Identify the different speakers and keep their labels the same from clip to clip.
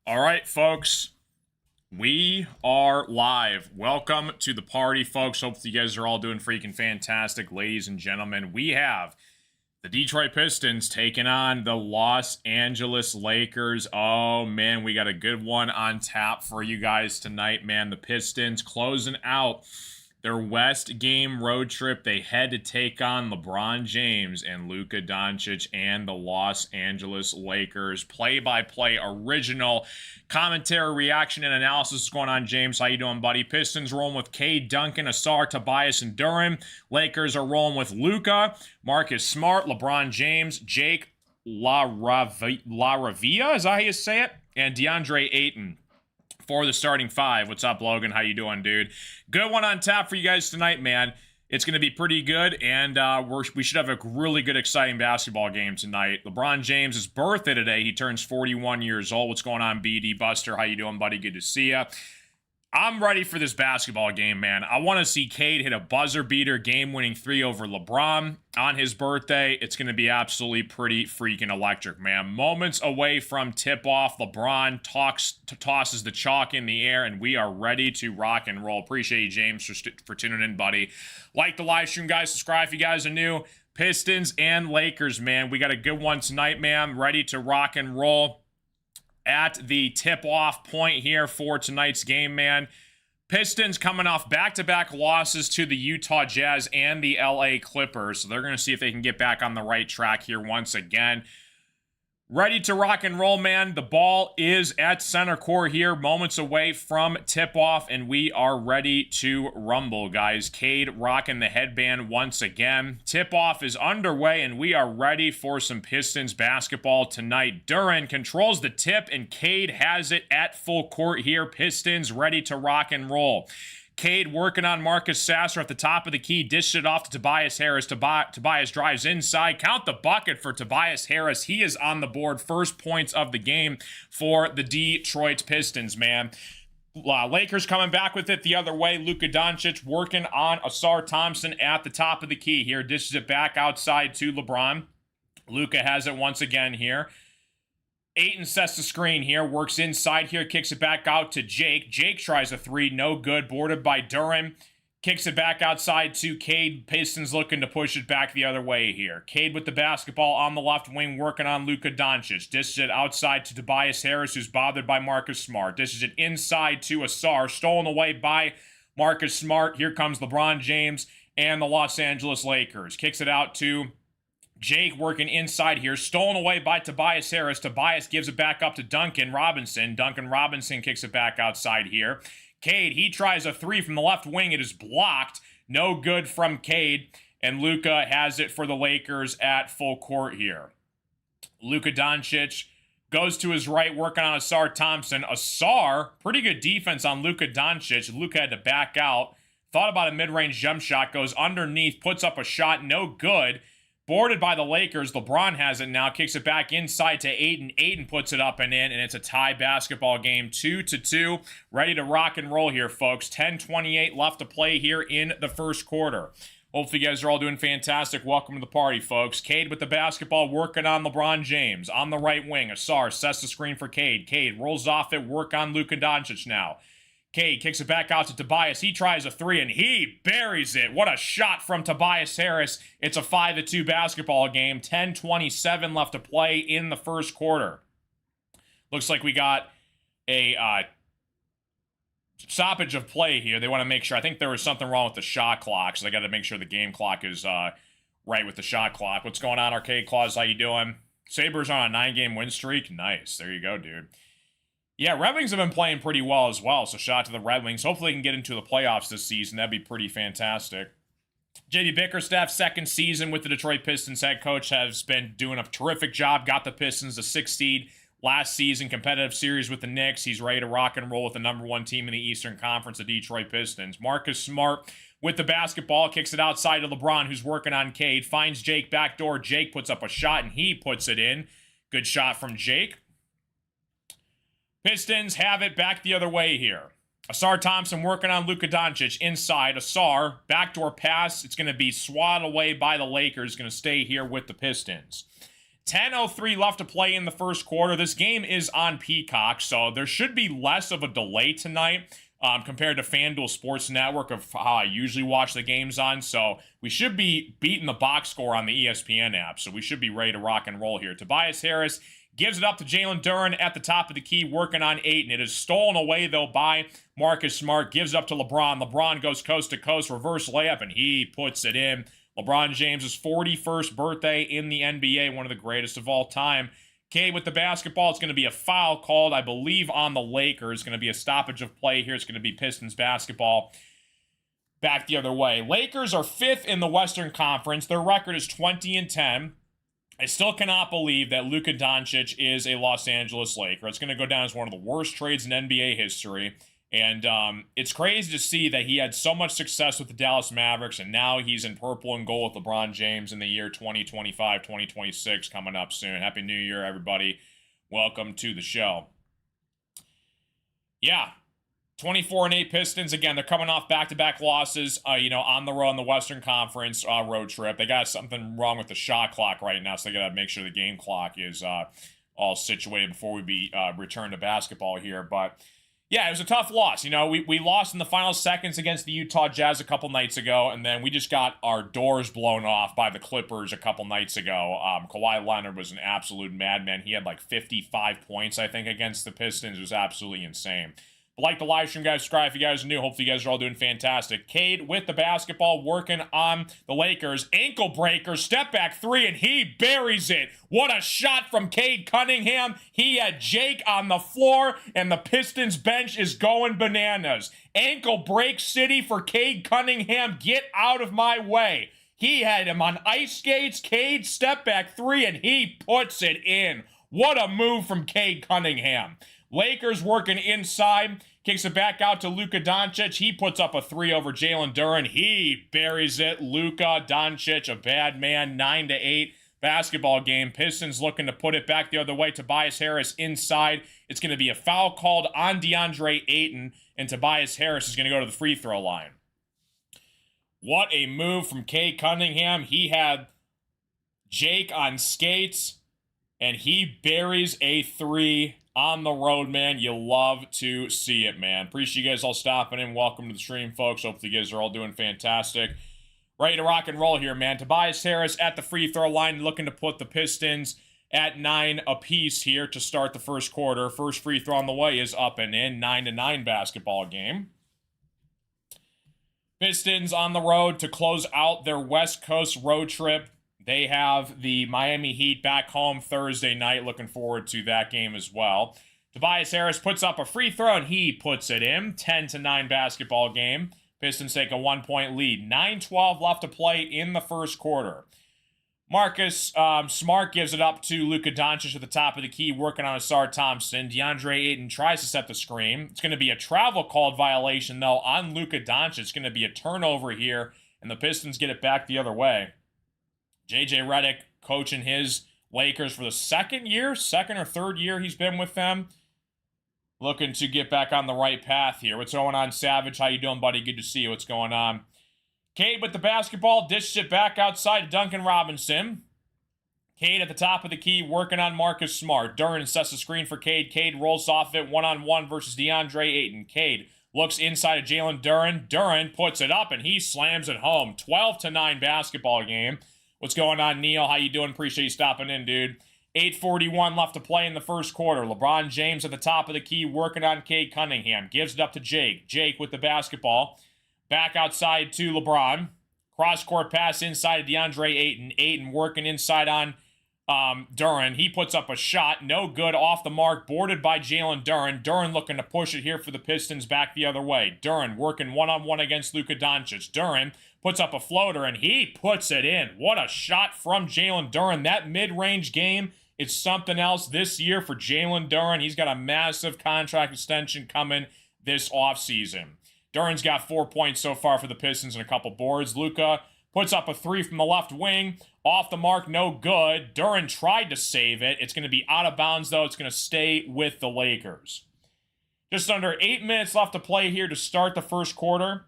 Speaker 1: All right, folks, we are live. Welcome to the party, folks. Hopefully you guys are all doing freaking fantastic. Ladies and gentlemen, we have the Detroit Pistons taking on the Los Angeles Lakers. Oh, man, we got a good one on tap for you guys tonight, man. The Pistons closing out their West game road trip. They had to take on LeBron James and Luka Doncic and the Los Angeles Lakers. Play-by-play original commentary, reaction, and analysis is going on. James, how you doing, buddy? Pistons rolling with Cade, Duncan, Asar, Tobias, and Duran. Lakers are rolling with Luka, Marcus Smart, LeBron James, Jake LaRavia, is that how you say it? And DeAndre Ayton for the starting five. What's up, Logan? How you doing, dude? Good one on tap for you guys tonight, man. It's going to be pretty good, and we should have a really good, exciting basketball game tonight. LeBron James' birthday today. He turns 41 years old. What's going on, BD Buster? How you doing, buddy? Good to see ya. I'm ready for this basketball game, man. I want to see Cade hit a buzzer beater game-winning three over LeBron on his birthday. It's going to be absolutely pretty freaking electric, man. Moments away from tip-off, LeBron tosses the chalk in the air, and we are ready to rock and roll. Appreciate you, James, for tuning in, buddy. Like the live stream, guys. Subscribe if you guys are new. Pistons and Lakers, man. We got a good one tonight, man. Ready to rock and roll at the tip-off point here for tonight's game, man. Pistons coming off back-to-back losses to the Utah Jazz and the LA Clippers, so they're going to see if they can get back on the right track here once again. Ready to rock and roll, man. The ball is at center court here, moments away from tip-off, and we are ready to rumble, guys. Cade rocking the headband once again. Tip-off is underway, and we are ready for some Pistons basketball tonight. Duran controls the tip, and Cade has it at full court here. Pistons ready to rock and roll. Cade working on Marcus Sasser at the top of the key, dished it off to Tobias Harris. Tobias drives inside. Count the bucket for Tobias Harris. He is on the board. First points of the game for the Detroit Pistons, man. Lakers coming back with it the other way. Luka Doncic working on Asar Thompson at the top of the key here. Dishes it back outside to LeBron. Luka has it once again here. Ayton sets the screen here, works inside here, kicks it back out to Jake. Jake tries a three, no good, boarded by Duran. Kicks it back outside to Cade. Pistons looking to push it back the other way here. Cade with the basketball on the left wing, working on Luka Doncic. Dishes it outside to Tobias Harris, who's bothered by Marcus Smart. Dishes it inside to Asar, stolen away by Marcus Smart. Here comes LeBron James and the Los Angeles Lakers. Kicks it out to Jake working inside here, stolen away by Tobias Harris. Tobias gives it back up to Duncan Robinson. Duncan Robinson kicks it back outside here. Cade, he tries a three from the left wing. It is blocked. No good from Cade. And Luka has it for the Lakers at full court here. Luka Doncic goes to his right, working on Asar Thompson. Asar, pretty good defense on Luka Doncic. Luka had to back out. Thought about a mid-range jump shot. Goes underneath, puts up a shot. No good. Boarded by the Lakers. LeBron has it now. Kicks it back inside to Ayton. Ayton puts it up and in, and it's a tie basketball game. 2-2. Ready to rock and roll here, folks. 10:28 left to play here in the first quarter. Hopefully you guys are all doing fantastic. Welcome to the party, folks. Cade with the basketball, working on LeBron James. On the right wing, Asar sets the screen for Cade. Cade rolls off it, work on Luka Doncic now. Cade kicks it back out to Tobias. He tries a three, and he buries it. What a shot from Tobias Harris. It's a 5-2 basketball game. 10:27 left to play in the first quarter. Looks like we got a stoppage of play here. They want to make sure. I think there was something wrong with the shot clock, so they got to make sure the game clock is right with the shot clock. What's going on, Arcade Claus? How you doing? Sabres on a 9-game win streak. Nice. There you go, dude. Yeah, Red Wings have been playing pretty well as well, so shout out to the Red Wings. Hopefully they can get into the playoffs this season. That'd be pretty fantastic. JB Bickerstaff, second season with the Detroit Pistons head coach, has been doing a terrific job. Got the Pistons a 6th seed last season, competitive series with the Knicks. He's ready to rock and roll with the number 1 team in the Eastern Conference, the Detroit Pistons. Marcus Smart with the basketball, kicks it outside to LeBron, who's working on Cade. Finds Jake backdoor. Jake puts up a shot, and he puts it in. Good shot from Jake. Pistons have it back the other way here. Asar Thompson working on Luka Doncic inside. Asar, backdoor pass. It's going to be swatted away by the Lakers. Going to stay here with the Pistons. 10:03 left to play in the first quarter. This game is on Peacock, so there should be less of a delay tonight compared to FanDuel Sports Network of how I usually watch the games on. So we should be beating the box score on the ESPN app, so we should be ready to rock and roll here. Tobias Harris gives it up to Jalen Duren at the top of the key, working on 8, and it is stolen away, though, by Marcus Smart. Gives it up to LeBron. LeBron goes coast to coast, reverse layup, and he puts it in. LeBron James' 41st birthday in the NBA, one of the greatest of all time. Cade with the basketball. It's going to be a foul called, I believe, on the Lakers. It's going to be a stoppage of play here. It's going to be Pistons basketball back the other way. Lakers are 5th in the Western Conference. Their record is 20-10. I still cannot believe that Luka Doncic is a Los Angeles Laker. It's going to go down as one of the worst trades in NBA history. And it's crazy to see that he had so much success with the Dallas Mavericks, and now he's in purple and gold with LeBron James in the year 2025, 2026 coming up soon. Happy New Year, everybody. Welcome to the show. Yeah, 24-8 Pistons. Again, they're coming off back-to-back losses, on the road in the Western Conference road trip. They got something wrong with the shot clock right now, so they got to make sure the game clock is all situated before we return to basketball here. But yeah, it was a tough loss. We lost in the final seconds against the Utah Jazz a couple nights ago, and then we just got our doors blown off by the Clippers a couple nights ago. Kawhi Leonard was an absolute madman. He had like 55 points, I think, against the Pistons. It was absolutely insane. Like the live stream, guys. Subscribe if you guys are new. Hopefully you guys are all doing fantastic. Cade with the basketball, working on the Lakers. Ankle breaker, step back 3, and he buries it. What a shot from Cade Cunningham. He had Jake on the floor, and the Pistons bench is going bananas. Ankle break city for Cade Cunningham. Get out of my way. He had him on ice skates. Cade, step back 3, and he puts it in. What a move from Cade Cunningham. Lakers working inside, kicks it back out to Luka Doncic. He puts up a 3 over Jalen Duren. He buries it. Luka Doncic, a bad man, 9-8 basketball game. Pistons looking to put it back the other way. Tobias Harris inside. It's going to be a foul called on DeAndre Ayton, and Tobias Harris is going to go to the free throw line. What a move from Cade Cunningham. He had Jake on skates, and he buries a 3 on the road, man. You love to see it, man. Appreciate you guys all stopping in. Welcome to the stream, folks. Hopefully you guys are all doing fantastic. Ready to rock and roll here, man. Tobias Harris at the free throw line, looking to put the Pistons at 9 apiece here to start the first quarter. First free throw on the way is up and in. 9-9 basketball game. Pistons on the road to close out their West Coast road trip. They have the Miami Heat back home Thursday night. Looking forward to that game as well. Tobias Harris puts up a free throw, and he puts it in. 10-9 basketball game. Pistons take a 1-point lead. 9:12 left to play in the first quarter. Marcus Smart gives it up to Luka Doncic at the top of the key, working on Asar Thompson. DeAndre Ayton tries to set the screen. It's going to be a travel called violation, though, on Luka Doncic. It's going to be a turnover here, and the Pistons get it back the other way. J.J. Redick coaching his Lakers for the second or third year he's been with them. Looking to get back on the right path here. What's going on, Savage? How you doing, buddy? Good to see you. What's going on? Cade with the basketball. Dishes it back outside to Duncan Robinson. Cade at the top of the key, working on Marcus Smart. Duren sets the screen for Cade. Cade rolls off it one-on-one versus DeAndre Ayton. Cade looks inside of Jalen Duren. Duren puts it up, and he slams it home. 12-9 basketball game. What's going on, Neil? How you doing? Appreciate you stopping in, dude. 8:41 left to play in the first quarter. LeBron James at the top of the key, working on Cade Cunningham. Gives it up to Jake. Jake with the basketball. Back outside to LeBron. Cross-court pass inside of DeAndre Ayton. Ayton working inside on Duren. He puts up a shot. No good. Off the mark. Boarded by Jalen Duren. Duren looking to push it here for the Pistons back the other way. Duren working one-on-one against Luka Doncic. Duren puts up a floater, and he puts it in. What a shot from Jalen Duren. That mid-range game, it's something else this year for Jalen Duren. He's got a massive contract extension coming this offseason. Duren's got 4 points so far for the Pistons and a couple boards. Luka puts up a 3 from the left wing. Off the mark, no good. Duren tried to save it. It's going to be out of bounds, though. It's going to stay with the Lakers. Just under 8 minutes left to play here to start the first quarter.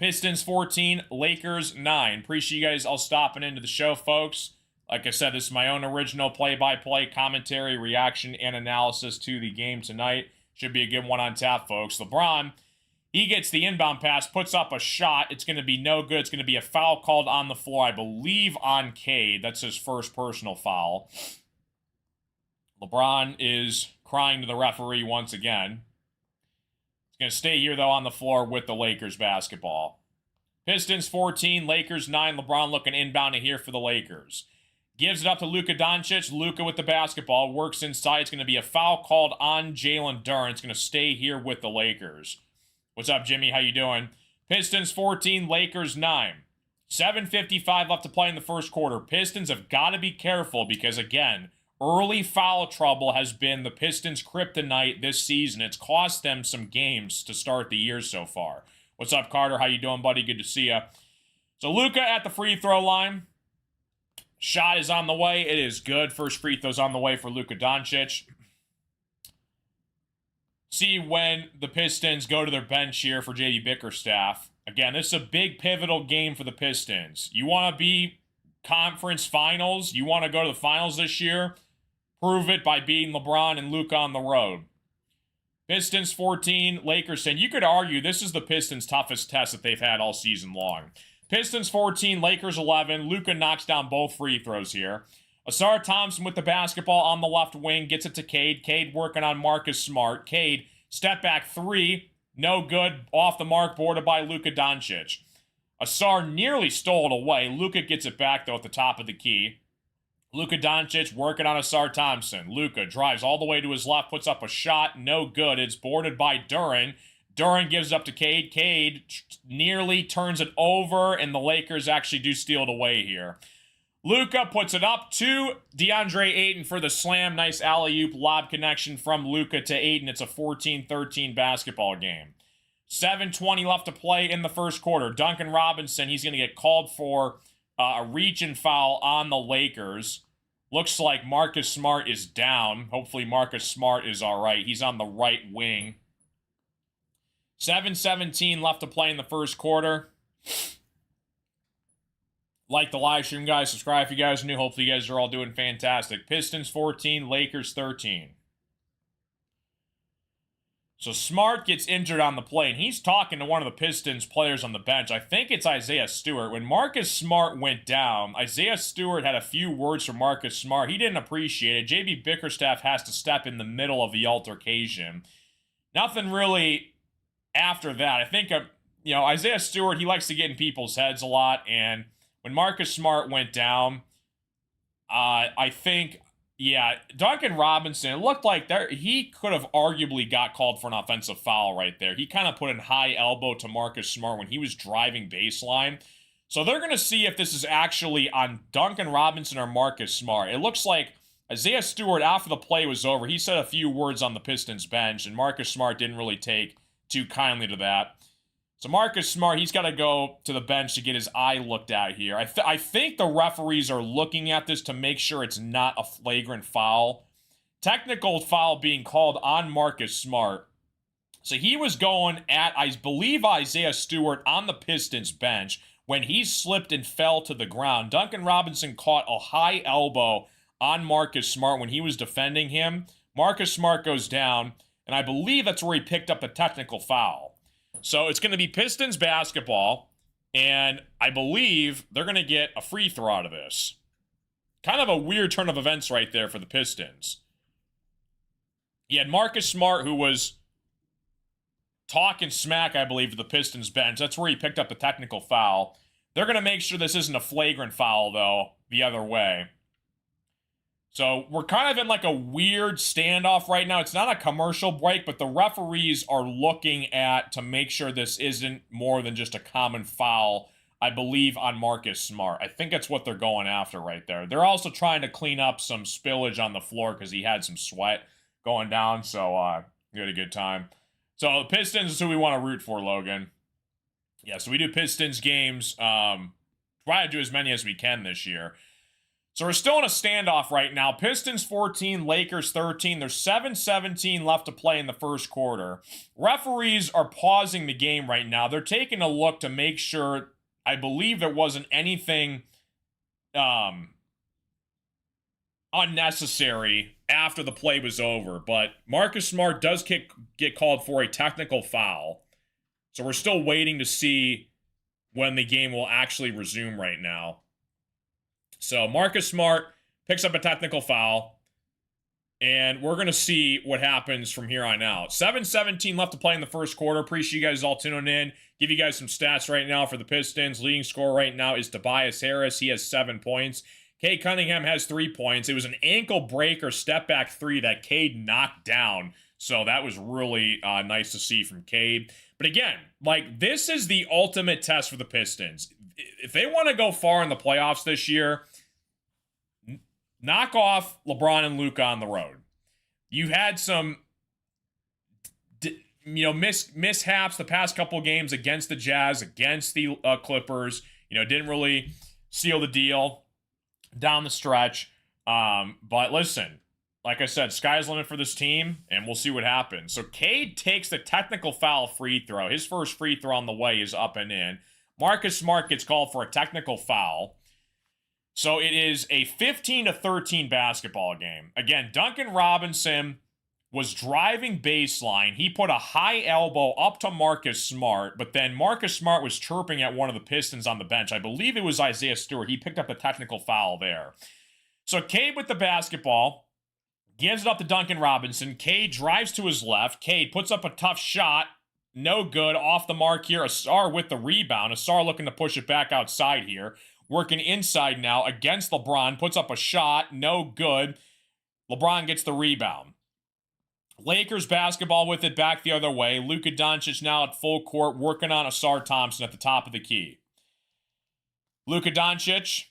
Speaker 1: Pistons 14, Lakers 9. Appreciate you guys all stopping into the show, folks. Like I said, this is my own original play-by-play commentary, reaction, and analysis to the game tonight. Should be a good one on tap, folks. LeBron, he gets the inbound pass, puts up a shot. It's going to be no good. It's going to be a foul called on the floor, I believe, on Cade. That's his first personal foul. LeBron is crying to the referee once again. He's going to stay here, though, on the floor with the Lakers basketball. Pistons 14, Lakers 9. LeBron looking inbound to here for the Lakers. Gives it up to Luka Doncic. Luka with the basketball. Works inside. It's going to be a foul called on Jalen Duren. It's going to stay here with the Lakers. What's up, Jimmy? How you doing? Pistons 14, Lakers 9. 7:55 left to play in the first quarter. Pistons have got to be careful because, again, early foul trouble has been the Pistons' kryptonite this season. It's cost them some games to start the year so far. What's up, Carter? How you doing, buddy? Good to see you. So Luka at the free throw line. Shot is on the way. It is good. First free throw's on the way for Luka Doncic. See when the Pistons go to their bench here for JB Bickerstaff. Again, this is a big pivotal game for the Pistons. You want to be conference finals. You want to go to the finals this year. Prove it by beating LeBron and Luka on the road. Pistons 14, Lakers 10. You could argue this is the Pistons' toughest test that they've had all season long. Pistons 14, Lakers 11. Luka knocks down both free throws here. Asar Thompson with the basketball on the left wing. Gets it to Cade. Cade working on Marcus Smart. Cade, step back three. No good. Off the mark, boarded by Luka Doncic. Asar nearly stole it away. Luka gets it back, though, at the top of the key. Luka Doncic working on Asar Thompson. Luka drives all the way to his left, puts up a shot. No good. It's boarded by Duren. Duren gives up to Cade. Cade nearly turns it over, and the Lakers actually do steal it away here. Luka puts it up to DeAndre Ayton for the slam. Nice alley-oop lob connection from Luka to Ayton. It's a 14-13 basketball game. 7:20 left to play in the first quarter. Duncan Robinson, he's going to get called for a reach-and foul on the Lakers. Looks like Marcus Smart is down. Hopefully Marcus Smart is all right. He's on the right wing. 7:17 left to play in the first quarter. Like the live stream, guys. Subscribe if you guys are new. Hopefully you guys are all doing fantastic. Pistons 14, Lakers 13. So Smart gets injured on the play, and he's talking to one of the Pistons players on the bench. I think it's Isaiah Stewart. When Marcus Smart went down, Isaiah Stewart had a few words for Marcus Smart. He didn't appreciate it. JB Bickerstaff has to step in the middle of the altercation. Nothing really after that. I think, Isaiah Stewart, he likes to get in people's heads a lot, and when Marcus Smart went down, I think, Duncan Robinson, it looked like he could have arguably got called for an offensive foul right there. He kind of put in high elbow to Marcus Smart when he was driving baseline. So they're going to see if this is actually on Duncan Robinson or Marcus Smart. It looks like Isaiah Stewart, after the play was over, he said a few words on the Pistons bench, and Marcus Smart didn't really take too kindly to that. So Marcus Smart, he's got to go to the bench to get his eye looked at here. I think the referees are looking at this to make sure it's not a flagrant foul. Technical foul being called on Marcus Smart. So he was going at, I believe, Isaiah Stewart on the Pistons bench when he slipped and fell to the ground. Duncan Robinson caught a high elbow on Marcus Smart when he was defending him. Marcus Smart goes down, and I believe that's where he picked up the technical foul. So it's going to be Pistons basketball, and I believe they're going to get a free throw out of this. Kind of a weird turn of events right there for the Pistons. You had Marcus Smart, who was talking smack, I believe, to the Pistons bench. That's where he picked up the technical foul. They're going to make sure this isn't a flagrant foul, though, the other way. So we're kind of in like a weird standoff right now. It's not a commercial break, but the referees are looking at to make sure this isn't more than just a common foul, I believe, on Marcus Smart. I think that's what they're going after right there. They're also trying to clean up some spillage on the floor because he had some sweat going down, so we had a good time. So the Pistons is who we want to root for, Logan. Yeah, so we do Pistons games. Try to do as many as we can this year. So we're still in a standoff right now. Pistons 14, Lakers 13. There's 7:17 left to play in the first quarter. Referees are pausing the game right now. They're taking a look to make sure, I believe there wasn't anything unnecessary after the play was over. But Marcus Smart does get called for a technical foul. So we're still waiting to see when the game will actually resume right now. So Marcus Smart picks up a technical foul. And we're going to see what happens from here on out. 7:17 left to play in the first quarter. Appreciate you guys all tuning in. Give you guys some stats right now for the Pistons. Leading scorer right now is Tobias Harris. He has 7 points. Cade Cunningham has 3 points. It was an ankle breaker step back three that Cade knocked down. So that was really nice to see from Cade. But again, like, this is the ultimate test for the Pistons. If they want to go far in the playoffs this year, knock off LeBron and Luka on the road. You had some, mishaps the past couple games against the Jazz, against the Clippers. Didn't really seal the deal down the stretch. But listen, like I said, sky's the limit for this team, and we'll see what happens. So Cade takes the technical foul free throw. His first free throw on the way is up and in. Marcus Smart gets called for a technical foul. So it is a 15-13 basketball game. Again, Duncan Robinson was driving baseline. He put a high elbow up to Marcus Smart, but then Marcus Smart was chirping at one of the Pistons on the bench. I believe it was Isaiah Stewart. He picked up a technical foul there. So Cade with the basketball, gives it up to Duncan Robinson. Cade drives to his left. Cade puts up a tough shot. No good. Off the mark here. Asar with the rebound. Asar looking to push it back outside here. Working inside now against LeBron. Puts up a shot. No good. LeBron gets the rebound. Lakers basketball with it back the other way. Luka Doncic now at full court working on Asar Thompson at the top of the key. Luka Doncic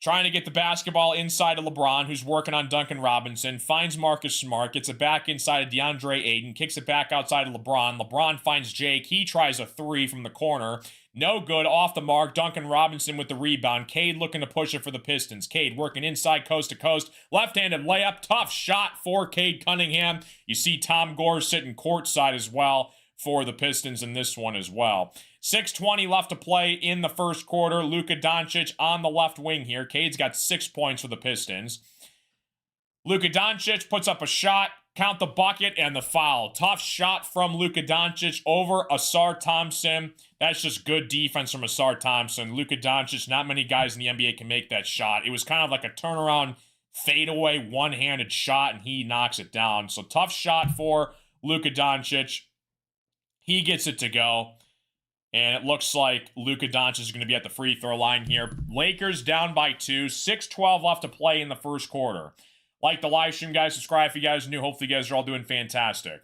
Speaker 1: trying to get the basketball inside of LeBron, who's working on Duncan Robinson. Finds Marcus Smart. Gets it back inside of DeAndre Ayton. Kicks it back outside of LeBron. LeBron finds Jake. He tries a three from the corner. No good. Off the mark. Duncan Robinson with the rebound. Cade looking to push it for the Pistons. Cade working inside coast to coast. Left-handed layup. Tough shot for Cade Cunningham. You see Tom Gore sitting courtside as well for the Pistons in this one as well. 6:20 left to play in the first quarter. Luka Doncic on the left wing here. Cade's got 6 points for the Pistons. Luka Doncic puts up a shot. Count the bucket and the foul. Tough shot from Luka Doncic over Asar Thompson. That's just good defense from Asar Thompson. Luka Doncic, not many guys in the NBA can make that shot. It was kind of like a turnaround, fadeaway, one-handed shot, and he knocks it down. So tough shot for Luka Doncic. He gets it to go. And it looks like Luka Doncic is going to be at the free throw line here. Lakers down by 2. 6:12 left to play in the first quarter. Like the live stream, guys. Subscribe if you guys are new. Hopefully you guys are all doing fantastic.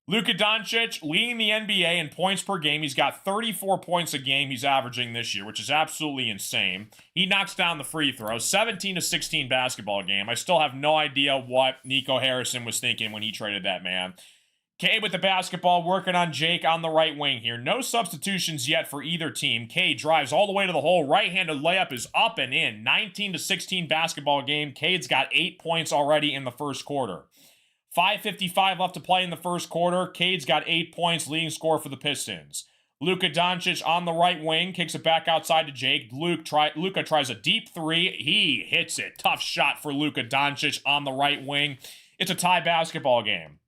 Speaker 1: Luka Doncic leading the NBA in points per game. He's got 34 points a game he's averaging this year, which is absolutely insane. He knocks down the free throw. 17-16 basketball game. I still have no idea what Nico Harrison was thinking when he traded that man. Cade with the basketball, working on Jake on the right wing here. No substitutions yet for either team. Cade drives all the way to the hole. Right-handed layup is up and in. 19-16 basketball game. Cade's got 8 points already in the first quarter. 5:55 left to play in the first quarter. Cade's got 8 points, leading scorer for the Pistons. Luka Doncic on the right wing, kicks it back outside to Jake. Luka tries a deep three. He hits it. Tough shot for Luka Doncic on the right wing. It's a tie basketball game.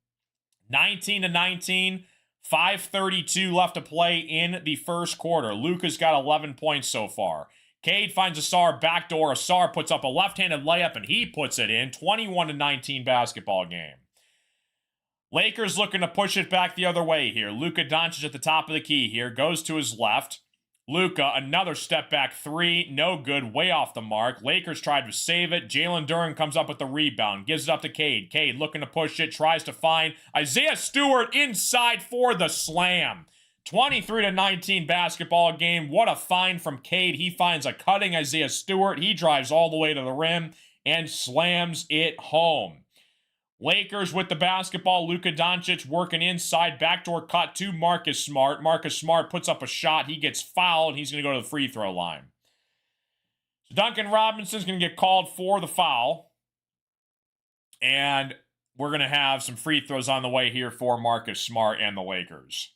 Speaker 1: 19-19, 5:32 left to play in the first quarter. Luka's got 11 points so far. Cade finds Asar backdoor. Asar puts up a left-handed layup, and he puts it in. 21-19 basketball game. Lakers looking to push it back the other way here. Luka Doncic at the top of the key here. Goes to his left. Luka, another step back three. No good. Way off the mark. Lakers tried to save it. Jalen Duren comes up with the rebound. Gives it up to Cade. Cade looking to push it. Tries to find Isaiah Stewart inside for the slam. 23-19 basketball game. What a find from Cade. He finds a cutting Isaiah Stewart. He drives all the way to the rim and slams it home. Lakers with the basketball. Luka Doncic working inside. Backdoor cut to Marcus Smart. Marcus Smart puts up a shot. He gets fouled. He's going to go to the free throw line. So Duncan Robinson's going to get called for the foul. And we're going to have some free throws on the way here for Marcus Smart and the Lakers.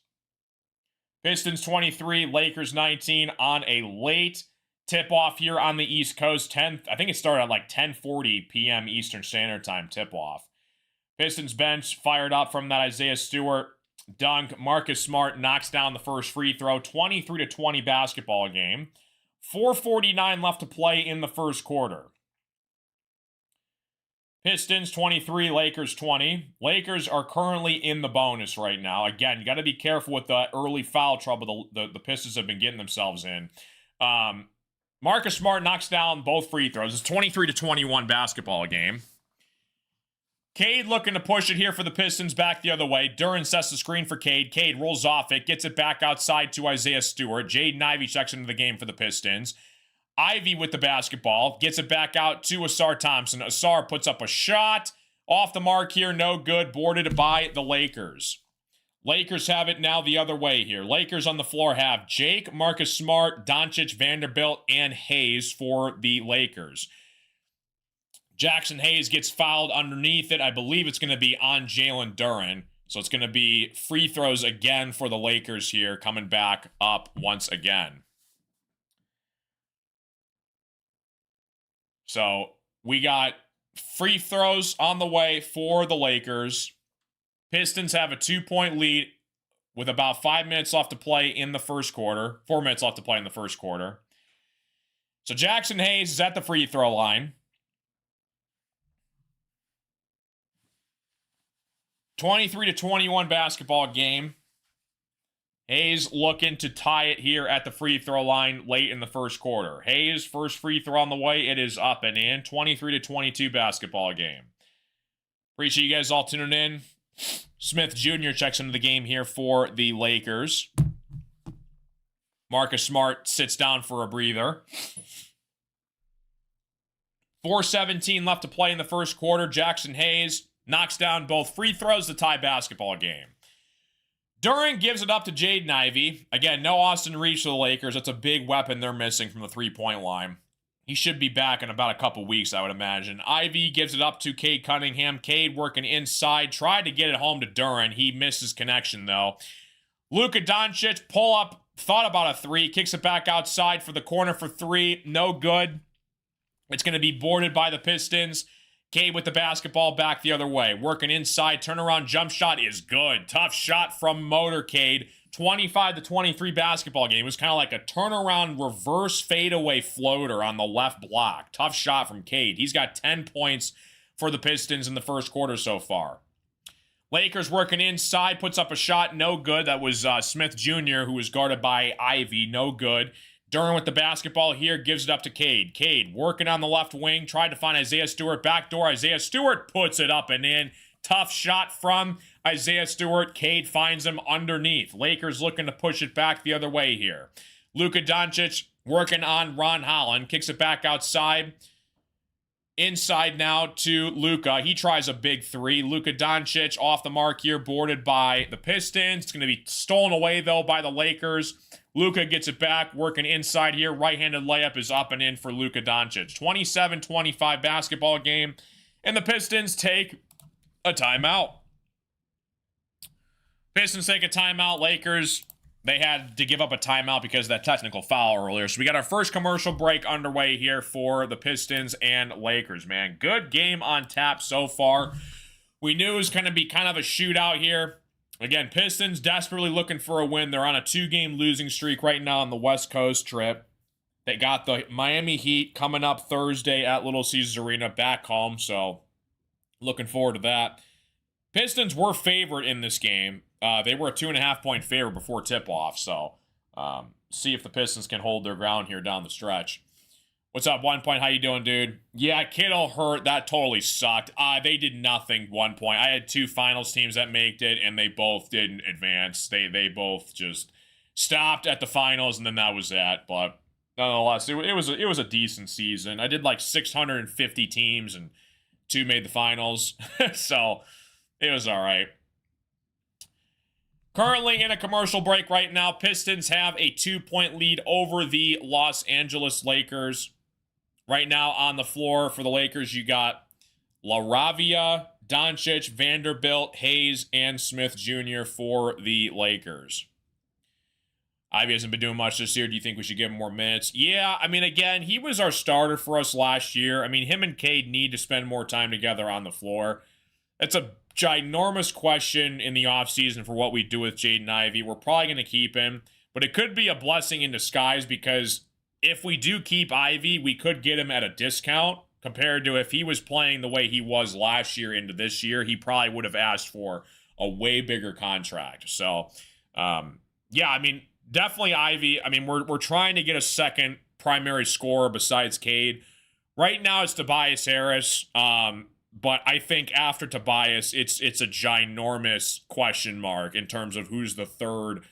Speaker 1: Pistons 23, Lakers 19 on a late tip-off here on the East Coast. I think it started at like 10:40 p.m. Eastern Standard Time tip-off. Pistons bench fired up from that Isaiah Stewart dunk. Marcus Smart knocks down the first free throw. 23-20 basketball game. 4:49 left to play in the first quarter. Pistons 23, Lakers 20. Lakers are currently in the bonus right now. Again, you got to be careful with the early foul trouble the Pistons have been getting themselves in. Marcus Smart knocks down both free throws. It's 23-21 basketball game. Cade looking to push it here for the Pistons back the other way. Duren sets the screen for Cade. Cade rolls off it, gets it back outside to Isaiah Stewart. Jaden Ivey checks into the game for the Pistons. Ivey with the basketball, gets it back out to Ausar Thompson. Ausar puts up a shot. Off the mark here, no good. Boarded by the Lakers. Lakers have it now the other way here. Lakers on the floor have Jake, Marcus Smart, Doncic, Vanderbilt, and Hayes for the Lakers. Jackson Hayes gets fouled underneath it. I believe it's going to be on Jalen Duren. So it's going to be free throws again for the Lakers here, coming back up once again. So we got free throws on the way for the Lakers. Pistons have a 2-point lead with about 5 minutes left to play in the first quarter. 4 minutes left to play in the first quarter. So Jackson Hayes is at the free throw line. 23-21 basketball game. Hayes looking to tie it here at the free throw line late in the first quarter. Hayes, first free throw on the way. It is up and in. 23-22 basketball game. Appreciate you guys all tuning in. Smith Jr. checks into the game here for the Lakers. Marcus Smart sits down for a breather. 4:17 left to play in the first quarter. Jackson Hayes knocks down both free throws to tie basketball game. Duren gives it up to Jaden Ivey. Again, no Austin Reeves for the Lakers. That's a big weapon they're missing from the three-point line. He should be back in about a couple weeks, I would imagine. Ivey gives it up to Cade Cunningham. Cade working inside. Tried to get it home to Duren. He missed his connection, though. Luka Doncic, pull up. Thought about a three. Kicks it back outside for the corner for three. No good. It's going to be boarded by the Pistons. Cade with the basketball back the other way. Working inside. Turnaround jump shot is good. Tough shot from Motorcade. 25-23 basketball game. It was kind of like a turnaround reverse fadeaway floater on the left block. Tough shot from Cade. He's got 10 points for the Pistons in the first quarter so far. Lakers working inside. Puts up a shot. No good. That was Smith Jr. who was guarded by Ivey. No good. Duren with the basketball here, gives it up to Cade. Cade working on the left wing, tried to find Isaiah Stewart. Backdoor, Isaiah Stewart puts it up and in. Tough shot from Isaiah Stewart. Cade finds him underneath. Lakers looking to push it back the other way here. Luka Doncic working on Ron Holland. Kicks it back outside. Inside now to Luka. He tries a big three. Luka Doncic off the mark here, boarded by the Pistons. It's going to be stolen away, though, by the Lakers. Luka gets it back, working inside here. Right-handed layup is up and in for Luka Doncic. 27-25 basketball game. And the Pistons take a timeout. Pistons take a timeout. Lakers, they had to give up a timeout because of that technical foul earlier. So we got our first commercial break underway here for the Pistons and Lakers, man. Good game on tap so far. We knew it was going to be kind of a shootout here. Again, Pistons desperately looking for a win. They're on a 2-game losing streak right now on the West Coast trip. They got the Miami Heat coming up Thursday at Little Caesars Arena back home, so looking forward to that. Pistons were favored in this game. They were a 2.5-point favorite before tip-off, so see if the Pistons can hold their ground here down the stretch. What's up, 1 Point? How you doing, dude? Yeah, Kittle hurt. That totally sucked. They did nothing, 1 Point. I had 2 finals teams that made it, and they both didn't advance. They both just stopped at the finals, and then that was that. But nonetheless, it was a decent season. I did like 650 teams, and 2 made the finals. So it was all right. Currently in a commercial break right now. Pistons have a 2-point lead over the Los Angeles Lakers. Right now on the floor for the Lakers, you got LaRavia, Doncic, Vanderbilt, Hayes, and Smith Jr. for the Lakers. Ivy hasn't been doing much this year. Do you think we should give him more minutes? Yeah, I mean, again, he was our starter for us last year. I mean, him and Cade need to spend more time together on the floor. That's a ginormous question in the offseason for what we do with Jaden Ivey. We're probably going to keep him, but it could be a blessing in disguise because if we do keep Ivey, we could get him at a discount compared to if he was playing the way he was last year into this year. He probably would have asked for a way bigger contract. So, yeah, I mean, definitely Ivy. I mean, we're trying to get a second primary scorer besides Cade. Right now it's Tobias Harris. But I think after Tobias, it's a ginormous question mark in terms of who's the third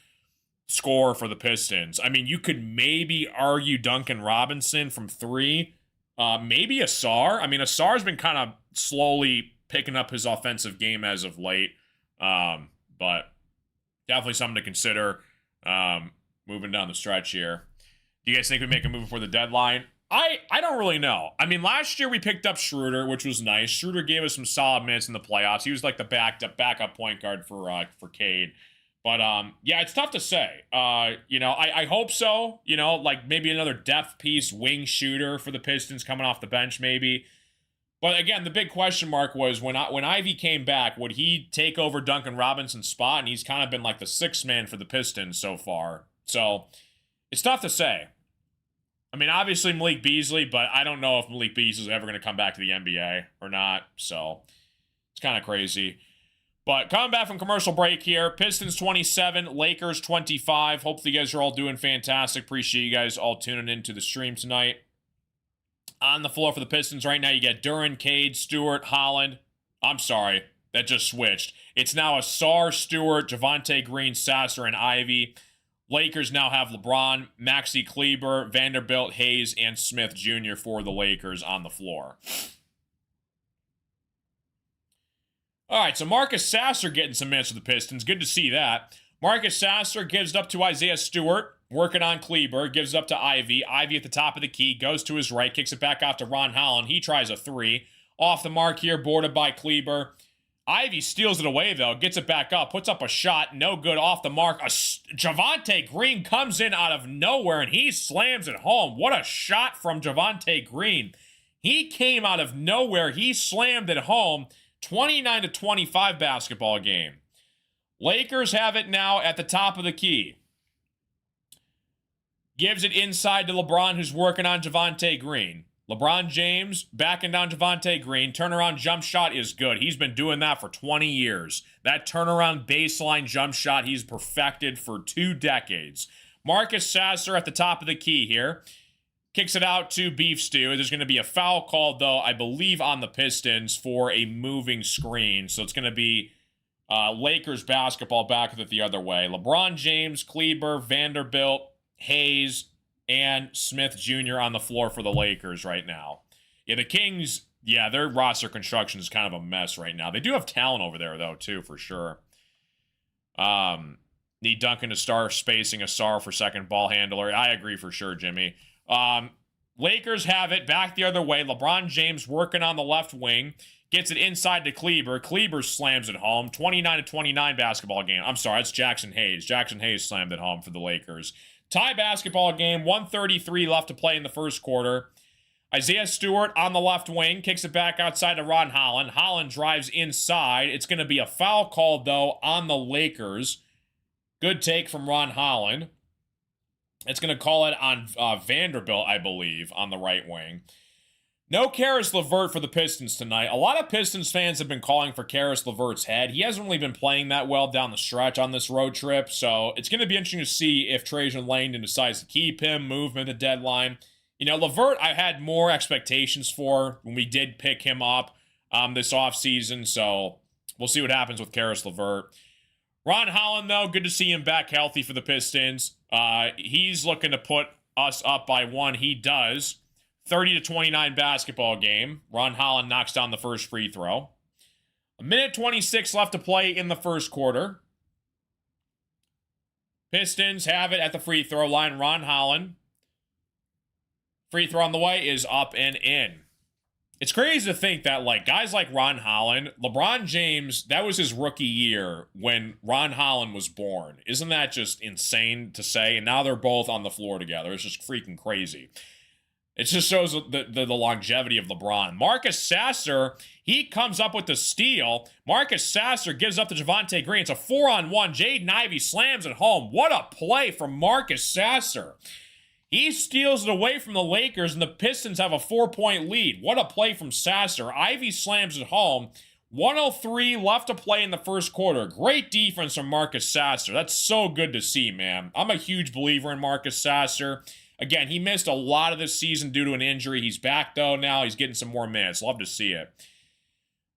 Speaker 1: scorer for the Pistons. I mean, you could maybe argue Duncan Robinson from 3. Maybe Asar. I mean, Asar's been kind of slowly picking up his offensive game as of late. But definitely something to consider moving down the stretch here. Do you guys think we make a move before the deadline? I don't really know. I mean, last year we picked up Schroeder, which was nice. Schroeder gave us some solid minutes in the playoffs. He was like the backup point guard for Cade. But yeah, it's tough to say. You know, I hope so. You know, like maybe another depth piece, wing shooter for the Pistons coming off the bench, maybe. But again, the big question mark was when Ivy came back, would he take over Duncan Robinson's spot? And he's kind of been like the sixth man for the Pistons so far. So it's tough to say. I mean, obviously Malik Beasley, but I don't know if Malik Beasley is ever going to come back to the NBA or not. So it's kind of crazy. But coming back from commercial break here, Pistons 27, Lakers 25. Hopefully you guys are all doing fantastic. Appreciate you guys all tuning into the stream tonight. On the floor for the Pistons right now, you get Duran, Cade, Stewart, Holland. I'm sorry, that just switched. It's now Asar, Stewart, Javonte Green, Sasser, and Ivy. Lakers now have LeBron, Maxi Kleber, Vanderbilt, Hayes, and Smith Jr. for the Lakers on the floor. All right, so Marcus Sasser getting some minutes for the Pistons. Good to see that. Marcus Sasser gives it up to Isaiah Stewart, working on Kleber, gives it up to Ivy. Ivy at the top of the key, goes to his right, kicks it back out to Ron Holland. He tries a 3. Off the mark here, boarded by Kleber. Ivy steals it away, though, gets it back up, puts up a shot, no good, off the mark. Javonte Green comes in out of nowhere, and he slams it home. What a shot from Javonte Green. He came out of nowhere. He slammed it home. 29-25 basketball game. Lakers have it now at the top of the key. Gives it inside to LeBron, who's working on Javonte Green. LeBron James backing down Javonte Green. Turnaround jump shot is good. He's been doing that for 20 years. That turnaround baseline jump shot he's perfected for 2 decades. Marcus Sasser at the top of the key here. Kicks it out to Beef Stew. There's going to be a foul called, though, I believe, on the Pistons for a moving screen. So it's going to be Lakers basketball back with it the other way. LeBron James, Kleber, Vanderbilt, Hayes, and Smith Jr. on the floor for the Lakers right now. Yeah, the Kings, yeah, their roster construction is kind of a mess right now. They do have talent over there, though, too, for sure. Need Duncan to start spacing Asar for second ball handler. I agree for sure, Jimmy. Lakers have it back the other way. LeBron James working on the left wing. Gets it inside to Kleber. Kleber slams it home. 29-29 basketball game. I'm sorry, it's Jackson Hayes. Jackson Hayes slammed it home for the Lakers. Tie basketball game, 1:33 left to play in the first quarter. Isaiah Stewart on the left wing, kicks it back outside to Ron Holland. Holland drives inside. It's going to be a foul called, though, on the Lakers. Good take from Ron Holland. It's going to call it on Vanderbilt, I believe, on the right wing. No Karis LeVert for the Pistons tonight. A lot of Pistons fans have been calling for Karis LeVert's head. He hasn't really been playing that well down the stretch on this road trip, so it's going to be interesting to see if Trajan Langdon decides to keep him, move him at the deadline. You know, LeVert, I had more expectations for when we did pick him up this offseason, so we'll see what happens with Karis LeVert. Ron Holland, though, good to see him back healthy for the Pistons. He's looking to put us up by 1. He does. 30-29 basketball game. Ron Holland knocks down the first free throw. 1:26 left to play in the first quarter. Pistons have it at the free throw line. Ron Holland. Free throw on the way is up and in. It's crazy to think that, like, guys like Ron Holland, LeBron James, that was his rookie year when Ron Holland was born. Isn't that just insane to say? And now they're both on the floor together. It's just freaking crazy. It just shows the longevity of LeBron. Marcus Sasser, he comes up with the steal. Marcus Sasser gives up to Javonte Green. It's a 4-on-1. Jaden Ivey slams it home. What a play from Marcus Sasser. He steals it away from the Lakers, and the Pistons have a 4-point lead. What a play from Sasser. Ivey slams it home. 1:03 left to play in the first quarter. Great defense from Marcus Sasser. That's so good to see, man. I'm a huge believer in Marcus Sasser. Again, he missed a lot of this season due to an injury. He's back, though, now. He's getting some more minutes. Love to see it.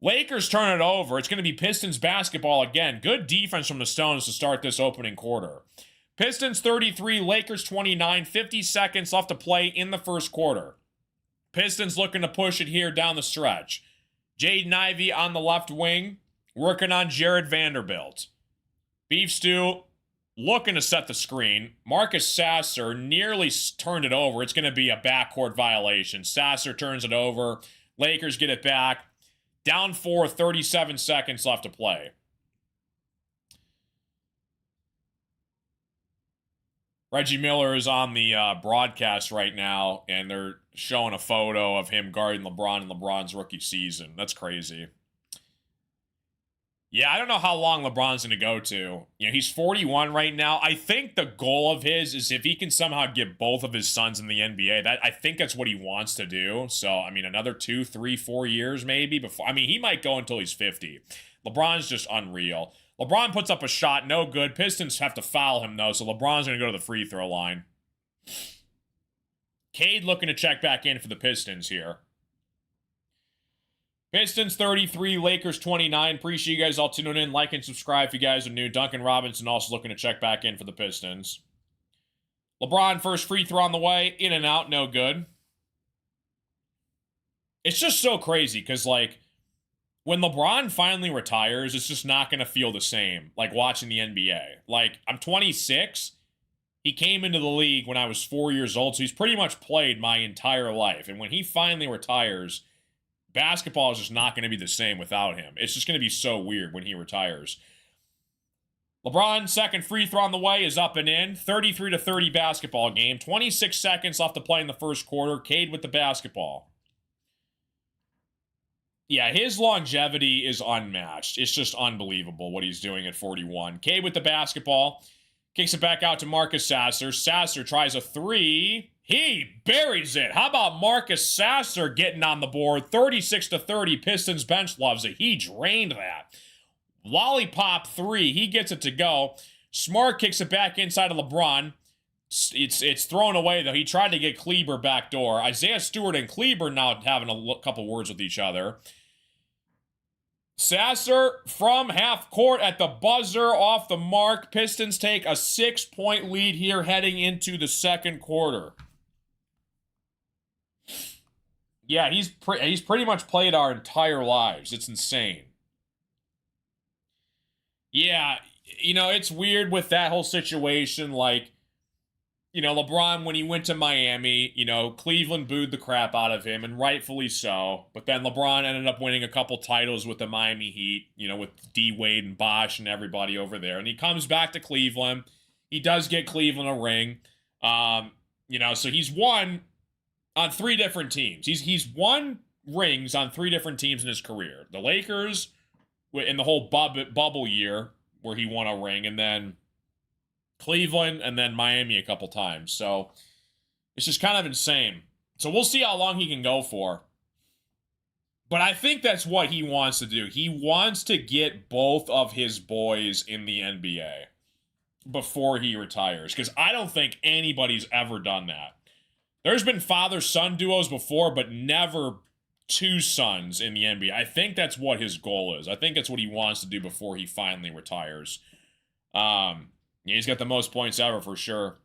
Speaker 1: Lakers turn it over. It's going to be Pistons basketball again. Good defense from the Stones to start this opening quarter. Pistons 33, Lakers 29, 50 seconds left to play in the first quarter. Pistons looking to push it here down the stretch. Jaden Ivey on the left wing, working on Jared Vanderbilt. Beef Stew looking to set the screen. Marcus Sasser nearly turned it over. It's going to be a backcourt violation. Sasser turns it over. Lakers get it back. Down 4, 37 seconds left to play. Reggie Miller is on the broadcast right now, and they're showing a photo of him guarding LeBron in LeBron's rookie season. That's crazy. Yeah, I don't know how long LeBron's going to go to. You know, he's 41 right now. I think the goal of his is if he can somehow get both of his sons in the NBA, I think that's what he wants to do. So, I mean, another 2, 3, 4 years maybe before. I mean, he might go until he's 50. LeBron's just unreal. LeBron puts up a shot, no good. Pistons have to foul him, though, so LeBron's going to go to the free throw line. Cade looking to check back in for the Pistons here. Pistons 33, Lakers 29. Appreciate you guys all tuning in. Like and subscribe if you guys are new. Duncan Robinson also looking to check back in for the Pistons. LeBron, first free throw on the way. In and out, no good. It's just so crazy because, like, when LeBron finally retires, it's just not going to feel the same, like watching the NBA. Like, I'm 26. He came into the league when I was 4 years old, so he's pretty much played my entire life. And when he finally retires, basketball is just not going to be the same without him. It's just going to be so weird when he retires. LeBron, second free throw on the way, is up and in. 33-30 basketball game. 26 seconds left to play in the first quarter. Cade with the basketball. Yeah, his longevity is unmatched. It's just unbelievable what he's doing at 41. Cade with the basketball. Kicks it back out to Marcus Sasser. Sasser tries a three. He buries it. How about Marcus Sasser getting on the board? 36-30. Pistons bench loves it. He drained that. Lollipop three. He gets it to go. Smart kicks it back inside of LeBron. It's thrown away, though. He tried to get Kleber back door. Isaiah Stewart and Kleber now having a couple words with each other. Sasser from half court at the buzzer, off the mark. Pistons take a 6-point lead here heading into the second quarter. Yeah, he's pretty much played our entire lives. It's insane. Yeah, you know, it's weird with that whole situation. Like, you know, LeBron, when he went to Miami, you know, Cleveland booed the crap out of him, and rightfully so. But then LeBron ended up winning a couple titles with the Miami Heat, you know, with D. Wade and Bosh and everybody over there. And he comes back to Cleveland. He does get Cleveland a ring. You know, so he's won on 3 different teams. He's won rings on 3 different teams in his career. The Lakers in the whole bubble year where he won a ring, and then Cleveland, and then Miami a couple times. So it's just kind of insane. So we'll see how long he can go for. But I think that's what he wants to do. He wants to get both of his boys in the NBA before he retires. Because I don't think anybody's ever done that. There's been father-son duos before, but never 2 sons in the NBA. I think that's what his goal is. I think that's what he wants to do before he finally retires. Yeah, he's got the most points ever for sure.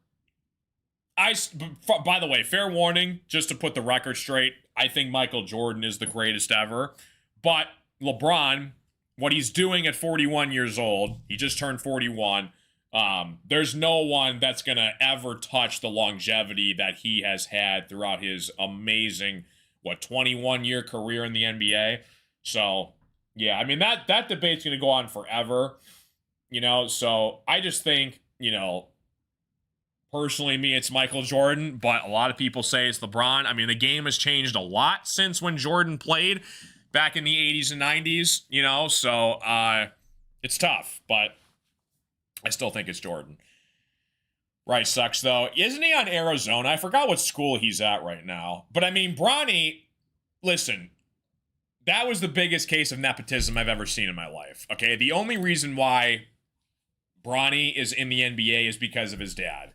Speaker 1: By the way, fair warning, just to put the record straight, I think Michael Jordan is the greatest ever. But LeBron, what he's doing at 41 years old, he just turned 41. There's no one that's going to ever touch the longevity that he has had throughout his amazing 21-year career in the NBA. So, yeah, I mean, that debate's going to go on forever, so I just think, personally, me, it's Michael Jordan, but a lot of people say it's LeBron. I mean, the game has changed a lot since when Jordan played back in the 80s and 90s, so it's tough, but I still think it's Jordan. Rice sucks, though. Isn't he on Arizona? I forgot what school he's at right now. But, I mean, Bronny, listen, that was the biggest case of nepotism I've ever seen in my life, okay? The only reason why Bronny is in the NBA is because of his dad.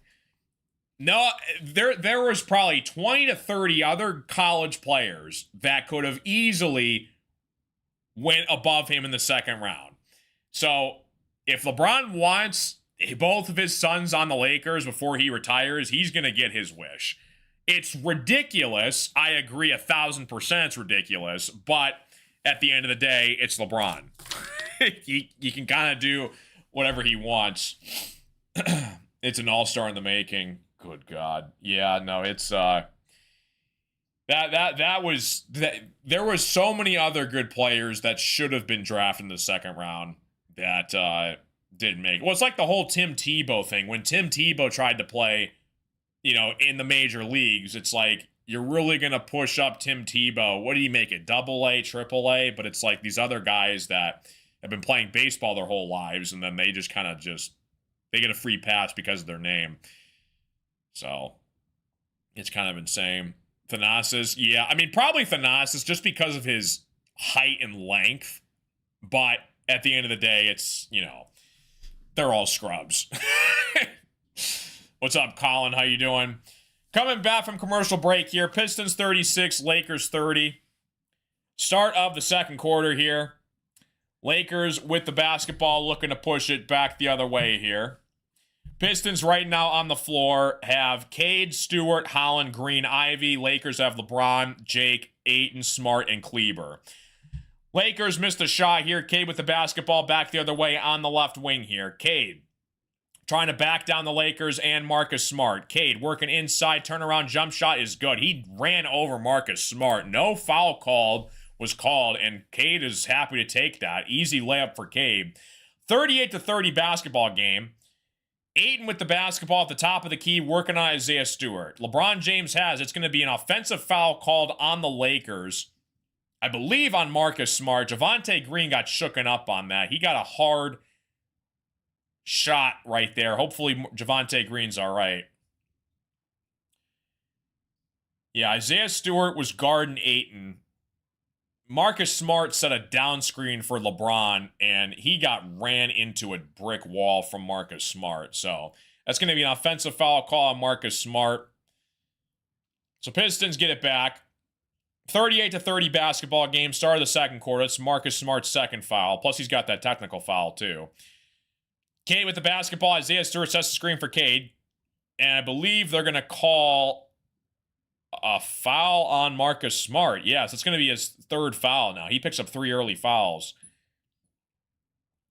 Speaker 1: No, there was probably 20 to 30 other college players that could have easily went above him in the second round. So, if LeBron wants both of his sons on the Lakers before he retires, he's going to get his wish. It's ridiculous. I agree 1,000% it's ridiculous. But at the end of the day, it's LeBron. he can kind of do whatever he wants. It's an all-star in the making. Good God. Yeah, no, it's there was so many other good players that should have been drafted in the second round that didn't make it. Well, it's like the whole Tim Tebow thing. When Tim Tebow tried to play, in the major leagues, it's like, you're really going to push up Tim Tebow. What do you make it? AA, AAA? But it's like these other guys that have been playing baseball their whole lives, and then they just kind of they get a free pass because of their name. So, it's kind of insane. Thanasis, yeah. I mean, probably Thanasis just because of his height and length. But at the end of the day, it's, they're all scrubs. What's up, Colin? How you doing? Coming back from commercial break here. Pistons 36, Lakers 30. Start of the second quarter here. Lakers with the basketball looking to push it back the other way here. Pistons right now on the floor have Cade, Stewart, Holland, Green, Ivy. Lakers have LeBron, Jake, Ayton, Smart, and Kleber. Lakers missed a shot here. Cade with the basketball back the other way on the left wing here. Cade trying to back down the Lakers and Marcus Smart. Cade working inside, turnaround jump shot is good. He ran over Marcus Smart. No foul was called, and Cade is happy to take that. Easy layup for Cade. 38-30 basketball game. Ayton with the basketball at the top of the key, working on Isaiah Stewart. LeBron James it's going to be an offensive foul called on the Lakers. I believe on Marcus Smart. Javonte Green got shooken up on that. He got a hard shot right there. Hopefully Javonte Green's all right. Yeah, Isaiah Stewart was guarding Ayton. Marcus Smart set a down screen for LeBron, and he got ran into a brick wall from Marcus Smart. So that's going to be an offensive foul call on Marcus Smart. So Pistons get it back. 38-30 basketball game, start of the second quarter. It's Marcus Smart's second foul. Plus, he's got that technical foul, too. Cade with the basketball. Isaiah Stewart sets the screen for Cade. And I believe they're going to call a foul on Marcus Smart. Yes, it's going to be his third foul now. He picks up 3 early fouls.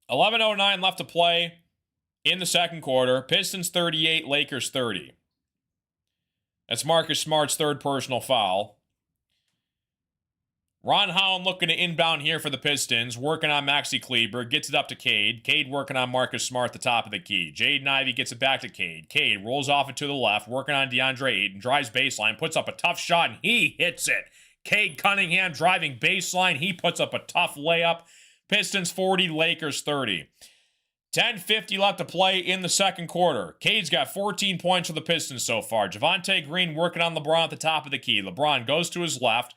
Speaker 1: 11:09 left to play in the second quarter. Pistons 38, Lakers 30. That's Marcus Smart's third personal foul. Ron Holland looking to inbound here for the Pistons, working on Maxi Kleber, gets it up to Cade. Cade working on Marcus Smart at the top of the key. Jaden Ivey gets it back to Cade. Cade rolls off it to the left, working on DeAndre Ayton, drives baseline, puts up a tough shot, and he hits it. Cade Cunningham driving baseline, he puts up a tough layup. Pistons 40, Lakers 30. 10:50 left to play in the second quarter. Cade's got 14 points for the Pistons so far. Javonte Green working on LeBron at the top of the key. LeBron goes to his left.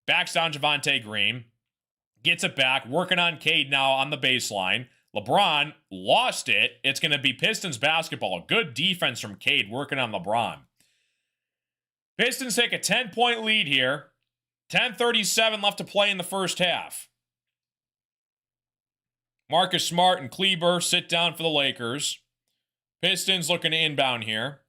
Speaker 1: Backs down Javonte Green. Gets it back. Working on Cade now on the baseline. LeBron lost it. It's going to be Pistons basketball. Good defense from Cade working on LeBron. Pistons take a 10-point lead here. 10:37 left to play in the first half. Marcus Smart and Kleber sit down for the Lakers. Pistons looking to inbound here.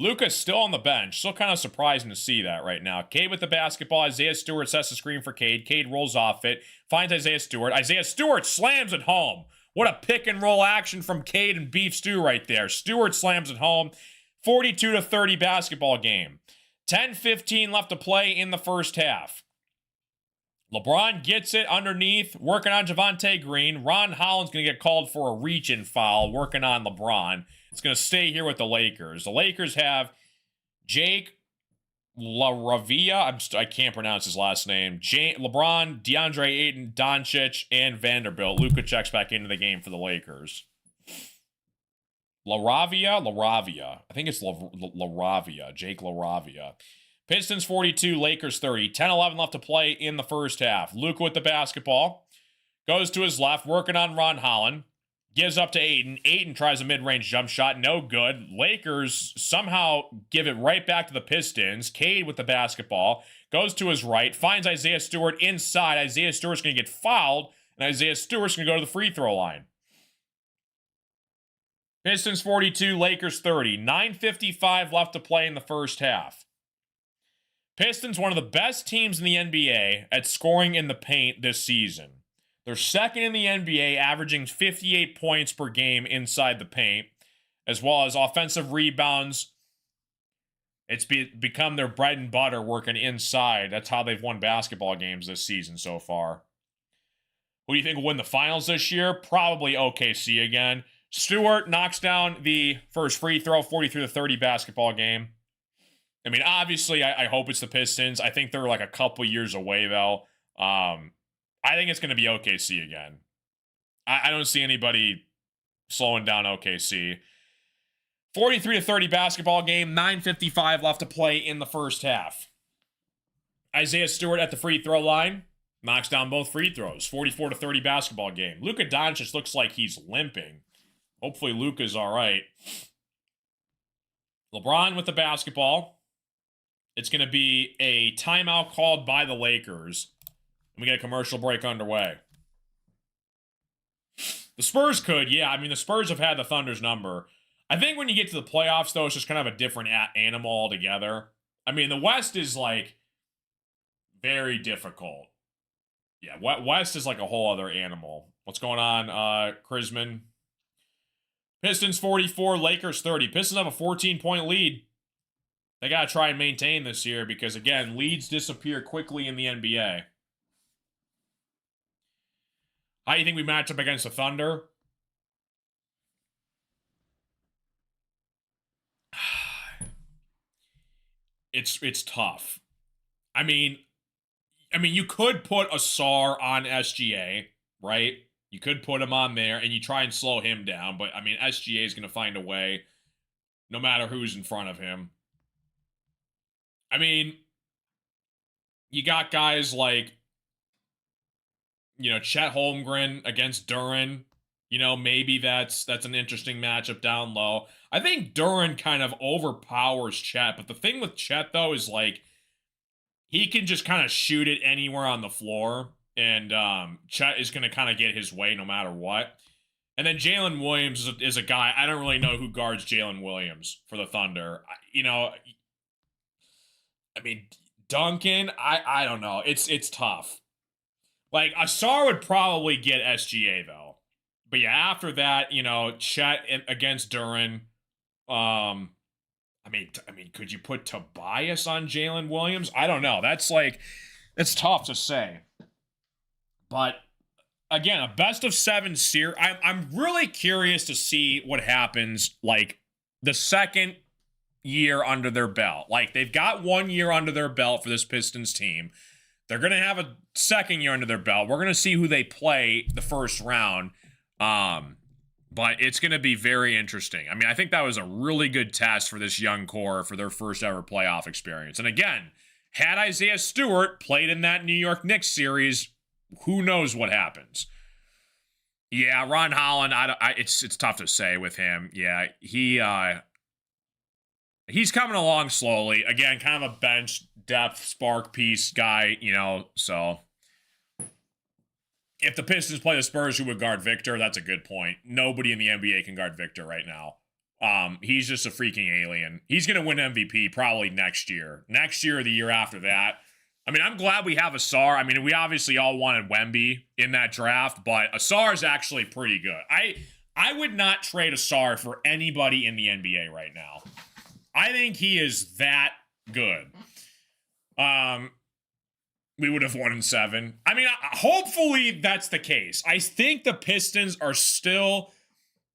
Speaker 1: Luka's still on the bench. Still kind of surprising to see that right now. Cade with the basketball. Isaiah Stewart sets the screen for Cade. Cade rolls off it. Finds Isaiah Stewart. Isaiah Stewart slams it home. What a pick and roll action from Cade and Beef Stew right there. Stewart slams it home. 42-30 basketball game. 10:15 left to play in the first half. LeBron gets it underneath, working on Javonte Green. Ron Holland's going to get called for a reach-in foul, working on LeBron. It's going to stay here with the Lakers. The Lakers have Jake LaRavia. I can't pronounce his last name. LeBron, DeAndre Ayton, Doncic, and Vanderbilt. Luka checks back into the game for the Lakers. LaRavia. I think it's LaRavia. Jake LaRavia. Pistons 42, Lakers 30. 10-11 left to play in the first half. Luka with the basketball. Goes to his left, working on Ron Holland. Gives up to Ayton. Ayton tries a mid-range jump shot. No good. Lakers somehow give it right back to the Pistons. Cade with the basketball. Goes to his right. Finds Isaiah Stewart inside. Isaiah Stewart's going to get fouled. And Isaiah Stewart's going to go to the free throw line. Pistons 42, Lakers 30. 9:55 left to play in the first half. Pistons, one of the best teams in the NBA at scoring in the paint this season. They're second in the NBA, averaging 58 points per game inside the paint, as well as offensive rebounds. It's become their bread and butter working inside. That's how they've won basketball games this season so far. Who do you think will win the finals this year? Probably OKC again. Stewart knocks down the first free throw, 43-30 basketball game. I mean, obviously, I hope it's the Pistons. I think they're like a couple years away, though. I think it's going to be OKC again. I don't see anybody slowing down OKC. 43-30 basketball game. 9:55 left to play in the first half. Isaiah Stewart at the free throw line. Knocks down both free throws. 44-30 basketball game. Luka Doncic looks like he's limping. Hopefully Luka's all right. LeBron with the basketball. It's going to be a timeout called by the Lakers. And we get a commercial break underway. The Spurs could, yeah. I mean, the Spurs have had the Thunder's number. I think when you get to the playoffs, though, it's just kind of a different animal altogether. I mean, the West is, like, very difficult. Yeah, West is like a whole other animal. What's going on, Krisman? Pistons 44, Lakers 30. Pistons have a 14-point lead. They got to try and maintain this year because, again, leads disappear quickly in the NBA. How do you think we match up against the Thunder? It's tough. I mean, you could put Asar on SGA, right? You could put him on there and you try and slow him down, but I mean, SGA is going to find a way no matter who's in front of him. I mean, you got guys like, Chet Holmgren against Duren. Maybe that's an interesting matchup down low. I think Duren kind of overpowers Chet, but the thing with Chet, though, is like he can just kind of shoot it anywhere on the floor, and Chet is going to kind of get his way no matter what. And then Jalen Williams is a guy, I don't really know who guards Jalen Williams for the Thunder. I mean, Duncan, I don't know. It's tough. Like, Asar would probably get SGA, though. But yeah, after that, Chet against Duren. I mean, could you put Tobias on Jalen Williams? I don't know. That's tough to say. But again, a best of 7 series. I'm really curious to see what happens, like, the second year under their belt. Like, they've got 1 year under their belt for this Pistons team. They're going to have a second year under their belt. We're going to see who they play the first round. But it's going to be very interesting. I mean, I think that was a really good test for this young core for their first ever playoff experience. And again, had Isaiah Stewart played in that New York Knicks series, who knows what happens. Yeah, Ron Holland, it's tough to say with him. Yeah, he's coming along slowly. Again, kind of a bench depth spark piece guy, so if the Pistons play the Spurs, who would guard Victor? That's a good point. Nobody in the NBA can guard Victor right now. He's just a freaking alien. He's going to win MVP probably next year. Next year or the year after that. I mean, I'm glad we have Asar. I mean, we obviously all wanted Wemby in that draft, but Asar is actually pretty good. I would not trade Asar for anybody in the NBA right now. I think he is that good. We would have won in 7. I mean, hopefully that's the case. I think the Pistons are still...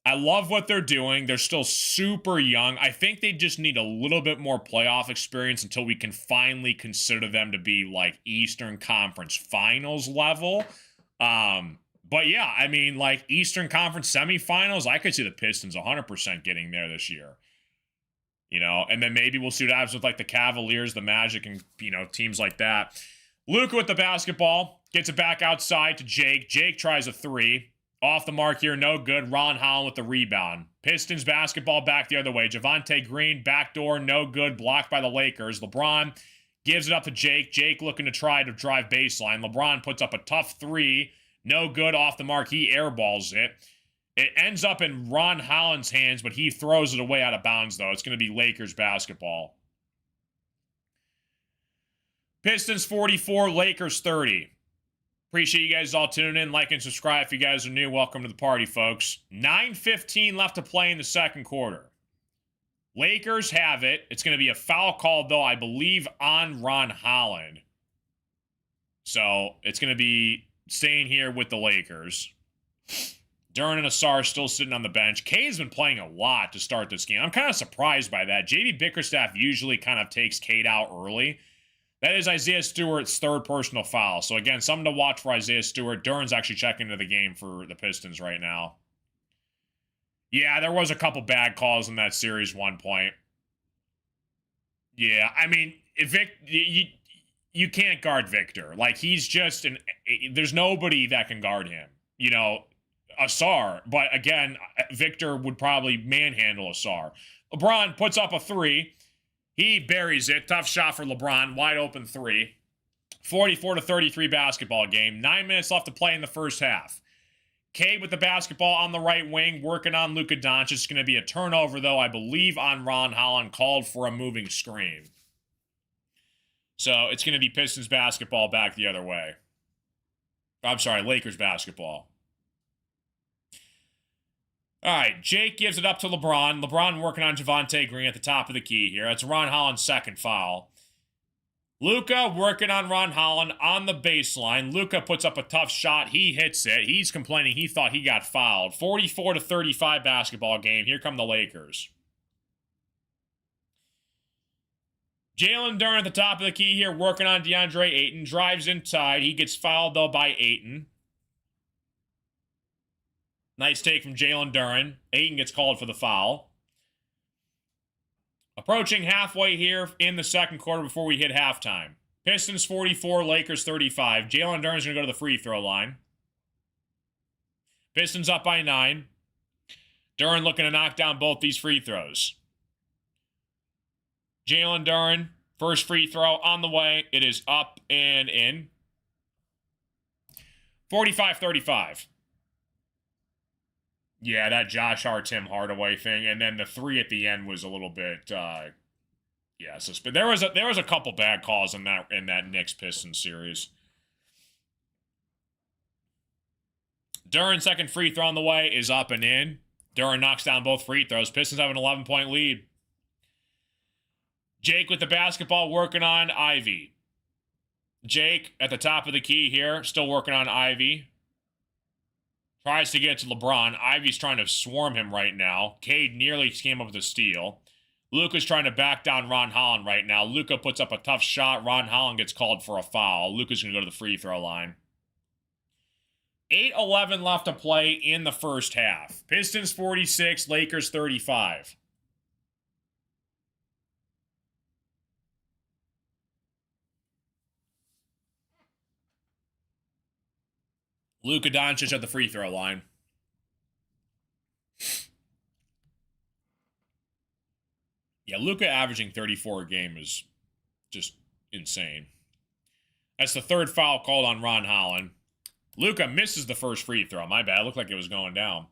Speaker 1: I love what they're doing. They're still super young. I think they just need a little bit more playoff experience until we can finally consider them to be like Eastern Conference Finals level. But yeah, I mean, like Eastern Conference semifinals, I could see the Pistons 100% getting there this year. You know, and then maybe we'll see what happens with like the Cavaliers, the Magic, and, you know, teams like that. Luka with the basketball, gets it back outside to Jake. Jake tries a 3. Off the mark here, no good. Ron Holland with the rebound. Pistons basketball back the other way. Javonte Green, backdoor, no good. Blocked by the Lakers. LeBron gives it up to Jake. Jake looking to try to drive baseline. LeBron puts up a tough 3. No good off the mark. He airballs it. It ends up in Ron Holland's hands, but he throws it away out of bounds, though. It's going to be Lakers basketball. Pistons 44, Lakers 30. Appreciate you guys all tuning in. Like and subscribe if you guys are new. Welcome to the party, folks. 9:15 left to play in the second quarter. Lakers have it. It's going to be a foul call, though, I believe, on Ron Holland. So it's going to be staying here with the Lakers. Duren and Asar still sitting on the bench. Cade's been playing a lot to start this game. I'm kind of surprised by that. JB Bickerstaff usually kind of takes Cade out early. That is Isaiah Stewart's 3rd personal foul. So, again, something to watch for Isaiah Stewart. Duren's actually checking into the game for the Pistons right now. Yeah, there was a couple bad calls in that series one point. Yeah, I mean, you can't guard Victor. Like, he's just there's nobody that can guard him. You know, Asar. But, again, Victor would probably manhandle Asar. LeBron puts up a 3. He buries it. Tough shot for LeBron. Wide open 3. 44-33 basketball game. 9 minutes left to play in the first half. Cade with the basketball on the right wing, working on Luka Doncic. It's going to be a turnover, though, I believe, on Ron Holland, called for a moving screen. So it's going to be Pistons basketball back the other way. I'm sorry, Lakers basketball. All right, Jake gives it up to LeBron. LeBron working on Javonte Green at the top of the key here. That's Ron Holland's 2nd foul. Luka working on Ron Holland on the baseline. Luka puts up a tough shot. He hits it. He's complaining he thought he got fouled. 44-35 basketball game. Here come the Lakers. Jalen Duren at the top of the key here working on DeAndre Ayton. Drives inside. He gets fouled, though, by Ayton. Nice take from Jalen Duren. Ayton gets called for the foul. Approaching halfway here in the second quarter before we hit halftime. Pistons 44, Lakers 35. Jalen Duren's going to go to the free throw line. Pistons up by 9. Duren looking to knock down both these free throws. Jalen Duren, first free throw on the way. It is up and in. 45-35. Yeah, that Josh Hart, Tim Hardaway thing, and then the 3 at the end was a little bit, but there was a couple bad calls in that Knicks Pistons series. Duren's second free throw on the way is up and in. Duren knocks down both free throws. Pistons have an 11-point lead. Jake with the basketball working on Ivy. Jake at the top of the key here, still working on Ivy. Tries to get to LeBron. Ivy's trying to swarm him right now. Cade nearly came up with a steal. Luka's trying to back down Ron Holland right now. Luka puts up a tough shot. Ron Holland gets called for a foul. Luka's going to go to the free throw line. 8:11 left to play in the first half. Pistons 46, Lakers 35. Luka Doncic at the free throw line. Yeah, Luka averaging 34 a game is just insane. That's the 3rd foul called on Ron Holland. Luka misses the first free throw. My bad. It looked like it was going down.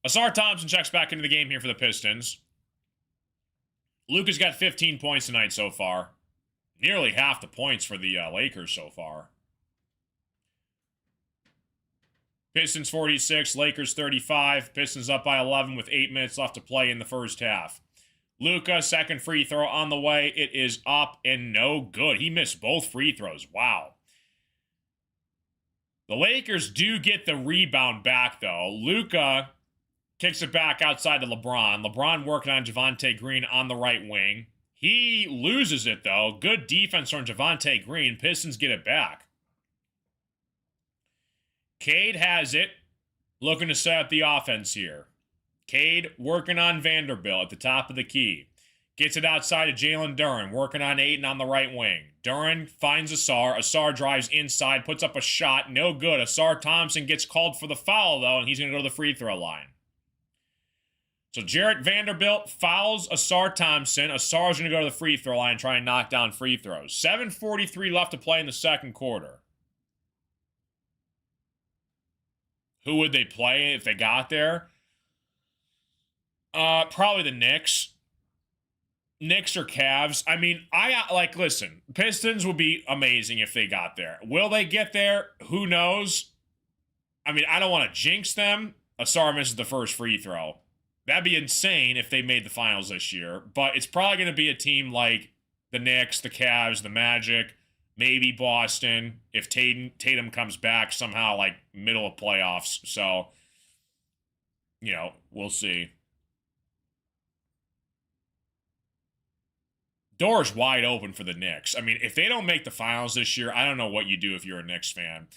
Speaker 1: Asar Thompson checks back into the game here for the Pistons. Luka's got 15 points tonight so far. Nearly half the points for the Lakers so far. Pistons 46, Lakers 35. Pistons up by 11 with 8 minutes left to play in the first half. Luka, second free throw on the way. It is up and no good. He missed both free throws. Wow. The Lakers do get the rebound back, though. Luka kicks it back outside to LeBron. LeBron working on Javonte Green on the right wing. He loses it, though. Good defense from Javonte Green. Pistons get it back. Cade has it. Looking to set up the offense here. Cade working on Vanderbilt at the top of the key. Gets it outside of Jalen Duren, working on Ayton on the right wing. Duren finds Asar. Asar drives inside, puts up a shot. No good. Asar Thompson gets called for the foul, though, and he's going to go to the free throw line. So Jarrett Vanderbilt fouls Asar Thompson. Asar's going to go to the free throw line and try and knock down free throws. 7:43 left to play in the second quarter. Who would they play if they got there? Probably the Knicks. Knicks or Cavs. I mean, listen, Pistons would be amazing if they got there. Will they get there? Who knows? I mean, I don't want to jinx them. Asar misses the first free throw. That'd be insane if they made the finals this year. But it's probably going to be a team like the Knicks, the Cavs, the Magic, maybe Boston, if Tatum comes back somehow, like, middle of playoffs. So, we'll see. Door's wide open for the Knicks. I mean, if they don't make the finals this year, I don't know what you do if you're a Knicks fan.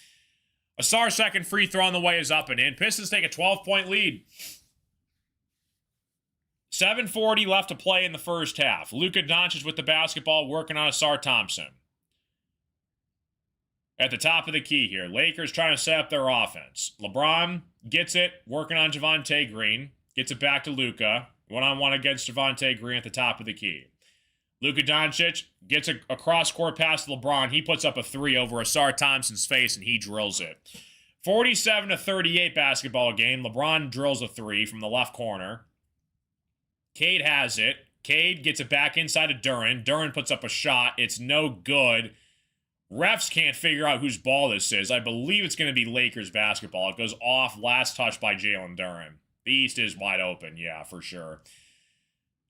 Speaker 1: Asar's second free throw on the way is up and in. Pistons take a 12-point lead. 7:40 left to play in the first half. Luka Doncic with the basketball, working on Asar Thompson. At the top of the key here, Lakers trying to set up their offense. LeBron gets it, working on Javonte Green. Gets it back to Luka. One-on-one against Javonte Green at the top of the key. Luka Doncic gets a cross-court pass to LeBron. He puts up a three over Asar Thompson's face, and he drills it. 47-38 basketball game. LeBron drills a three from the left corner. Cade has it. Cade gets it back inside to Duren. Duren puts up a shot. It's no good. Refs can't figure out whose ball this is. I believe it's going to be Lakers basketball. It goes off, last touch by Jalen Duren. The East is wide open, yeah, for sure.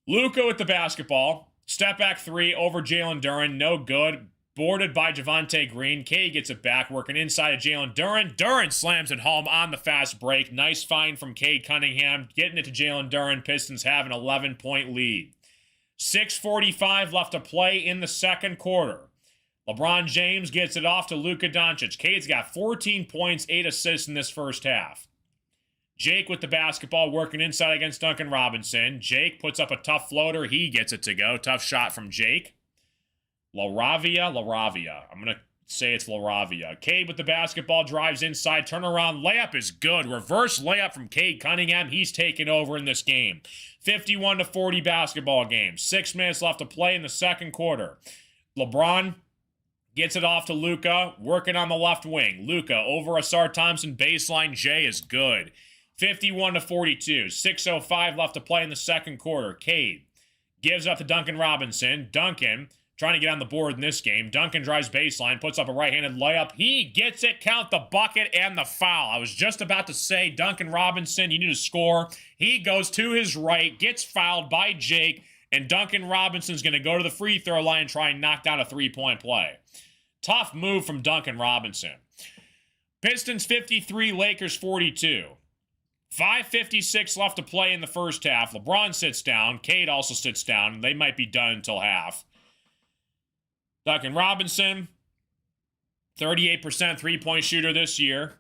Speaker 1: Luka with the basketball. Step back three over Jalen Duren. No good. Boarded by Javonte Green. Cade gets it back, working inside of Jalen Duren. Duren slams it home on the fast break. Nice find from Cade Cunningham. Getting it to Jalen Duren. Pistons have an 11-point lead. 6:45 left to play in the second quarter. LeBron James gets it off to Luka Doncic. Cade's got 14 points, 8 assists in this first half. Jake with the basketball, working inside against Duncan Robinson. Jake puts up a tough floater. He gets it to go. Tough shot from Jake. LaRavia. I'm going to say it's LaRavia. Cade with the basketball, drives inside. Turnaround layup is good. Reverse layup from Cade Cunningham. He's taken over in this game. 51-40 basketball game. 6 minutes left to play in the second quarter. LeBron gets it off to Luka, working on the left wing. Luka over Asar Thompson. Baseline J is good. 51-42. 6:05 left to play in the second quarter. Cade gives up to Duncan Robinson. Duncan trying to get on the board in this game. Duncan drives baseline, puts up a right-handed layup. He gets it, count the bucket and the foul. I was just about to say, Duncan Robinson, you need to score. He goes to his right, gets fouled by Jake, and Duncan Robinson's going to go to the free throw line and try and knock down a three-point play. Tough move from Duncan Robinson. Pistons 53, Lakers 42. 5:56 left to play in the first half. LeBron sits down. Cade also sits down. They might be done until half. Duncan Robinson, 38% three-point shooter this year.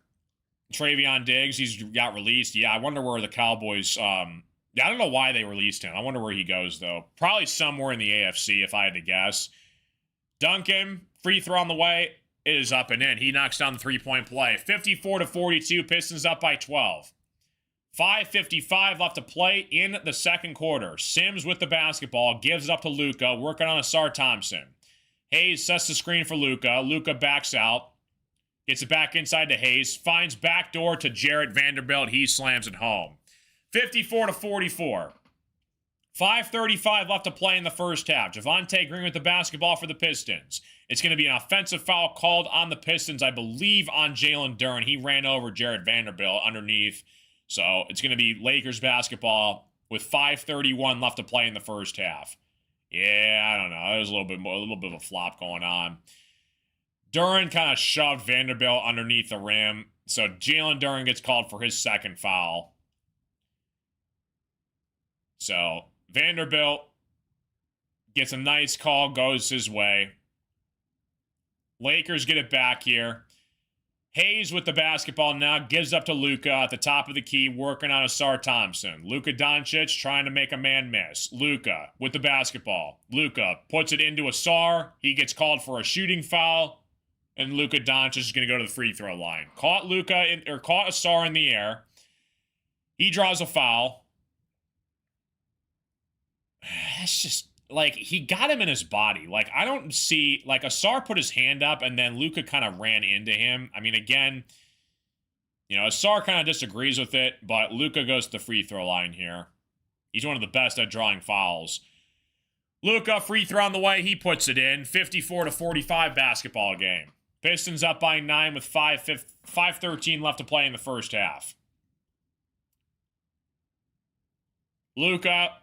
Speaker 1: Travion Diggs, he's got released. Yeah, I wonder where the Cowboys... I don't know why they released him. I wonder where he goes, though. Probably somewhere in the AFC, if I had to guess. Duncan, free throw on the way. It is up and in. He knocks down the three-point play. 54-42, Pistons up by 12. 5:55 left to play in the second quarter. Sims with the basketball, gives it up to Luka, working on Asar Thompson. Hayes sets the screen for Luka. Luka backs out. Gets it back inside to Hayes. Finds backdoor to Jarrett Vanderbilt. He slams it home. 54-44. 5:35 left to play in the first half. Javonte Green with the basketball for the Pistons. It's going to be an offensive foul called on the Pistons, I believe, on Jalen Duren. He ran over Jarrett Vanderbilt underneath. So it's going to be Lakers basketball with 5:31 left to play in the first half. Yeah, I don't know. There's a little bit of a flop going on. Duren kind of shoved Vanderbilt underneath the rim. So Jalen Duren gets called for his second foul. So Vanderbilt gets a nice call, goes his way. Lakers get it back here. Hayes with the basketball now, gives up to Luka at the top of the key, working on Asar Thompson. Luka Doncic trying to make a man miss. Luka with the basketball. Luka puts it into Asar. He gets called for a shooting foul, and Luka Doncic is going to go to the free throw line. Caught Asar in the air. He draws a foul. That's just, like, he got him in his body. Like, I don't see, like, Asar put his hand up and then Luka kind of ran into him. I mean, again, you know, Asar kind of disagrees with it, but Luka goes to the free throw line here. He's one of the best at drawing fouls. Luka, free throw on the way, he puts it in. 54-45 basketball game. Pistons up by 9 with 5:13 left to play in the first half. Luka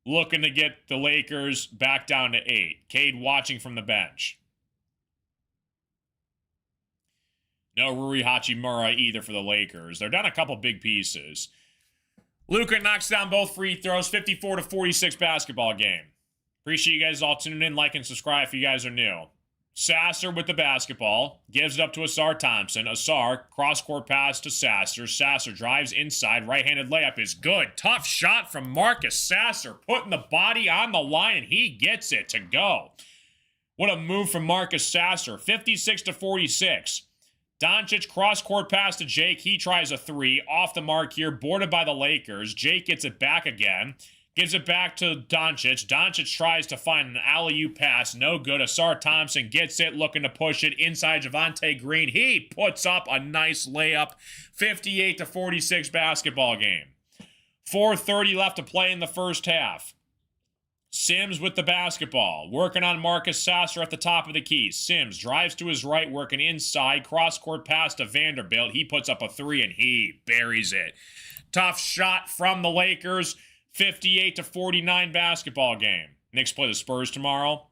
Speaker 1: looking to get the Lakers back down to 8. Cade watching from the bench. No Rui Hachimura either for the Lakers. They're down a couple big pieces. Luka knocks down both free throws. 54-46 basketball game. Appreciate you guys all tuning in. Like and subscribe if you guys are new. Sasser with the basketball. Gives it up to Asar Thompson. Asar, cross-court pass to Sasser. Sasser drives inside. Right-handed layup is good. Tough shot from Marcus Sasser. Putting the body on the line, and he gets it to go. What a move from Marcus Sasser. 56-46. Doncic, cross-court pass to Jake. He tries a three. Off the mark here. Boarded by the Lakers. Jake gets it back again. Gives it back to Doncic. Doncic tries to find an alley-oop pass. No good. Asar Thompson gets it, looking to push it inside Javonte Green. He puts up a nice layup. 58-46 basketball game. 4:30 left to play in the first half. Sims with the basketball. Working on Marcus Sasser at the top of the key. Sims drives to his right, working inside. Cross-court pass to Vanderbilt. He puts up a three, and he buries it. Tough shot from the Lakers. 58-49 basketball game. Knicks play the Spurs tomorrow.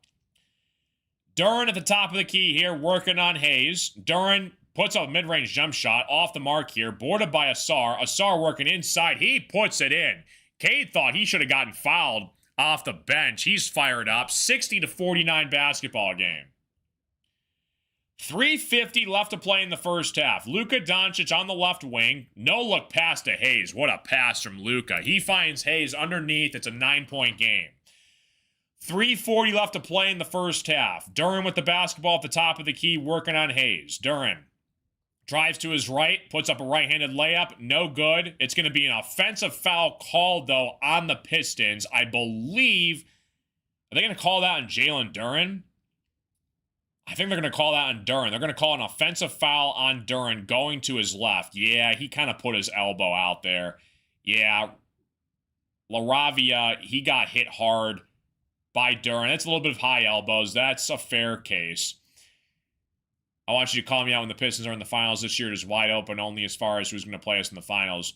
Speaker 1: Duren at the top of the key here, working on Hayes. Duren puts up a mid-range jump shot off the mark here, boarded by Asar. Asar working inside. He puts it in. Cade thought he should have gotten fouled off the bench. He's fired up. 60-49 basketball game. 3:50 left to play in the first half. Luka Doncic on the left wing. No look pass to Hayes. What a pass from Luka. He finds Hayes underneath. It's a 9-point game. 3:40 left to play in the first half. Duren with the basketball at the top of the key, working on Hayes. Duren drives to his right, puts up a right-handed layup. No good. It's going to be an offensive foul called, though, on the Pistons. I believe, are they going to call that on Jalen Duren? I think they're going to call that on Duren. They're going to call an offensive foul on Duren going to his left. Yeah, he kind of put his elbow out there. Yeah, LaRavia, he got hit hard by Duren. That's a little bit of high elbows. That's a fair case. I want you to call me out when the Pistons are in the finals this year. It is wide open only as far as who's going to play us in the finals.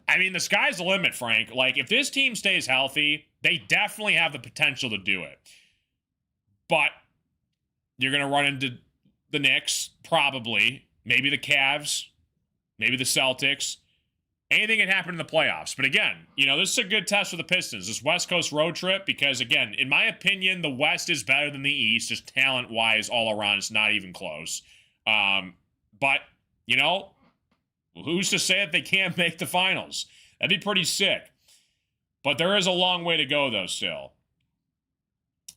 Speaker 1: I mean, the sky's the limit, Frank. Like, if this team stays healthy, they definitely have the potential to do it. But you're going to run into the Knicks, probably. Maybe the Cavs. Maybe the Celtics. Anything can happen in the playoffs. But again, you know, this is a good test for the Pistons, this West Coast road trip, because, again, in my opinion, the West is better than the East, just talent-wise all around. It's not even close. But, you know, who's to say that they can't make the finals? That'd be pretty sick. But there is a long way to go, though, still.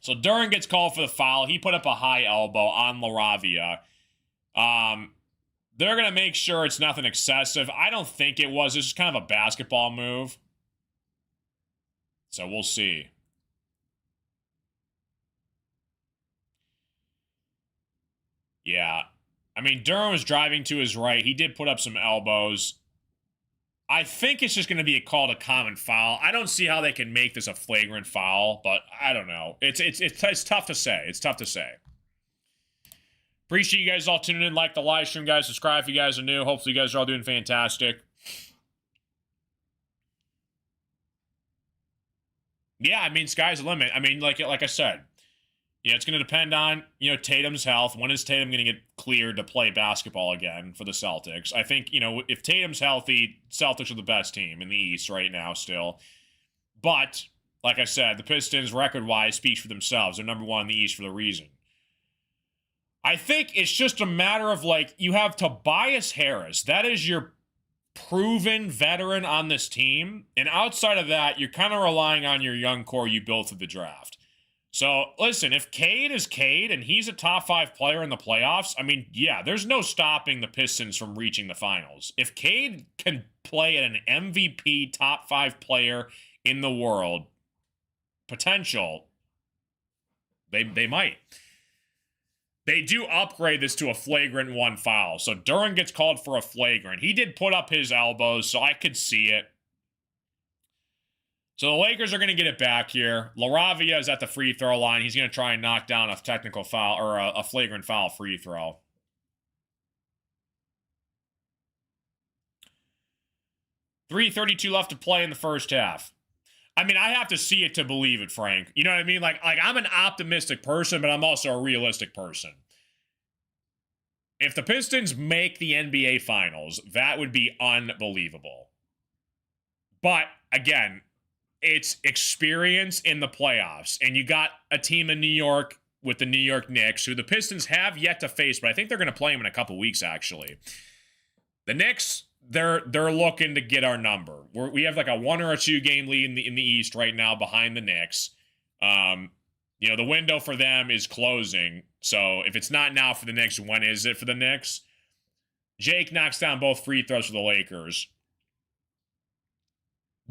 Speaker 1: So Duren gets called for the foul. He put up a high elbow on LaRavia. They're going to make sure it's nothing excessive. I don't think it was. It's just kind of a basketball move. So we'll see. Yeah. I mean, Duren was driving to his right. He did put up some elbows. I think it's just going to be called a common foul. I don't see how they can make this a flagrant foul, but I don't know. It's tough to say. It's tough to say. Appreciate you guys all tuning in. Like the live stream, guys. Subscribe if you guys are new. Hopefully you guys are all doing fantastic. Yeah, I mean, sky's the limit. I mean, like I said, yeah, it's going to depend on, Tatum's health. When is Tatum going to get cleared to play basketball again for the Celtics? I think, if Tatum's healthy, Celtics are the best team in the East right now still. But, like I said, the Pistons, record-wise, speaks for themselves. They're number one in the East for the reason. I think it's just a matter of, you have Tobias Harris. That is your proven veteran on this team. And outside of that, you're kind of relying on your young core you built through the draft. So, listen, if Cade is Cade and he's a top 5 player in the playoffs, I mean, yeah, there's no stopping the Pistons from reaching the finals. If Cade can play at an MVP top 5 player in the world, potential, they might. They do upgrade this to a flagrant 1 foul. So Duren gets called for a flagrant. He did put up his elbows, so I could see it. So the Lakers are going to get it back here. LaRavia is at the free throw line. He's going to try and knock down a technical foul or a flagrant foul free throw. .332 left to play in the first half. I mean, I have to see it to believe it, Frank. You know what I mean? Like I'm an optimistic person, but I'm also a realistic person. If the Pistons make the NBA Finals, that would be unbelievable. But, again, it's experience in the playoffs. And you got a team in New York with the New York Knicks, who the Pistons have yet to face, but I think they're going to play them in a couple weeks, actually. The Knicks, they're looking to get our number. We have like a 1 or a 2 game lead in the East right now behind the Knicks. The window for them is closing. So if it's not now for the Knicks, when is it for the Knicks? Jake knocks down both free throws for the Lakers.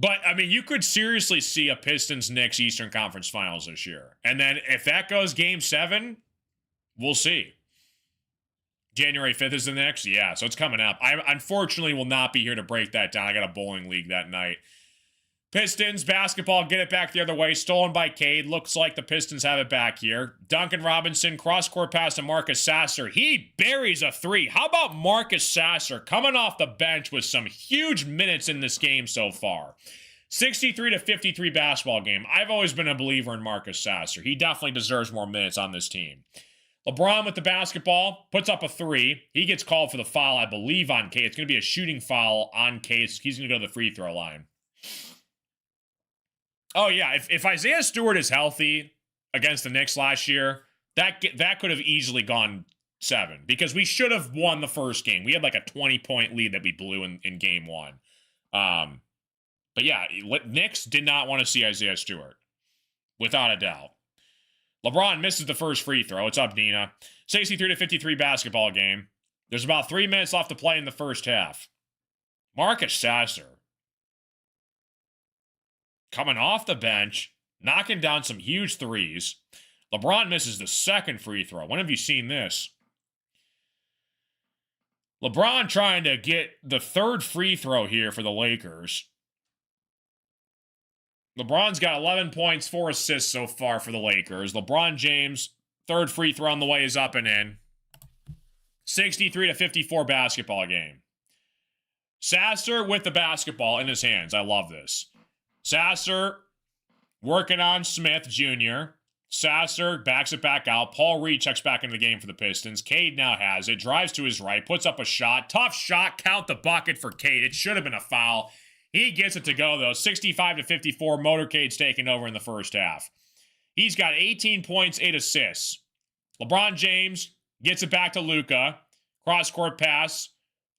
Speaker 1: But, I mean, you could seriously see a Pistons-Knicks Eastern Conference Finals this year. And then if that goes Game 7, we'll see. January 5th is the Knicks? Yeah, so it's coming up. I unfortunately will not be here to break that down. I got a bowling league that night. Pistons, basketball, get it back the other way. Stolen by Cade. Looks like the Pistons have it back here. Duncan Robinson, cross-court pass to Marcus Sasser. He buries a 3. How about Marcus Sasser coming off the bench with some huge minutes in this game so far? 63-53 basketball game. I've always been a believer in Marcus Sasser. He definitely deserves more minutes on this team. LeBron with the basketball, puts up a 3. He gets called for the foul, I believe, on Cade. It's going to be a shooting foul on Cade. He's going to go to the free throw line. Oh, yeah, if Isaiah Stewart is healthy against the Knicks last year, that could have easily gone 7 because we should have won the first game. We had like a 20-point lead that we blew in game 1. But yeah, Knicks did not want to see Isaiah Stewart, without a doubt. LeBron misses the first free throw. What's up, Nina? 63-53 basketball game. There's about 3 minutes left to play in the first half. Marcus Sasser coming off the bench, knocking down some huge 3s. LeBron misses the second free throw. When have you seen this? LeBron trying to get the third free throw here for the Lakers. LeBron's got 11 points, 4 assists so far for the Lakers. LeBron James, third free throw on the way is up and in. 63-54 basketball game. Sasser with the basketball in his hands. I love this. Sasser working on Smith Jr. Sasser backs it back out. Paul Reed checks back into the game for the Pistons. Cade now has it. Drives to his right. Puts up a shot. Tough shot. Count the bucket for Cade. It should have been a foul. He gets it to go, though. 65-54. Motorcade's taking over in the first half. He's got 18 points, 8 assists. LeBron James gets it back to Luka. Cross-court pass.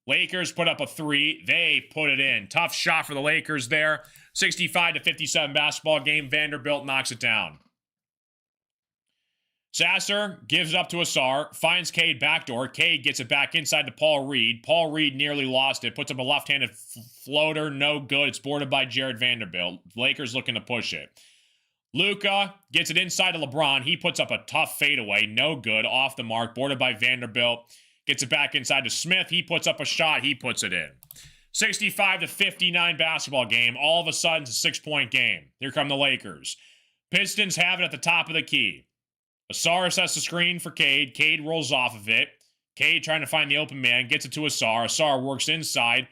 Speaker 1: Lakers put up a 3. They put it in. Tough shot for the Lakers there. 65-57 basketball game. Vanderbilt knocks it down. Sasser gives it up to Asar. Finds Cade backdoor. Cade gets it back inside to Paul Reed. Paul Reed nearly lost it. Puts up a left-handed floater. No good. It's boarded by Jared Vanderbilt. Lakers looking to push it. Luka gets it inside to LeBron. He puts up a tough fadeaway. No good. Off the mark. Boarded by Vanderbilt. Gets it back inside to Smith. He puts up a shot. He puts it in. 65-59 basketball game. All of a sudden, it's a 6-point game. Here come the Lakers. Pistons have it at the top of the key. Asar sets the screen for Cade. Cade rolls off of it. Cade trying to find the open man. Gets it to Asar. Asar works inside.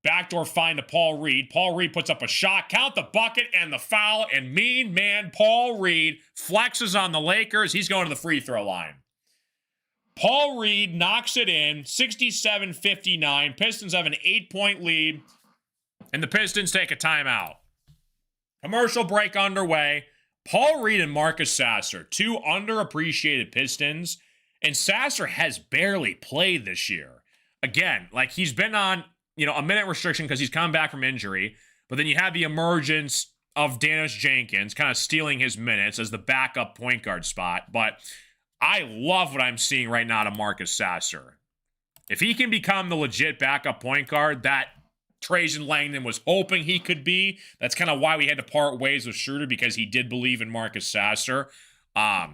Speaker 1: Backdoor find to Paul Reed. Paul Reed puts up a shot. Count the bucket and the foul. And mean man Paul Reed flexes on the Lakers. He's going to the free throw line. Paul Reed knocks it in. 67-59. Pistons have an 8-point lead. And the Pistons take a timeout. Commercial break underway. Paul Reed and Marcus Sasser, two underappreciated Pistons. And Sasser has barely played this year. Again, like he's been on, a minute restriction because he's come back from injury. But then you have the emergence of Dennis Jenkins kind of stealing his minutes as the backup point guard spot. But I love what I'm seeing right now to Marcus Sasser. If he can become the legit backup point guard that Trajan Langdon was hoping he could be, that's kind of why we had to part ways with Schroeder, because he did believe in Marcus Sasser. I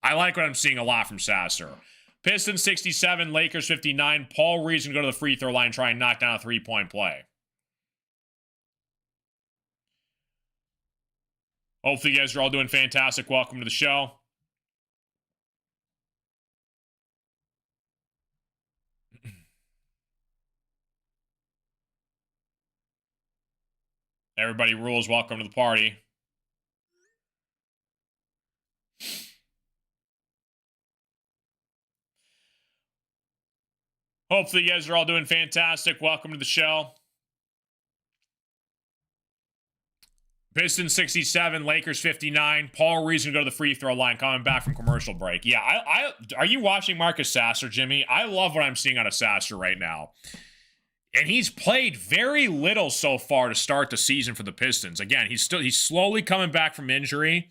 Speaker 1: like what I'm seeing a lot from Sasser. Pistons 67, Lakers 59. Paul Reed's going to go to the free throw line and try and knock down a three-point play. Hopefully you guys are all doing fantastic. Welcome to the show. Everybody rules. Welcome to the party. Hopefully you guys are all doing fantastic. Welcome to the show. Pistons 67, Lakers 59. Paul Reed's going to go to the free throw line coming back from commercial break. Yeah, are you watching Marcus Sasser, Jimmy? I love what I'm seeing out of Sasser right now. And he's played very little so far to start the season for the Pistons. Again, he's slowly coming back from injury.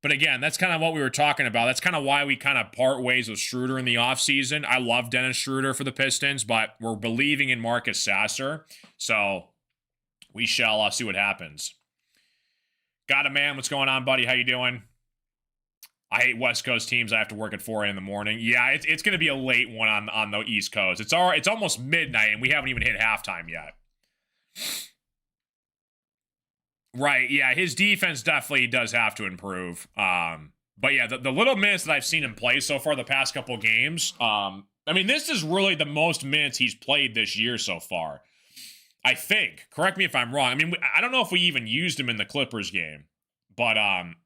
Speaker 1: But again, that's kind of what we were talking about. That's kind of why we kind of part ways with Schroeder in the offseason. I love Dennis Schroeder for the Pistons, but we're believing in Marcus Sasser. So we shall see what happens. Got a man. What's going on, buddy? How you doing? I hate West Coast teams. I have to work at 4 a.m. in the morning. Yeah, it's going to be a late one on the East Coast. It's almost midnight, and we haven't even hit halftime yet. Right, yeah, his defense definitely does have to improve. But yeah, the little minutes that I've seen him play so far the past couple games, I mean, this is really the most minutes he's played this year so far. I think. Correct me if I'm wrong. I mean, I don't know if we even used him in the Clippers game, but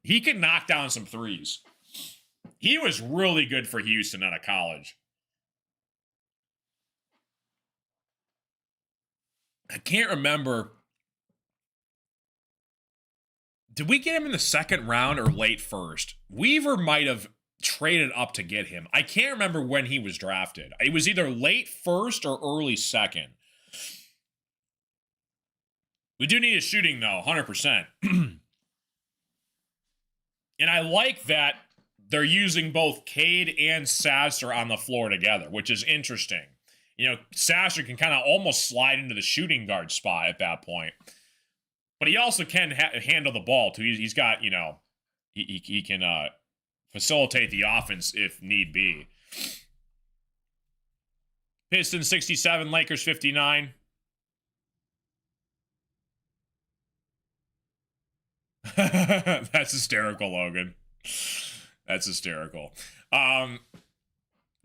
Speaker 1: he can knock down some threes. He was really good for Houston out of college. I can't remember. Did we get him in the second round or late first? Weaver might have traded up to get him. I can't remember when he was drafted. It was either late first or early second. We do need his shooting, though, 100%. And I like that they're using both Cade and Sasser on the floor together, which is interesting. Sasser can kind of almost slide into the shooting guard spot at that point. But he also can handle the ball, too. He's got, he can facilitate the offense if need be. Pistons 67, Lakers 59. That's hysterical, Logan. That's hysterical.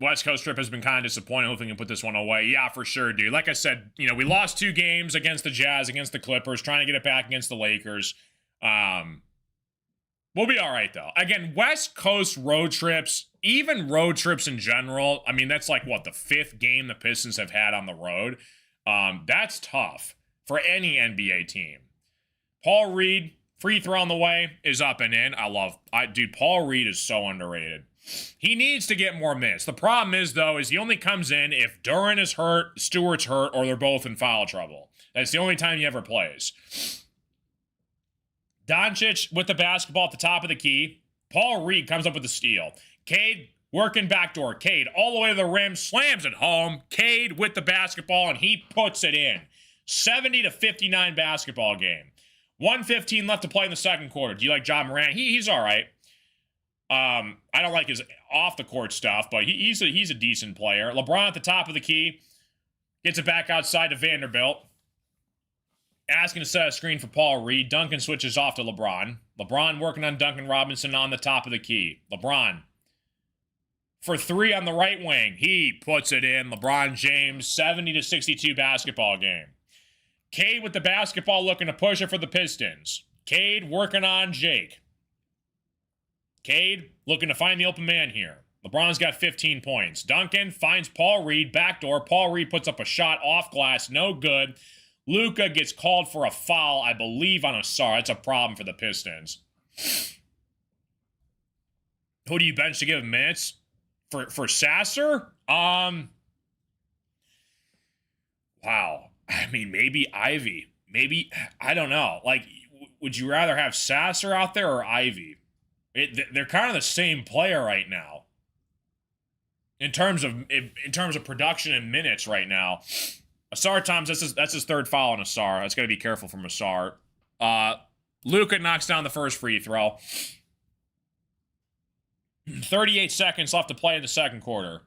Speaker 1: West Coast trip has been kind of disappointing. Hopefully we can put this one away. Yeah, for sure, dude. Like I said, we lost 2 games against the Jazz, against the Clippers, trying to get it back against the Lakers. We'll be all right, though. Again, West Coast road trips, even road trips in general, I mean, that's like, the 5th game the Pistons have had on the road. That's tough for any NBA team. Paul Reed, free throw on the way, is up and in. Dude, Paul Reed is so underrated. He needs to get more minutes. The problem is, though, he only comes in if Duran is hurt, Stewart's hurt, or they're both in foul trouble. That's the only time he ever plays. Doncic with the basketball at the top of the key. Paul Reed comes up with the steal. Cade working backdoor. Cade all the way to the rim, slams it home. Cade with the basketball, and he puts it in. 70-59 basketball game. 1:15 left to play in the second quarter. Do you like John Morant? He's all right. I don't like his off-the-court stuff, but he's a decent player. LeBron at the top of the key. Gets it back outside to Vanderbilt. Asking to set a screen for Paul Reed. Duncan switches off to LeBron. LeBron working on Duncan Robinson on the top of the key. LeBron for 3 on the right wing. He puts it in. LeBron James, 70-62 basketball game. Cade with the basketball looking to push it for the Pistons. Cade working on Jake. Cade looking to find the open man here. LeBron's got 15 points. Duncan finds Paul Reed, backdoor. Paul Reed puts up a shot off glass, no good. Luka gets called for a foul, I believe, on Asar. That's a problem for the Pistons. Who do you bench to give minutes? For Sasser? Wow. I mean, maybe Ivy. Maybe, I don't know. Like, would you rather have Sasser out there or Ivy? They're kind of the same player right now. In terms of production and minutes right now. Asar Thomas, that's his third foul on Asar. That's got to be careful from Asar. Luka knocks down the first free throw. 38 seconds left to play in the second quarter.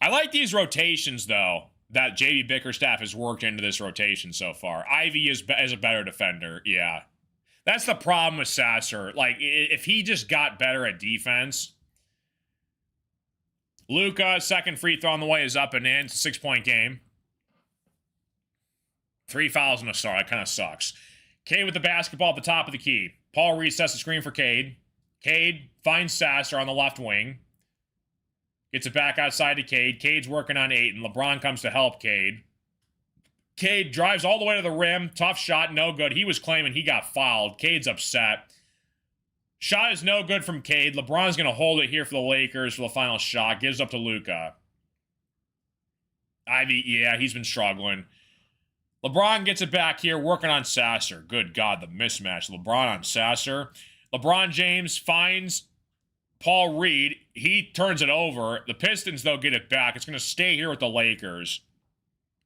Speaker 1: I like these rotations, though, that JB Bickerstaff has worked into this rotation so far. Ivy is a better defender, yeah. That's the problem with Sasser. Like, if he just got better at defense... Luka, second free throw on the way is up and in. It's a 6-point game. 3 fouls on Asar. That kind of sucks. Cade with the basketball at the top of the key. Paul Reed sets the screen for Cade. Cade finds Sasser on the left wing. Gets it back outside to Cade. Cade's working on 8, and LeBron comes to help Cade. Cade drives all the way to the rim. Tough shot, no good. He was claiming he got fouled. Cade's upset. Shot is no good from Cade. LeBron's going to hold it here for the Lakers for the final shot. Gives up to Luka. Ivy, yeah, he's been struggling. LeBron gets it back here, working on Sasser. Good God, the mismatch. LeBron on Sasser. LeBron James finds Paul Reed. He turns it over. The Pistons, though, get it back. It's going to stay here with the Lakers.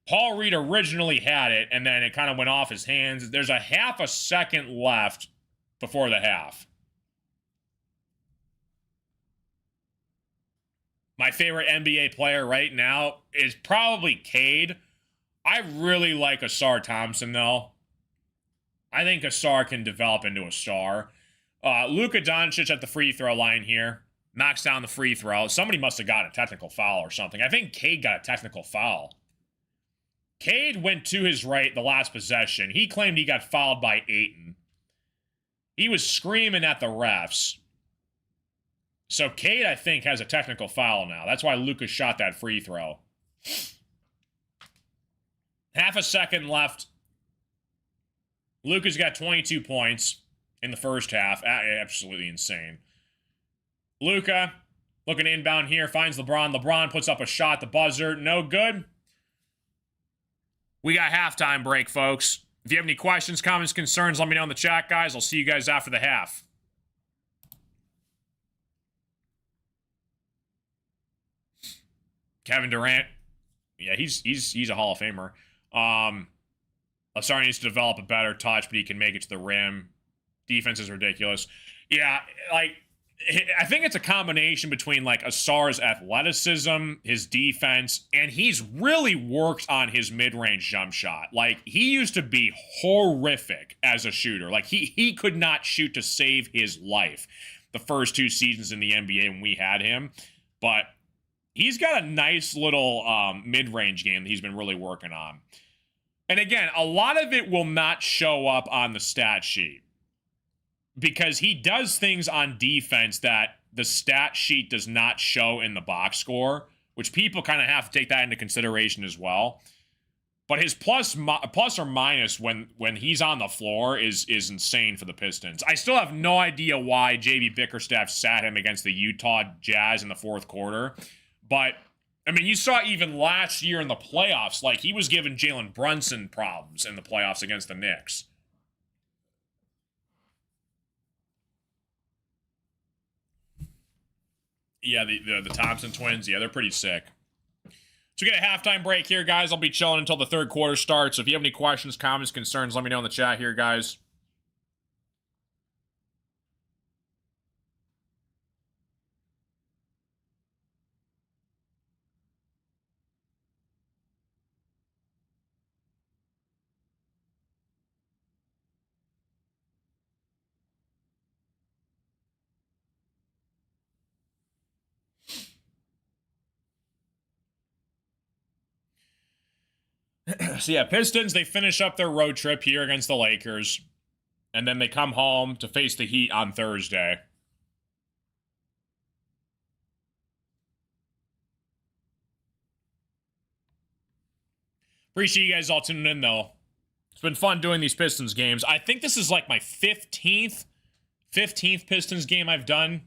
Speaker 1: Paul Reed originally had it, and then it kind of went off his hands. There's a half a second left before the half. My favorite NBA player right now is probably Cade. I really like Asar Thompson, though. I think Asar can develop into a star. Luka Doncic at the free throw line here. Knocks down the free throw. Somebody must have got a technical foul or something. I think Cade got a technical foul. Cade went to his right the last possession. He claimed he got fouled by Ayton. He was screaming at the refs. So Cade, I think, has a technical foul now. That's why Luka shot that free throw. Half a second left. Luka's got 22 points in the first half. Absolutely insane. Luka, looking inbound here, finds LeBron. LeBron puts up a shot, the buzzer. No good. We got halftime break, folks. If you have any questions, comments, concerns, let me know in the chat, guys. I'll see you guys after the half. Kevin Durant, yeah, he's a Hall of Famer. Asar needs to develop a better touch, but he can make it to the rim. Defense is ridiculous. Yeah, like, I think it's a combination between, like, Asar's athleticism, his defense, and he's really worked on his mid-range jump shot. Like, he used to be horrific as a shooter. Like, he could not shoot to save his life the first 2 seasons in the NBA when we had him. But he's got a nice little mid-range game that he's been really working on. And again, a lot of it will not show up on the stat sheet because he does things on defense that the stat sheet does not show in the box score, which people kind of have to take that into consideration as well. But his plus or minus when he's on the floor is insane for the Pistons. I still have no idea why JB Bickerstaff sat him against the Utah Jazz in the fourth quarter. But, I mean, you saw even last year in the playoffs, like, he was giving Jalen Brunson problems in the playoffs against the Knicks. Yeah, the Thompson twins, yeah, they're pretty sick. So we get a halftime break here, guys. I'll be chilling until the third quarter starts. So if you have any questions, comments, concerns, let me know in the chat here, guys. So yeah, Pistons, they finish up their road trip here against the Lakers, and then they come home to face the Heat on Thursday. Appreciate you guys all tuning in, though. It's been fun doing these Pistons games. I think this is like my 15th Pistons game I've done.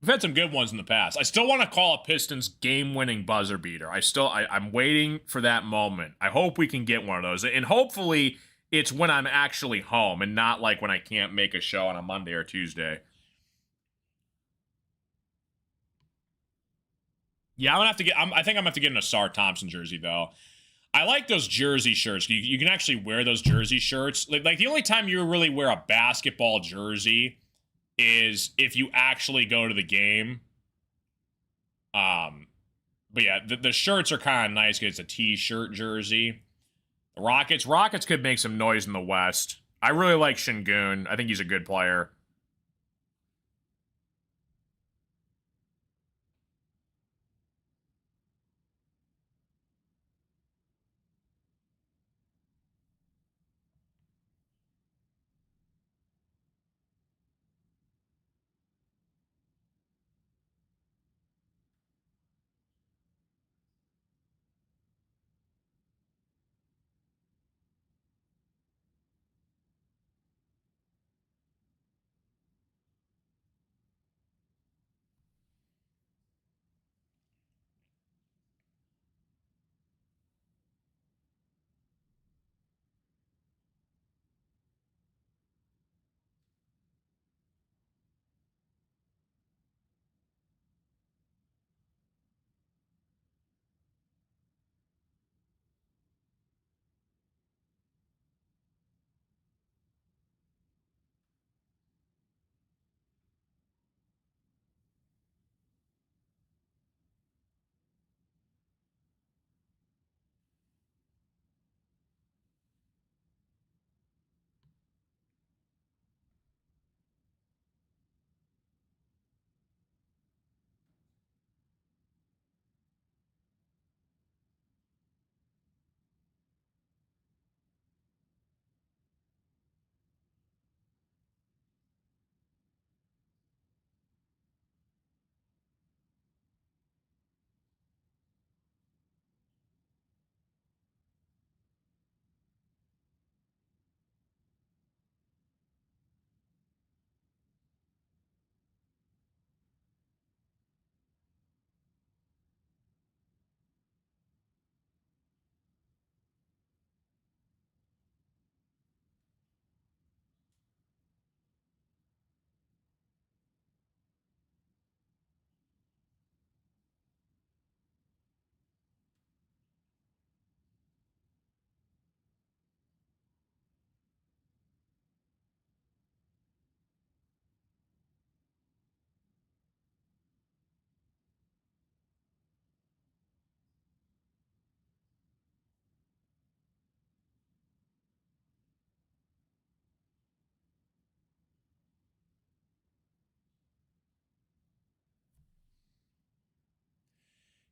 Speaker 1: We've had some good ones in the past. I still want to call a Pistons game-winning buzzer beater. I'm waiting for that moment. I hope we can get one of those. And hopefully it's when I'm actually home and not like when I can't make a show on a Monday or Tuesday. Yeah, I'm gonna have to get. I think I'm gonna have to get an Asar Thompson jersey though. I like those jersey shirts. You can actually wear those jersey shirts. Like the only time you really wear a basketball jersey is if you actually go to the game. But yeah, the shirts are kind of nice because it's a t-shirt jersey. The Rockets could make some noise in the West. I really like Şengün. I think he's a good player.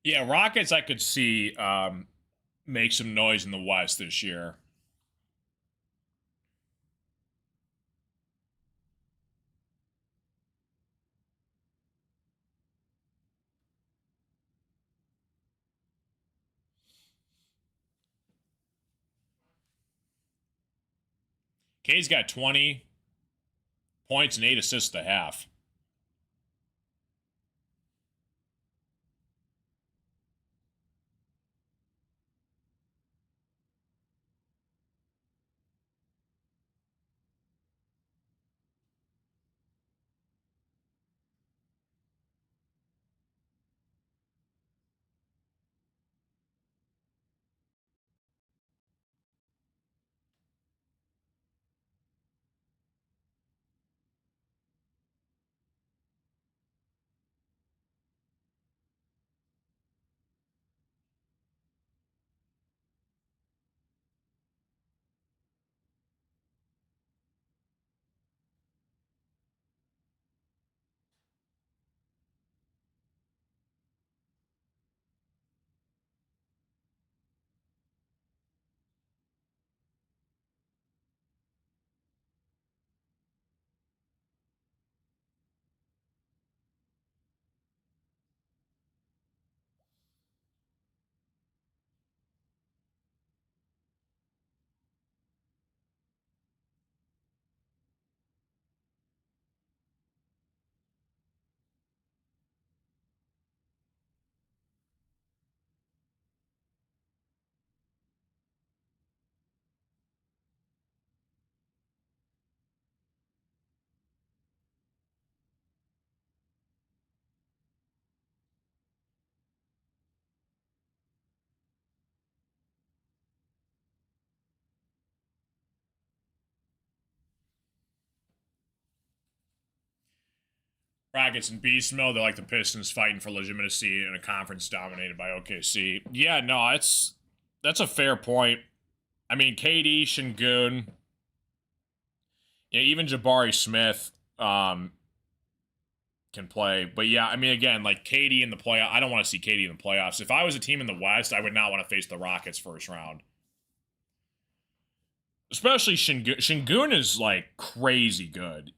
Speaker 1: Yeah, Rockets I could see make some noise in the West this year. K's got 20 points and 8 assists at the half. Rockets and beast mode. They're like the Pistons fighting for legitimacy in a conference dominated by OKC. Yeah, no, that's a fair point. I mean, KD, Shingun, yeah, even Jabari Smith can play. But yeah, I mean, again, like KD in the playoff, I don't want to see KD in the playoffs. If I was a team in the West, I would not want to face the Rockets first round. Especially Shingun. Shingun is like crazy good.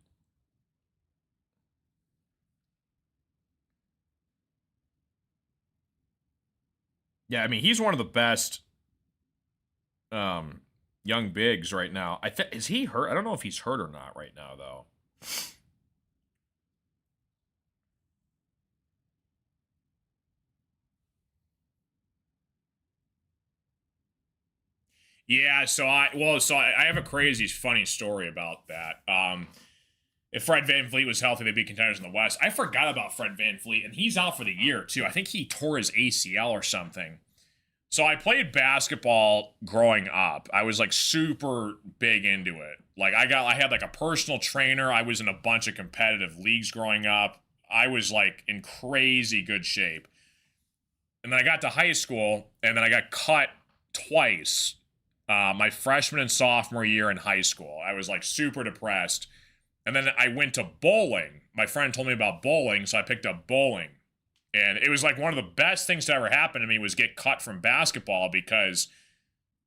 Speaker 1: Yeah, I mean, he's one of the best um young bigs right now. I think is he hurt? I don't know if he's hurt or not right now though. Yeah, so I have a crazy funny story about that. If Fred VanVleet was healthy, they'd be contenders in the West. I forgot about Fred VanVleet, and he's out for the year too. I think he tore his ACL or something. So I played basketball growing up. I was like super big into it. Like I had like a personal trainer. I was in a bunch of competitive leagues growing up. I was like in crazy good shape. And then I got to high school, and then I got cut twice. My freshman and sophomore year in high school. I was like super depressed. And then I went to bowling. My friend told me about bowling, so I picked up bowling. And it was like one of the best things to ever happen to me was get cut from basketball because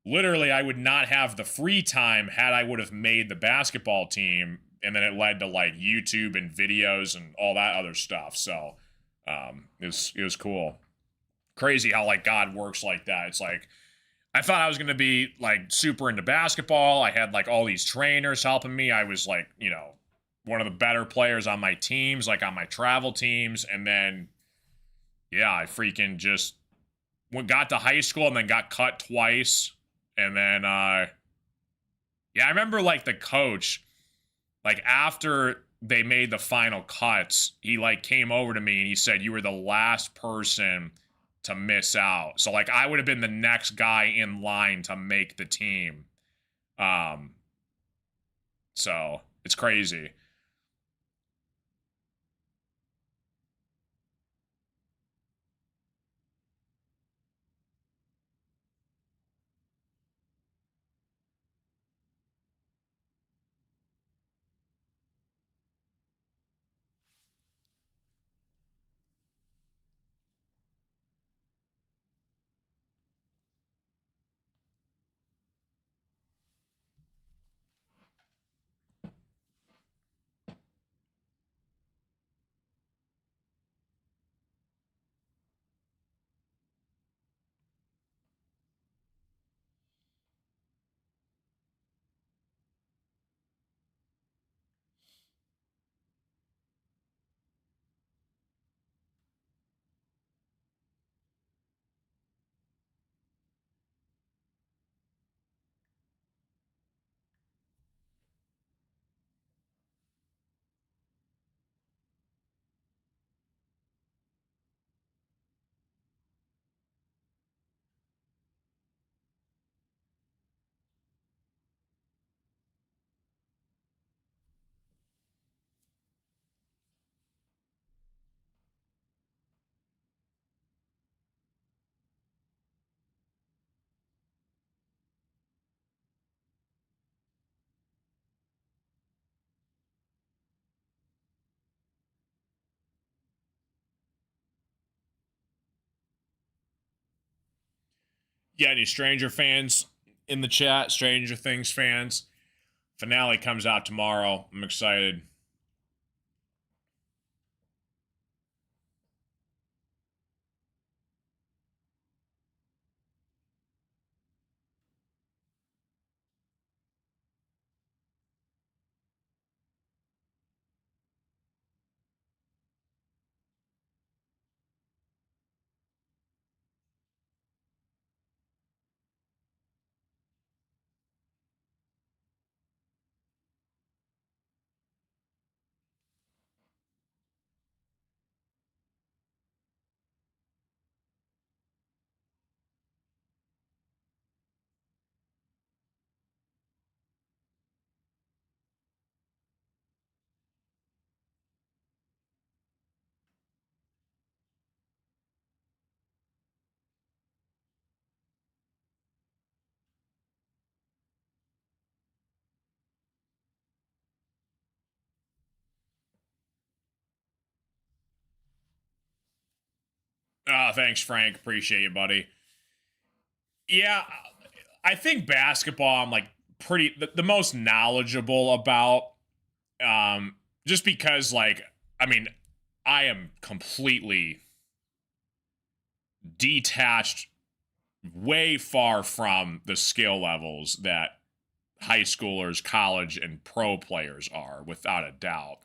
Speaker 1: literally I would not have the free time had I would have made the basketball team. And then it led to like YouTube and videos and all that other stuff. So it was cool. Crazy how like God works like that. It's like I thought I was going to be like super into basketball. I had like all these trainers helping me. I was like, one of the better players on my teams, like on my travel teams. And then, yeah, I freaking just got to high school and then got cut twice. And then, yeah, I remember like the coach, like after they made the final cuts, he like came over to me and he said, "You were the last person to miss out." So like I would have been the next guy in line to make the team. Um so it's crazy. Yeah, any Stranger fans in the chat? Stranger Things fans. Finale comes out tomorrow. I'm excited. Thanks, Frank. Appreciate you, buddy. Yeah, I think basketball I'm like the most knowledgeable about. Just because like I mean, I am completely detached, way far from the skill levels that high schoolers, college, and pro players are, without a doubt.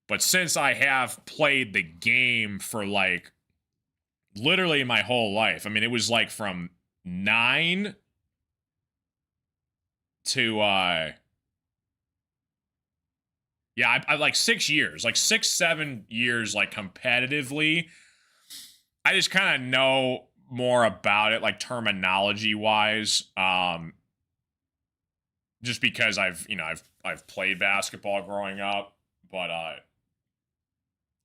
Speaker 1: But since I have played the game for like literally my whole life, I mean, it was like from 9 to yeah, I like 6 years, like 6, 7 years, like competitively. I just kind of know more about it, like terminology wise. Just because I've played basketball growing up, but I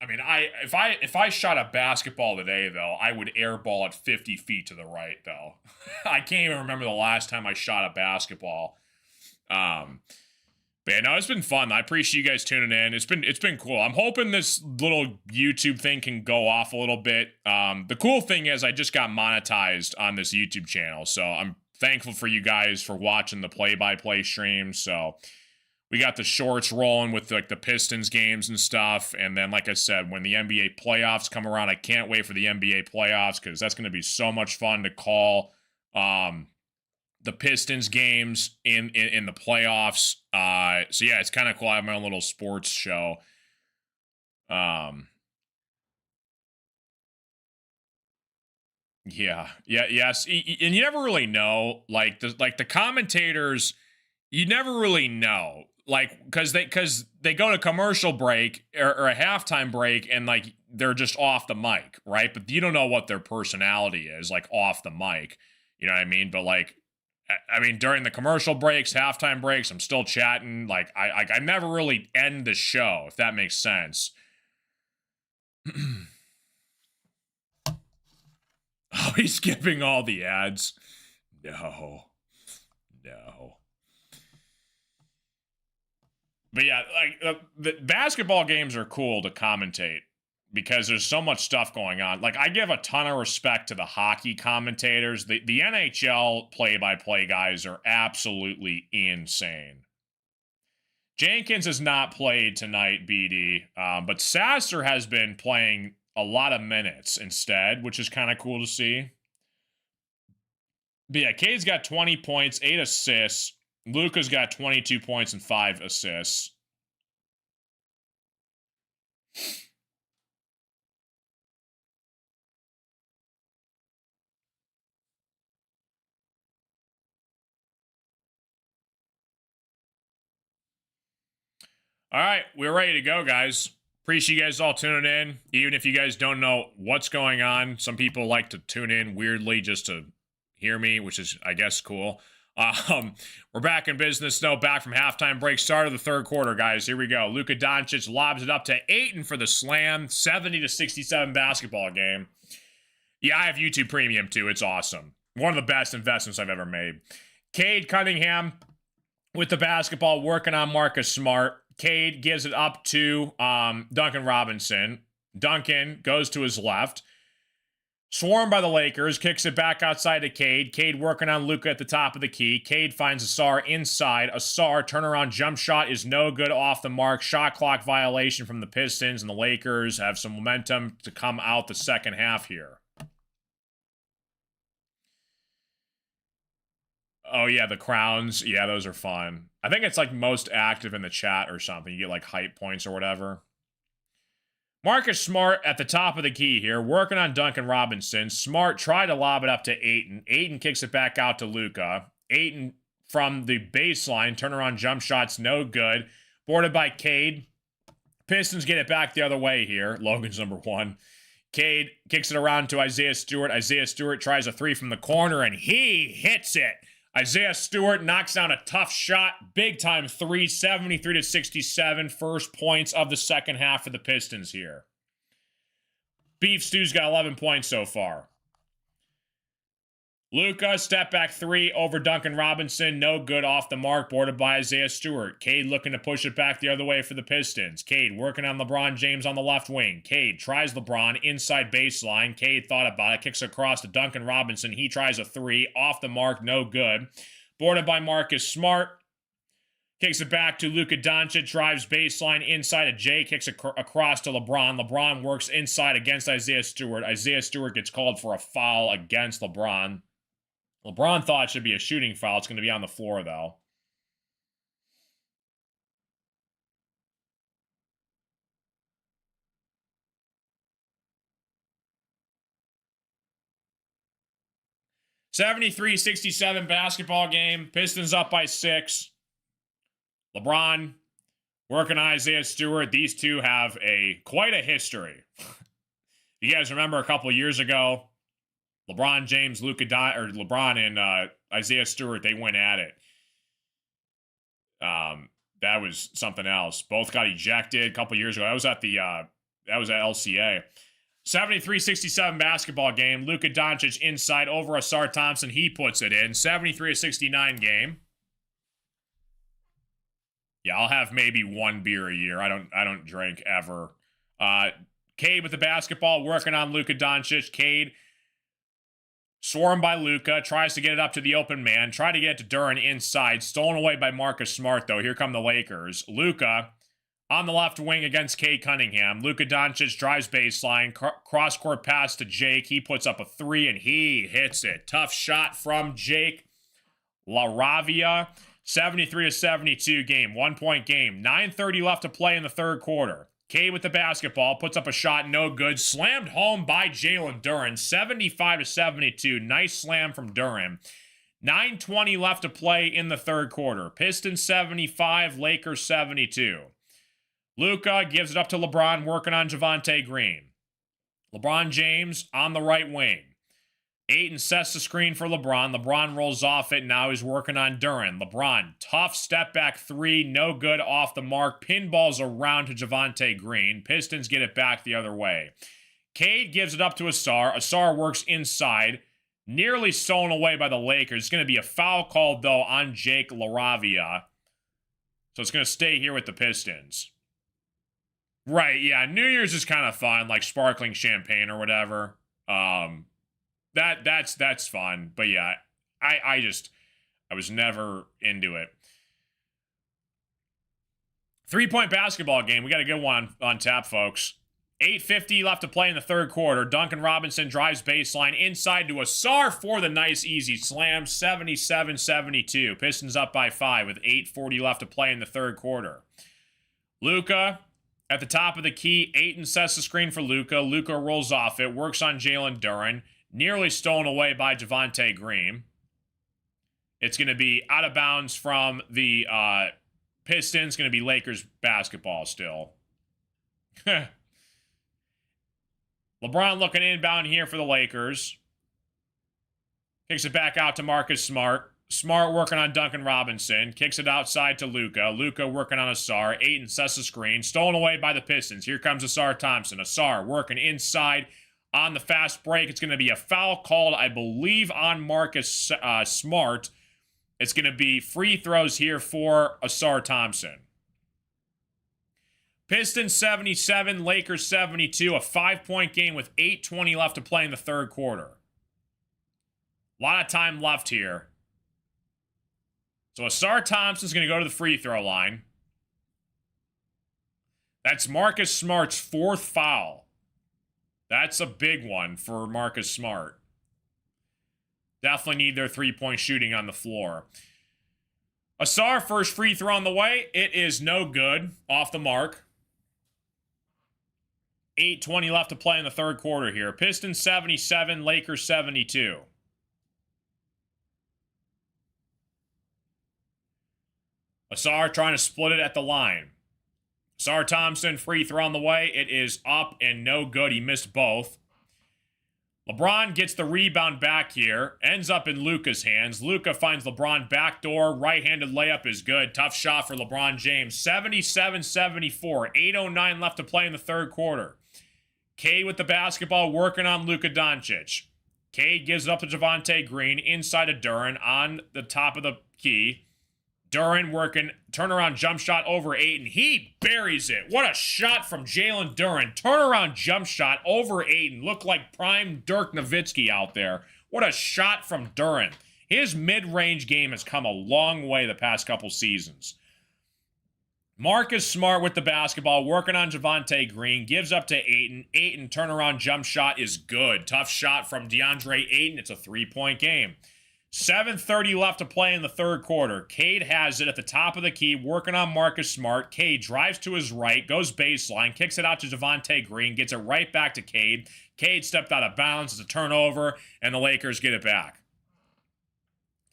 Speaker 1: mean, if I shot a basketball today though, I would airball it 50 feet to the right though. I can't even remember the last time I shot a basketball. But yeah, no, it's been fun. I appreciate you guys tuning in. It's been cool. I'm hoping this little YouTube thing can go off a little bit. The cool thing is I just got monetized on this YouTube channel, so I'm thankful for you guys for watching the play-by-play stream. So we got the shorts rolling with like the Pistons games and stuff, and then like I said, when the NBA playoffs come around, I can't wait for the NBA playoffs because that's going to be so much fun to call. The Pistons games in the playoffs. So yeah, it's kind of cool. I have my own little sports show. Yes. And you never really know, like the commentators, you never really know, like because they go to commercial break or a halftime break and like they're just off the mic, right? But you don't know what their personality is like off the mic. You know what I mean? But like, I mean, during the commercial breaks, halftime breaks, I'm still chatting. Like, I never really end the show, if that makes sense. Oh, he's skipping all the ads. No. But yeah, like, the basketball games are cool to commentate because there's so much stuff going on. Like, I give a ton of respect to the hockey commentators. The NHL play-by-play guys are absolutely insane. Jenkins has not played tonight, BD, but Sasser has been playing a lot of minutes instead, which is kind of cool to see. But yeah, Cade's got 20 points, 8 assists. Luka's got 22 points and 5 assists. All right, we're ready to go, guys. Appreciate you guys all tuning in. Even if you guys don't know what's going on, some people like to tune in weirdly just to hear me, which is, I guess, cool. We're back in business, though. Back from halftime break. Start of the third quarter, guys. Here we go. Luka Doncic lobs it up to Ayton for the slam. 70-67 basketball game. Yeah, I have YouTube Premium, too. It's awesome. One of the best investments I've ever made. Cade Cunningham with the basketball, working on Marcus Smart. Cade gives it up to Duncan Robinson. Duncan goes to his left. Swarmed by the Lakers, kicks it back outside to Cade. Cade working on Luka at the top of the key. Cade finds Asar inside. Asar turnaround jump shot is no good, off the mark. Shot clock violation from the Pistons, and the Lakers have some momentum to come out the second half here. Oh yeah, the crowns. Yeah, those are fun. I think it's like most active in the chat or something. You get like hype points or whatever. Marcus Smart at the top of the key here, working on Duncan Robinson. Smart tried to lob it up to Ayton. Ayton kicks it back out to Luka. Ayton from the baseline, turnaround jump shots, no good. Boarded by Cade. Pistons get it back the other way here. Logan's number 1. Cade kicks it around to Isaiah Stewart. Isaiah Stewart tries a 3 from the corner, and he hits it. Isaiah Stewart knocks down a tough shot. Big time 3, 73-67. First points of the second half for the Pistons here. Beef Stew's got 11 points so far. Luka, step back three over Duncan Robinson. No good, off the mark, boarded by Isaiah Stewart. Cade looking to push it back the other way for the Pistons. Cade working on LeBron James on the left wing. Cade tries LeBron inside baseline. Cade thought about it, kicks across to Duncan Robinson. He tries a three, off the mark, no good. Boarded by Marcus Smart. Kicks it back to Luka Doncic, drives baseline inside of Jay, kicks across to LeBron. LeBron works inside against Isaiah Stewart. Isaiah Stewart gets called for a foul against LeBron. LeBron thought it should be a shooting foul. It's going to be on the floor, though. (73-67) basketball game. Pistons up by 6. LeBron working on Isaiah Stewart. These two have quite a history. You guys remember a couple years ago, LeBron James, LeBron and Isaiah Stewart, they went at it. That was something else. Both got ejected a couple years ago. That was at LCA. 73-67 basketball game. Luka Doncic inside over Asar Thompson. He puts it in. 73-69 game. Yeah, I'll have maybe one beer a year. I don't drink ever. Cade with the basketball, working on Luka Doncic. Cade swarmed by Luka, tries to get it up to the open man, try to get it to Duren inside, stolen away by Marcus Smart, though. Here come the Lakers. Luka on the left wing against Cade Cunningham. Luka Doncic drives baseline, cross-court pass to Jake. He puts up a three, and he hits it. Tough shot from Jake LaRavia. 73-72 game, 1-point game. 9:30 left to play in the third quarter. Cade with the basketball, puts up a shot, no good. Slammed home by Jalen Duren, 75-72. Nice slam from Duren. 9:20 left to play in the third quarter. Pistons 75, Lakers 72. Luka gives it up to LeBron, working on Javonte Green. LeBron James on the right wing. Ayton sets the screen for LeBron. LeBron rolls off it. Now he's working on Duren. LeBron, tough step back three. No good, off the mark. Pinballs around to Javonte Green. Pistons get it back the other way. Cade gives it up to Asar. Asar works inside. Nearly stolen away by the Lakers. It's going to be a foul called, though, on Jake LaRavia. So it's going to stay here with the Pistons. Right, yeah. New Year's is kind of fun, like sparkling champagne or whatever. That's fun, but yeah, I was never into it. 3-point basketball game. We got a good one on tap, folks. 8:50 left to play in the third quarter. Duncan Robinson drives baseline inside to Asar for the nice easy slam. 77-72. Pistons up by 5 with 8:40 left to play in the third quarter. Luka at the top of the key. Ayton sets the screen for Luka. Luka rolls off it, works on Jalen Duren. Nearly stolen away by Javonte Green. It's going to be out of bounds from the Pistons. Going to be Lakers basketball still. LeBron looking inbound here for the Lakers. Kicks it back out to Marcus Smart. Smart working on Duncan Robinson. Kicks it outside to Luka. Luka working on Asar. Ayton sets the screen. Stolen away by the Pistons. Here comes Asar Thompson. Asar working inside. On the fast break, it's going to be a foul called, I believe, on Marcus Smart. It's going to be free throws here for Asar Thompson. Pistons 77, Lakers 72. A 5-point game with 8:20 left to play in the third quarter. A lot of time left here. So Asar Thompson's going to go to the free throw line. That's Marcus Smart's 4th foul. That's a big one for Marcus Smart. Definitely need their 3-point shooting on the floor. Asar, first free throw on the way. It is no good. Off the mark. 8:20 left to play in the third quarter here. Pistons 77, Lakers 72. Asar trying to split it at the line. Asar Thompson, free throw on the way. It is up and no good. He missed both. LeBron gets the rebound back here. Ends up in Luka's hands. Luka finds LeBron backdoor. Right-handed layup is good. Tough shot for LeBron James. 77-74. 8:09 left to play in the third quarter. Cade with the basketball working on Luka Doncic. Cade gives it up to Javonte Green inside of Duren on the top of the key. Duren working turnaround jump shot over Ayton. He buries it. What a shot from Jalen Duren. Turnaround jump shot over Ayton. Looked like prime Dirk Nowitzki out there. What a shot from Duren. His mid-range game has come a long way the past couple seasons. Marcus Smart with the basketball, working on Javonte Green, gives up to Ayton. Ayton turnaround jump shot is good. Tough shot from DeAndre Ayton. It's a 3-point game. 7:30 left to play in the third quarter. Cade has it at the top of the key, working on Marcus Smart. Cade drives to his right, goes baseline, kicks it out to Javonte Green, gets it right back to Cade. Cade stepped out of bounds. It's a turnover, and the Lakers get it back.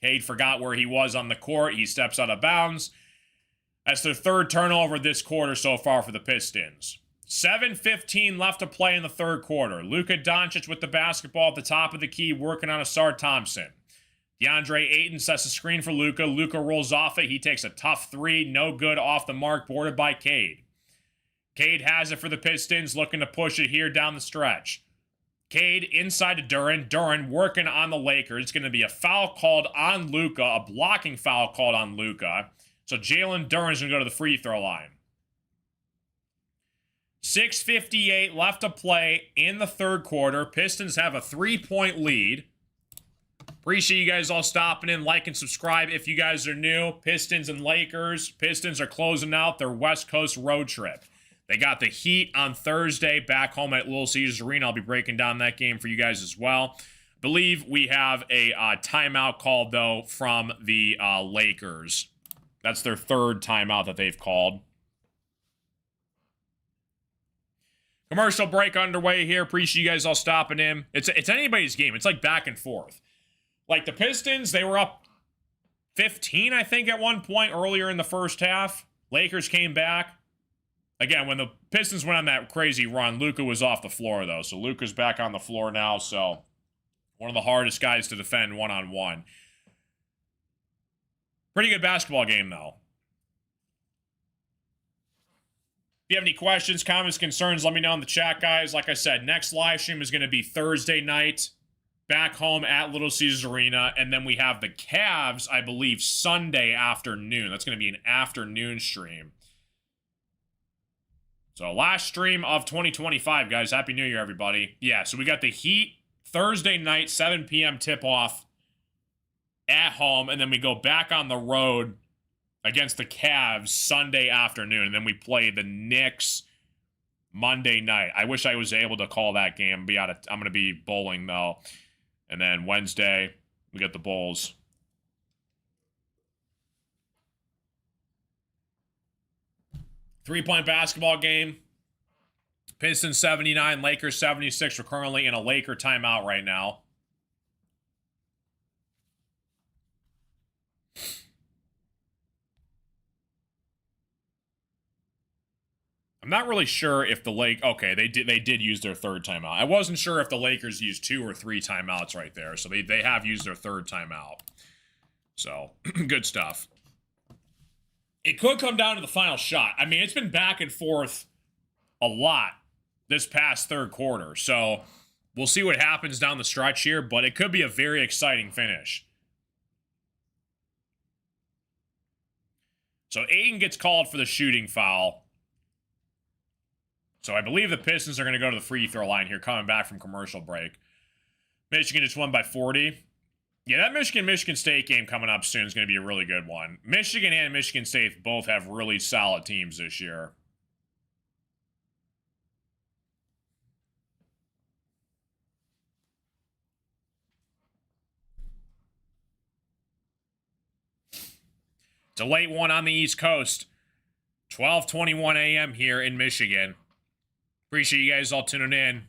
Speaker 1: Cade forgot where he was on the court. He steps out of bounds. That's their third turnover this quarter so far for the Pistons. 7:15 left to play in the third quarter. Luka Doncic with the basketball at the top of the key, working on Asar Thompson. DeAndre Ayton sets a screen for Luka. Luka rolls off it. He takes a tough three. No good, off the mark, boarded by Cade. Cade has it for the Pistons, looking to push it here down the stretch. Cade inside to Duren. Duren working on the Lakers. It's going to be a foul called on Luka, a blocking foul called on Luka. So Jalen Duren's going to go to the free throw line. 6:58 left to play in the third quarter. Pistons have a 3-point lead. Appreciate you guys all stopping in, like and subscribe if you guys are new. Pistons and Lakers. Pistons are closing out their West Coast road trip. They got the Heat on Thursday back home at Little Caesars Arena. I'll be breaking down that game for you guys as well. Believe we have a timeout called, though, from the Lakers. That's their third timeout that they've called. Commercial break underway here. Appreciate you guys all stopping in. It's anybody's game. It's like back and forth. Like the Pistons, they were up 15, I think, at one point earlier in the first half. Lakers came back. Again, when the Pistons went on that crazy run, Luka was off the floor, though. So Luka's back on the floor now. So one of the hardest guys to defend one-on-one. Pretty good basketball game, though. If you have any questions, comments, concerns, let me know in the chat, guys. Like I said, next live stream is going to be Thursday night, back home at Little Caesars Arena. And then we have the Cavs, I believe, Sunday afternoon. That's going to be an afternoon stream. So last stream of 2025, guys. Happy New Year, everybody. Yeah, so we got the Heat Thursday night, 7 p.m. tip-off at home. And then we go back on the road against the Cavs Sunday afternoon. And then we play the Knicks Monday night. I wish I was able to call that game. I'm going to be bowling, though. And then Wednesday, we got the Bulls. Three-point basketball game. Pistons 79, Lakers 76. We're currently in a Laker timeout right now. I'm not really sure if the okay, they did use their third timeout. I wasn't sure if the Lakers used 2 or 3 timeouts right there. So they have used their third timeout. So, good stuff. It could come down to the final shot. I mean, it's been back and forth a lot this past third quarter. So, we'll see what happens down the stretch here, but it could be a very exciting finish. So, Ayton gets called for the shooting foul. So I believe the Pistons are going to go to the free throw line here, coming back from commercial break. Michigan just won by 40. Yeah, that Michigan State game coming up soon is going to be a really good one. Michigan and Michigan State both have really solid teams this year. It's a late one on the East Coast. 12:21 a.m. here in Michigan. Appreciate you guys all tuning in.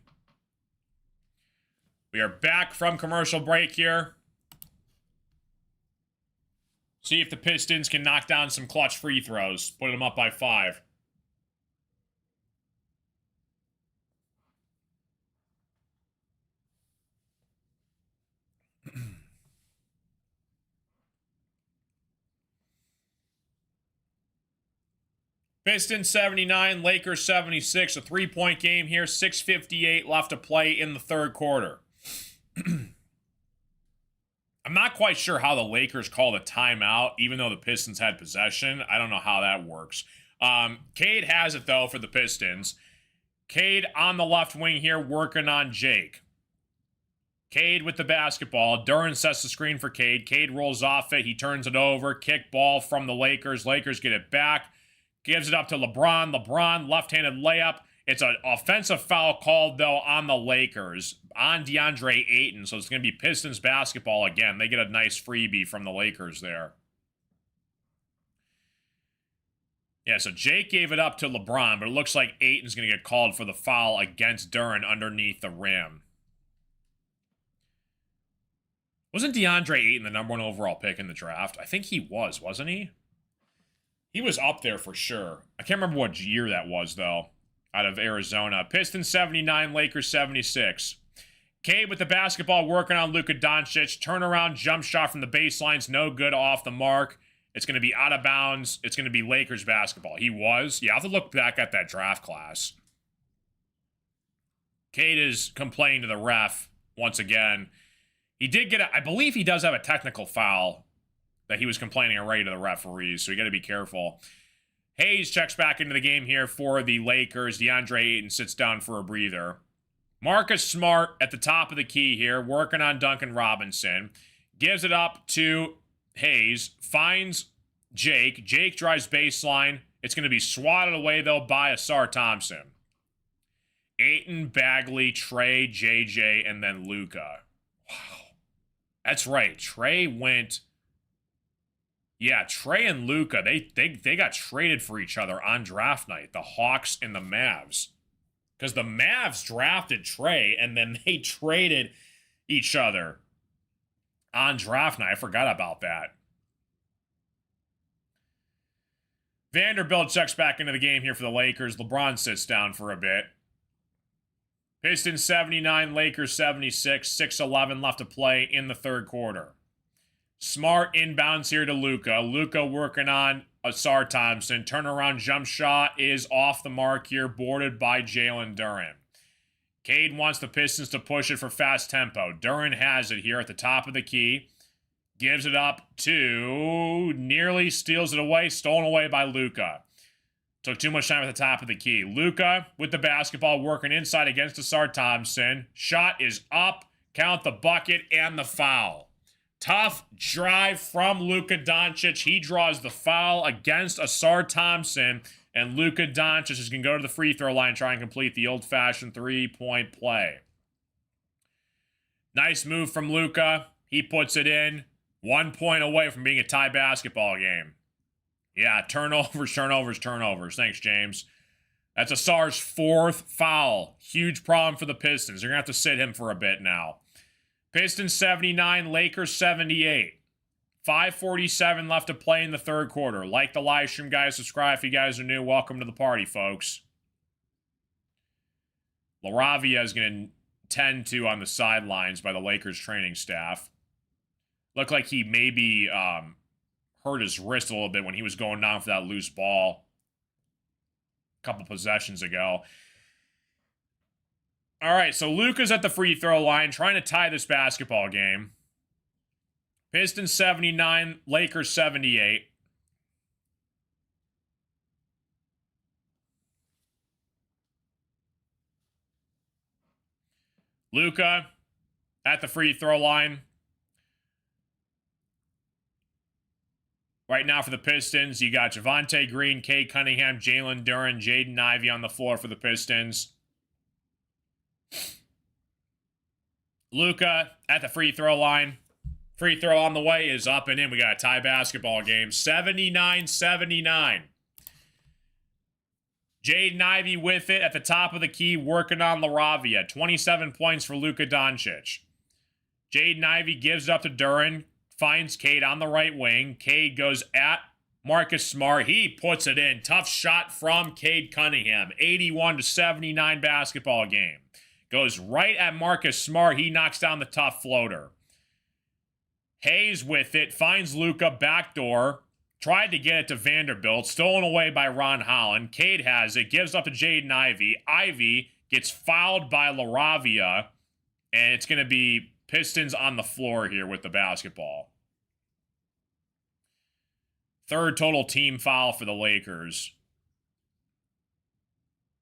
Speaker 1: We are back from commercial break here. See if the Pistons can knock down some clutch free throws. Put them up by 5. Pistons 79, Lakers 76. A 3-point game here. 6:58 left to play in the third quarter. I'm not quite sure how the Lakers called a timeout, even though the Pistons had possession. I don't know how that works. Cade has it, though, for the Pistons. Cade on the left wing here, working on Jake. Cade with the basketball. Duren sets the screen for Cade. Cade rolls off it. He turns it over. Kick ball from the Lakers. Lakers get it back. Gives it up to LeBron. LeBron, left-handed layup. It's an offensive foul called, though, on the Lakers, on DeAndre Ayton. So it's going to be Pistons basketball again. They get a nice freebie from the Lakers there. Yeah, so Jake gave it up to LeBron, but it looks like Ayton's going to get called for the foul against Duren underneath the rim. Wasn't DeAndre Ayton the #1 overall pick in the draft? I think he was, wasn't he? He was up there for sure. I can't remember what year that was, though, out of Arizona. Pistons 79, Lakers 76. Cade with the basketball working on Luka Doncic. Turnaround jump shot from the baseline's no good, off the mark. It's going to be out of bounds. It's going to be Lakers basketball. He was. Yeah, I'll have to look back at that draft class. Cade is complaining to the ref once again. He did get I believe he does have a technical foul that he was complaining already to the referees, so you got to be careful. Hayes checks back into the game here for the Lakers. DeAndre Ayton sits down for a breather. Marcus Smart at the top of the key here, working on Duncan Robinson. Gives it up to Hayes. Finds Jake. Jake drives baseline. It's going to be swatted away, though, by Asar Thompson. Ayton, Bagley, Trey, JJ, and then Luka. Wow. That's right. Trey went... Yeah, Trey and Luka, they got traded for each other on draft night, the Hawks and the Mavs. Because the Mavs drafted Trey, and then they traded each other on draft night. I forgot about that. Vanderbilt checks back into the game here for the Lakers. LeBron sits down for a bit. Pistons 79, Lakers 76, 6:11 left to play in the third quarter. Smart inbounds here to Luka. Luka working on Asar Thompson. Turnaround jump shot is off the mark here, boarded by Jalen Duren. Cade wants the Pistons to push it for fast tempo. Duren has it here at the top of the key. Gives it up to... Nearly steals it away. Stolen away by Luka. Took too much time at the top of the key. Luka with the basketball working inside against Asar Thompson. Shot is up. Count the bucket and the foul. Tough drive from Luka Doncic. He draws the foul against Asar Thompson. And Luka Doncic is going to go to the free throw line and try and complete the old-fashioned three-point play. Nice move from Luka. He puts it in. 1 point away from being a tie basketball game. Yeah, turnovers. Thanks, James. That's Asar's 4th foul. Huge problem for the Pistons. They're going to have to sit him for a bit now. Pistons 79, Lakers 78. 5:47 left to play in the third quarter. Like the live stream, guys. Subscribe if you guys are new. Welcome to the party, folks. LaRavia is going to tend to on the sidelines by the Lakers training staff. Looked like he maybe hurt his wrist a little bit when he was going down for that loose ball a couple possessions ago. All right, so Luka's at the free throw line trying to tie this basketball game. Pistons 79, Lakers 78. Luka at the free throw line. Right now for the Pistons, you got Javonte Green, Cade Cunningham, Jalen Duren, Jaden Ivey on the floor for the Pistons. Luka at the free throw line. Free throw on the way is up and in. We got a tie basketball game. 79-79. Jaden Ivey with it at the top of the key, working on LaRavia. 27 points for Luka Doncic. Jaden Ivey gives it up to Duren. Finds Cade on the right wing. Cade goes at Marcus Smart. He puts it in. Tough shot from Cade Cunningham. 81-79 basketball game. Goes right at Marcus Smart. He knocks down the tough floater. Hayes with it. Finds Luka backdoor. Tried to get it to Vanderbilt. Stolen away by Ron Holland. Cade has it. Gives up to Jaden Ivey. Ivey gets fouled by LaRavia. And it's going to be Pistons on the floor here with the basketball. Third total team foul for the Lakers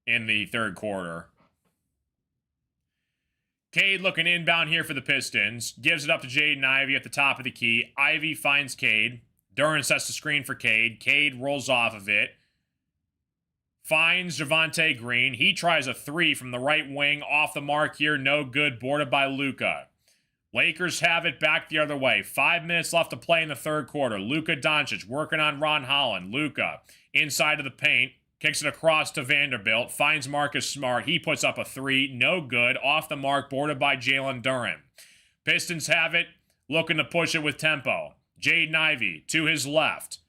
Speaker 1: in the third quarter. Cade looking inbound here for the Pistons. Gives it up to Jaden Ivey at the top of the key. Ivey finds Cade. Duren sets the screen for Cade. Cade rolls off of it. Finds Javonte Green. He tries a three from the right wing. Off the mark here. No good. Boarded by Luka. Lakers have it back the other way. 5 minutes left to play in the third quarter. Luka Doncic working on Ron Holland. Luka inside of the paint. Kicks it across to Vanderbilt. Finds Marcus Smart. He puts up a three. No good. Off the mark. Boarded by Jalen Duren. Pistons have it. Looking to push it with tempo. Jaden Ivey to his left.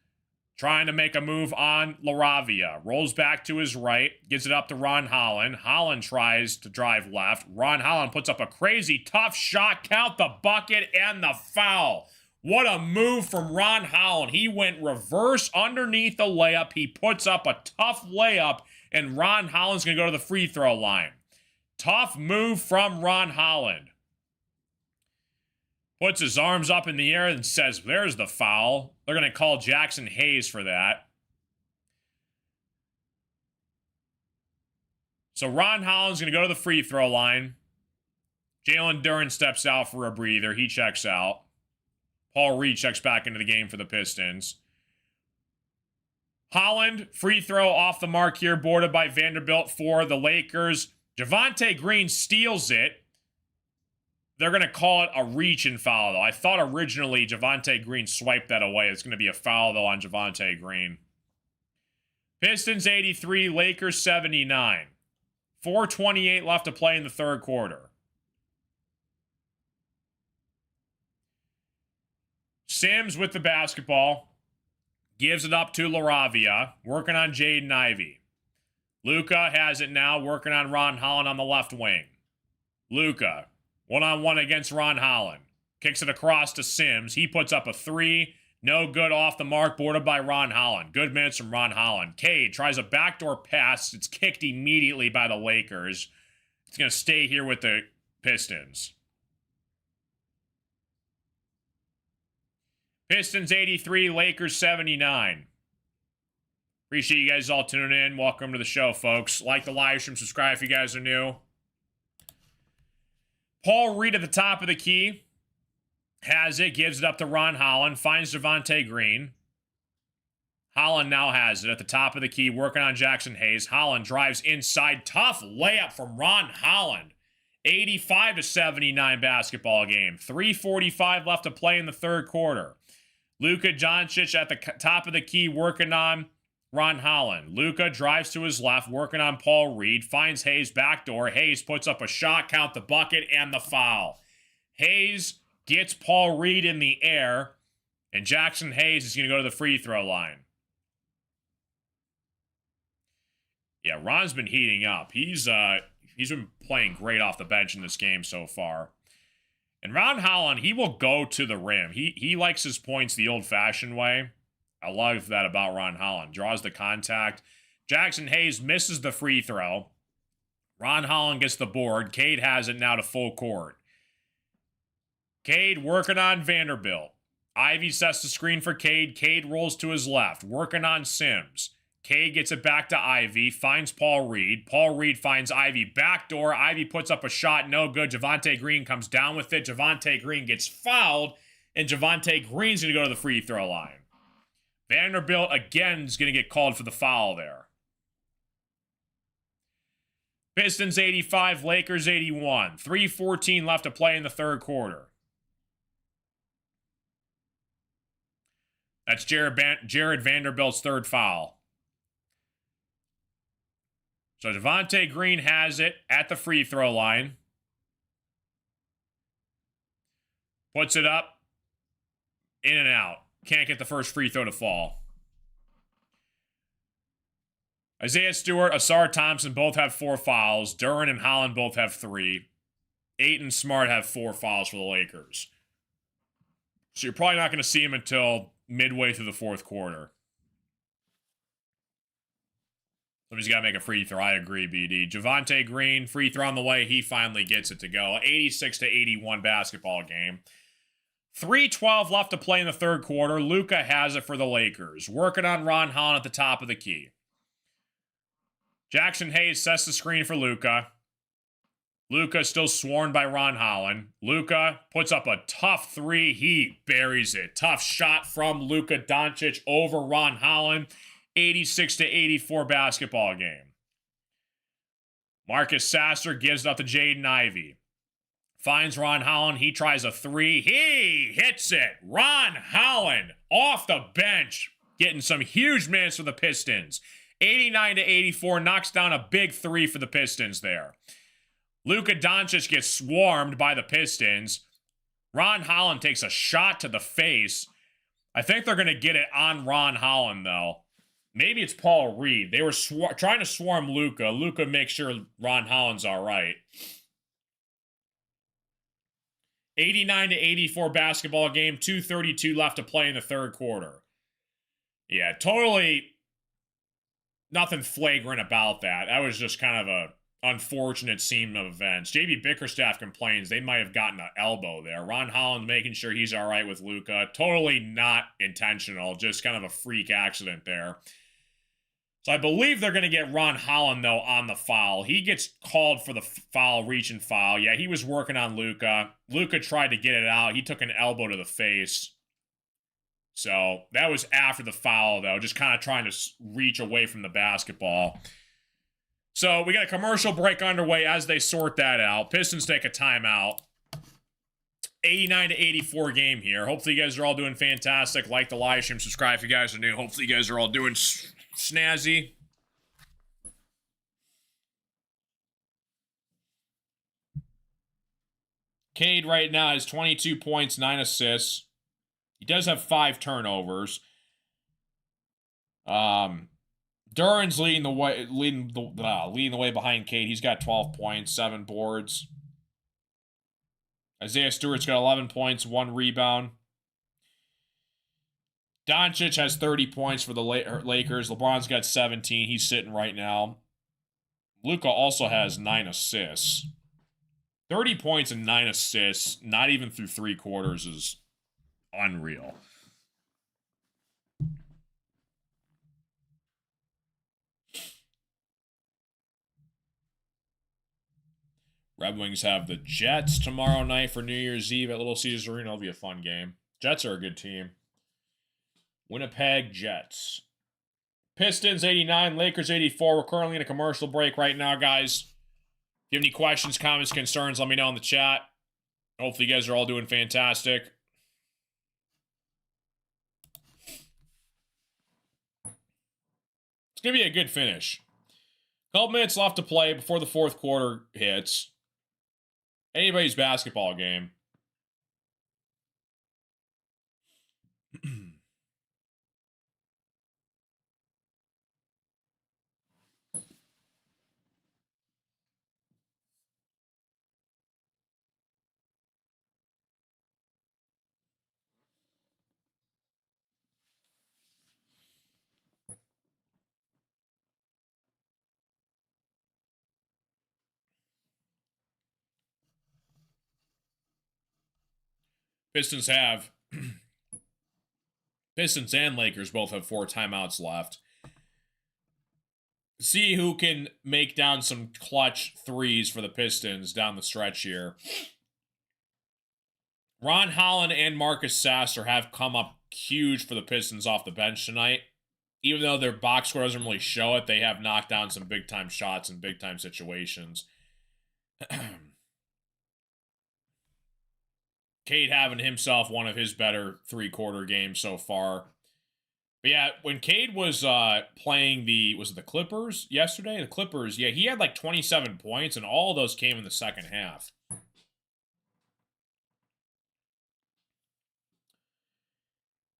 Speaker 1: Trying to make a move on LaRavia. Rolls back to his right. Gives it up to Ron Holland. Holland tries to drive left. Ron Holland puts up a crazy tough shot. Count the bucket and the foul. What a move from Ron Holland. He went reverse underneath the layup. He puts up a tough layup, and Ron Holland's going to go to the free throw line. Tough move from Ron Holland. Puts his arms up in the air and says, there's the foul. They're going to call Jackson Hayes for that. So Ron Holland's going to go to the free throw line. Jalen Duren steps out for a breather. He checks out. Paul Reed checks back into the game for the Pistons. Holland, free throw off the mark here, boarded by Vanderbilt for the Lakers. Javonte Green steals it. They're going to call it a reach-in foul, though. I thought originally Javonte Green swiped that away. It's going to be a foul, though, on Javonte Green. Pistons 83, Lakers 79. 4:28 left to play in the third quarter. Sims with the basketball. Gives it up to LaRavia. Working on Jaden Ivey. Luka has it now. Working on Ron Holland on the left wing. Luka. One-on-one against Ron Holland. Kicks it across to Sims. He puts up a three. No good, off the mark. Boarded by Ron Holland. Good minutes from Ron Holland. Cade tries a backdoor pass. It's kicked immediately by the Lakers. It's going to stay here with the Pistons. Pistons 83, Lakers 79. Appreciate you guys all tuning in. Welcome to the show, folks. Like the live stream, subscribe if you guys are new. Paul Reed at the top of the key. Has it, gives it up to Ron Holland. Finds Javonte Green. Holland now has it at the top of the key, working on Jackson Hayes. Holland drives inside. Tough layup from Ron Holland. 85-79 basketball game. 3:45 left to play in the third quarter. Luka Doncic at the top of the key, working on Ron Holland. Luka drives to his left, working on Paul Reed. Finds Hayes backdoor. Hayes puts up a shot, count the bucket, and the foul. Hayes gets Paul Reed in the air, and Jackson Hayes is going to go to the free throw line. Yeah, Ron's been heating up. He's been playing great off the bench in this game so far. And Ron Holland, he will go to the rim. He likes his points the old-fashioned way. I love that about Ron Holland. Draws the contact. Jackson Hayes misses the free throw. Ron Holland gets the board. Cade has it now to full court. Cade working on Vanderbilt. Ivey sets the screen for Cade. Cade rolls to his left. Working on Sims. Cade gets it back to Ivey. Finds Paul Reed. Paul Reed finds Ivey backdoor. Ivey puts up a shot. No good. Javonte Green comes down with it. Javonte Green gets fouled. And Javonte Green's going to go to the free throw line. Vanderbilt again is going to get called for the foul there. Pistons 85, Lakers 81. 3:14 left to play in the third quarter. That's Jared Vanderbilt's third foul. So Javonte Green has it at the free throw line. Puts it up. In and out. Can't get the first free throw to fall. Isaiah Stewart, Asar Thompson both have 4 fouls. Duren and Holland both have 3. Ayton Smart have 4 fouls for the Lakers. So you're probably not going to see him until midway through the fourth quarter. Somebody's got to make a free throw. I agree, BD. Javonte Green, free throw on the way. He finally gets it to go. 86-81 basketball game. 3:12 left to play in the third quarter. Luka has it for the Lakers. Working on Ron Holland at the top of the key. Jackson Hayes sets the screen for Luka. Luka still swarmed by Ron Holland. Luka puts up a tough three. He buries it. Tough shot from Luka Doncic over Ron Holland. 86-84 basketball game. Marcus Sasser gives it up to Jaden Ivey. Finds Ron Holland. He tries a three. He hits it. Ron Holland off the bench. Getting some huge minutes for the Pistons. 89-84. Knocks down a big three for the Pistons there. Luka Doncic gets swarmed by the Pistons. Ron Holland takes a shot to the face. I think they're going to get it on Ron Holland, though. Maybe it's Paul Reed. They were trying to swarm Luka. Luka makes sure Ron Holland's all right. 89-84 basketball game. 2:32 left to play in the third quarter. Yeah, totally nothing flagrant about that. That was just kind of a unfortunate seam of events. JB Bickerstaff complains they might have gotten an elbow there. Ron Holland making sure he's all right with Luka. Totally not intentional. Just kind of a freak accident there. So I believe they're going to get Ron Holland, though, on the foul. He gets called for the foul, reach and foul. Yeah, he was working on Luka. Luka tried to get it out. He took an elbow to the face. So that was after the foul, though, just kind of trying to reach away from the basketball. So we got a commercial break underway as they sort that out. Pistons take a timeout. 89-84 game here. Hopefully you guys are all doing fantastic. Like the live stream, subscribe if you guys are new. Hopefully you guys are all doing snazzy. Cade right now has 22 points, 9 assists. He does have 5 turnovers. Duran's leading the way behind Cade. He's got 12 points, 7 boards. Isaiah Stewart's got 11 points, 1 rebound. Doncic has 30 points for the Lakers. LeBron's got 17. He's sitting right now. Luka also has 9 assists. 30 points and 9 assists, not even through 3 quarters, is unreal. Red Wings have the Jets tomorrow night for New Year's Eve at Little Caesars Arena. It'll be a fun game. Jets are a good team. Winnipeg Jets. Pistons 89, Lakers 84. We're currently in a commercial break right now, guys. If you have any questions, comments, concerns, let me know in the chat. Hopefully you guys are all doing fantastic. It's going to be a good finish. Couple minutes left to play before the fourth quarter hits. Anybody's basketball game. Pistons and Lakers both have 4 timeouts left. See who can make down some clutch threes for the Pistons down the stretch here. Ron Holland and Marcus Sasser have come up huge for the Pistons off the bench tonight. Even though their box score doesn't really show it, they have knocked down some big-time shots in big-time situations. Cade having himself one of his better 3-quarter games so far. But yeah, when Cade was playing was it the Clippers yesterday? The Clippers, yeah, he had like 27 points, and all of those came in the second half.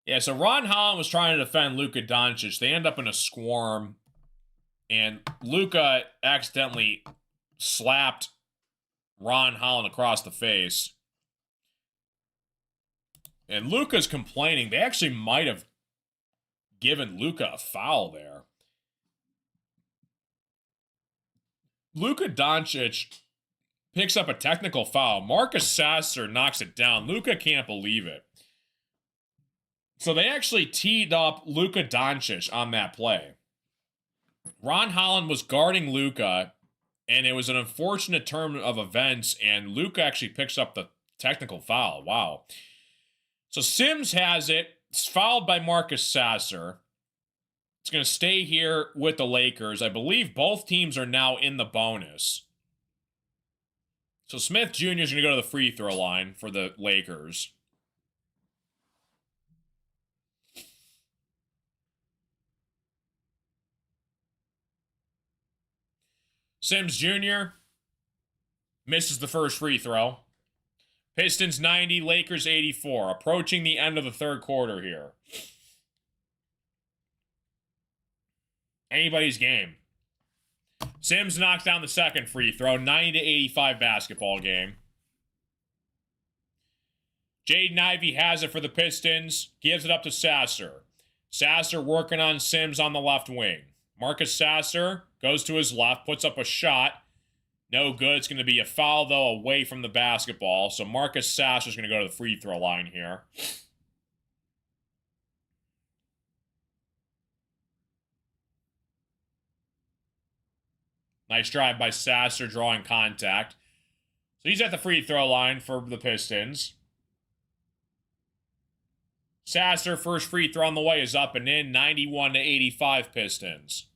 Speaker 1: Yeah, so Ron Holland was trying to defend Luka Doncic. They end up in a swarm, and Luka accidentally slapped Ron Holland across the face. And Luka's complaining. They actually might have given Luka a foul there. Luka Doncic picks up a technical foul. Marcus Sasser knocks it down. Luka can't believe it. So they actually teed up Luka Doncic on that play. Ron Holland was guarding Luka, and it was an unfortunate turn of events, and Luka actually picks up the technical foul. Wow. So Sims has it. It's fouled by Marcus Sasser. It's going to stay here with the Lakers. I believe both teams are now in the bonus. So Smith Jr. is going to go to the free throw line for the Lakers. Sims Jr. misses the first free throw. Pistons 90, Lakers 84. Approaching the end of the third quarter here. Anybody's game. Sims knocks down the second free throw. 90-85 basketball game. Jaden Ivey has it for the Pistons. Gives it up to Sasser. Sasser working on Sims on the left wing. Marcus Sasser goes to his left, puts up a shot. No good. It's going to be a foul, though, away from the basketball. So Marcus Sasser is going to go to the free throw line here. Nice drive by Sasser, drawing contact. So he's at the free throw line for the Pistons. Sasser, first free throw on the way, is up and in. 91-85 Pistons.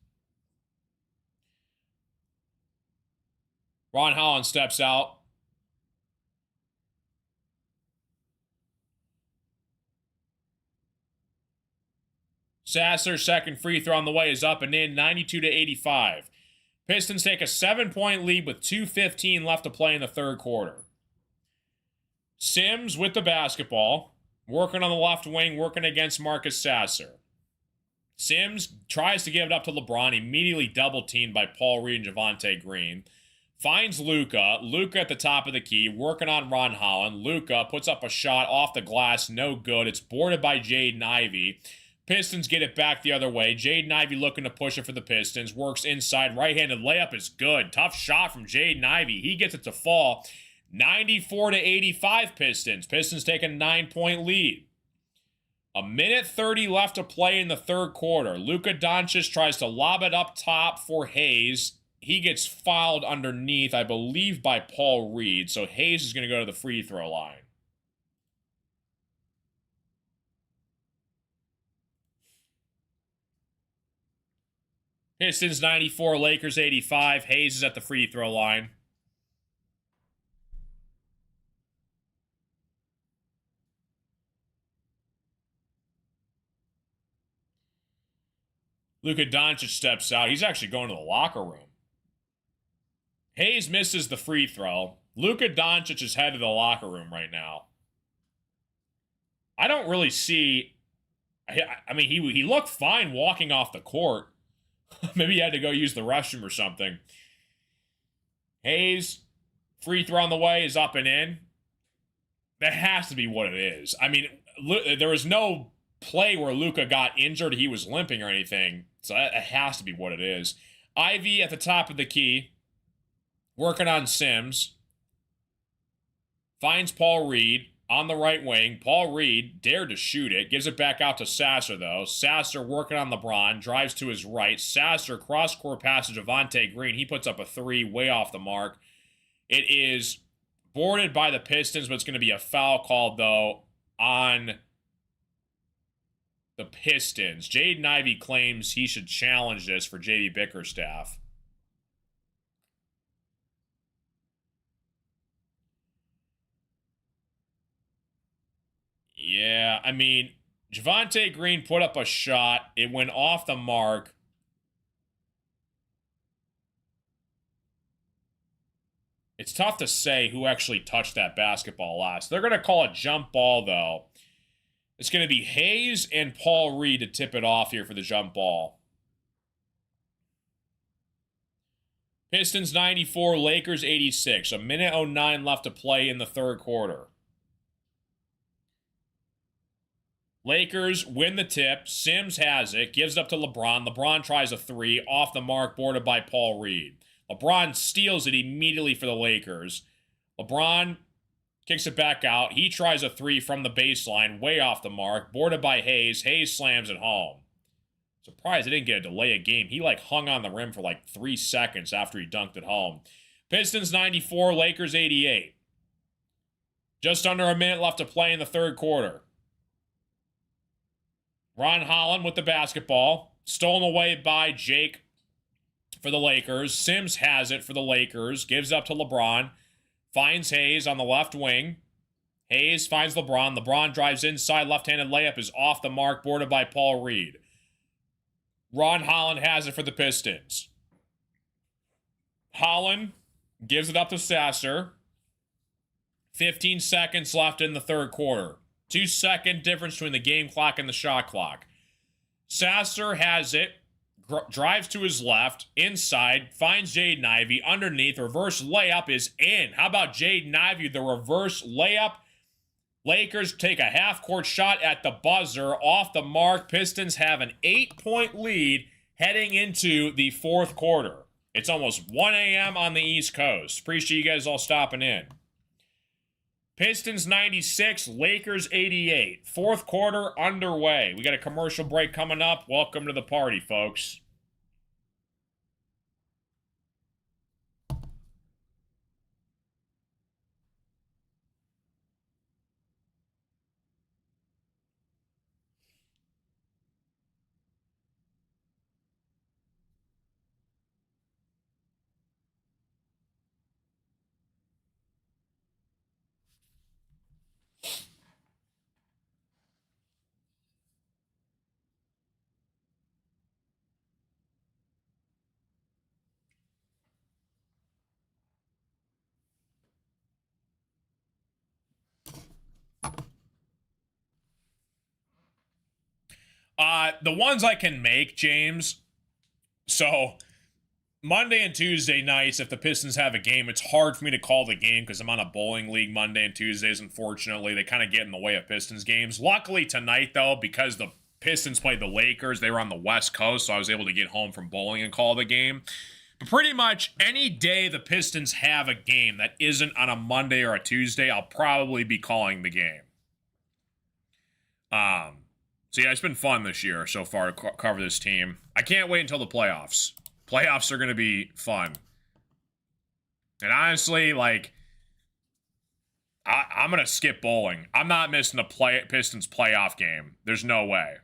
Speaker 1: Ron Holland steps out. Sasser, second free throw on the way, is up and in. 92-85. Pistons take a 7-point lead with 2:15 left to play in the third quarter. Sims with the basketball, working on the left wing, working against Marcus Sasser. Sims tries to give it up to LeBron, immediately double-teamed by Paul Reed and Javonte Green. Finds Luka. Luka at the top of the key, working on Ron Holland. Luka puts up a shot off the glass, no good. It's boarded by Jaden Ivey. Pistons get it back the other way. Jaden Ivey looking to push it for the Pistons. Works inside. Right-handed layup is good. Tough shot from Jaden Ivey. He gets it to fall. 94-85 Pistons. Pistons take a 9-point lead. 1:30 left to play in the third quarter. Luka Doncic tries to lob it up top for Hayes. He gets fouled underneath, I believe, by Paul Reed. So Hayes is going to go to the free throw line. Pistons 94, Lakers 85. Hayes is at the free throw line. Luka Doncic steps out. He's actually going to the locker room. Hayes misses the free throw. Luka Doncic is headed to the locker room right now. I don't really see... I mean, he looked fine walking off the court. Maybe he had to go use the restroom or something. Hayes, free throw on the way, is up and in. That has to be what it is. I mean, there was no play where Luka got injured, he was limping or anything. So that has to be what it is. Ivy at the top of the key, working on Sims. Finds Paul Reed on the right wing. Paul Reed dared to shoot it. Gives it back out to Sasser, though. Sasser working on LeBron. Drives to his right. Sasser cross-court pass to Javonte Green. He puts up a three way off the mark. It is boarded by the Pistons, but it's going to be a foul called, though, on the Pistons. Jaden Ivey claims he should challenge this for J.D. Bickerstaff. Yeah, I mean, Javonte Green put up a shot. It went off the mark. It's tough to say who actually touched that basketball last. They're going to call a jump ball, though. It's going to be Hayes and Paul Reed to tip it off here for the jump ball. Pistons 94, Lakers 86. 1:09 left to play in the third quarter. Lakers win the tip. Sims has it. Gives it up to LeBron. LeBron tries a three. Off the mark, boarded by Paul Reed. LeBron steals it immediately for the Lakers. LeBron kicks it back out. He tries a three from the baseline, way off the mark, boarded by Hayes. Hayes slams it home. Surprised he didn't get a delay of game. He hung on the rim for 3 seconds after he dunked it home. Pistons 94, Lakers 88. Just under a minute left to play in the third quarter. Ron Holland with the basketball. Stolen away by Jake for the Lakers. Sims has it for the Lakers. Gives up to LeBron. Finds Hayes on the left wing. Hayes finds LeBron. LeBron drives inside. Left-handed layup is off the mark. Boarded by Paul Reed. Ron Holland has it for the Pistons. Holland gives it up to Sasser. 15 seconds left in the third quarter. 2-second difference between the game clock and the shot clock. Sasser has it. Drives to his left. Inside. Finds Jaden Ivey. Underneath. Reverse layup is in. How about Jaden Ivey? The reverse layup. Lakers take a half-court shot at the buzzer. Off the mark. Pistons have an 8-point lead heading into the fourth quarter. It's almost 1 a.m. on the East Coast. Appreciate you guys all stopping in. Pistons 96, Lakers 88. Fourth quarter underway. We got a commercial break coming up. Welcome to the party, folks. The ones I can make, James. So, Monday and Tuesday nights, if the Pistons have a game, it's hard for me to call the game because I'm on a bowling league Monday and Tuesdays, unfortunately. They kind of get in the way of Pistons games. Luckily tonight, though, because the Pistons played the Lakers, they were on the West Coast, so I was able to get home from bowling and call the game. But pretty much any day the Pistons have a game that isn't on a Monday or a Tuesday, I'll probably be calling the game. So yeah, it's been fun this year so far to cover this team. I can't wait until the playoffs. Playoffs are going to be fun. And honestly, I'm going to skip bowling. I'm not missing the Pistons playoff game. There's no way.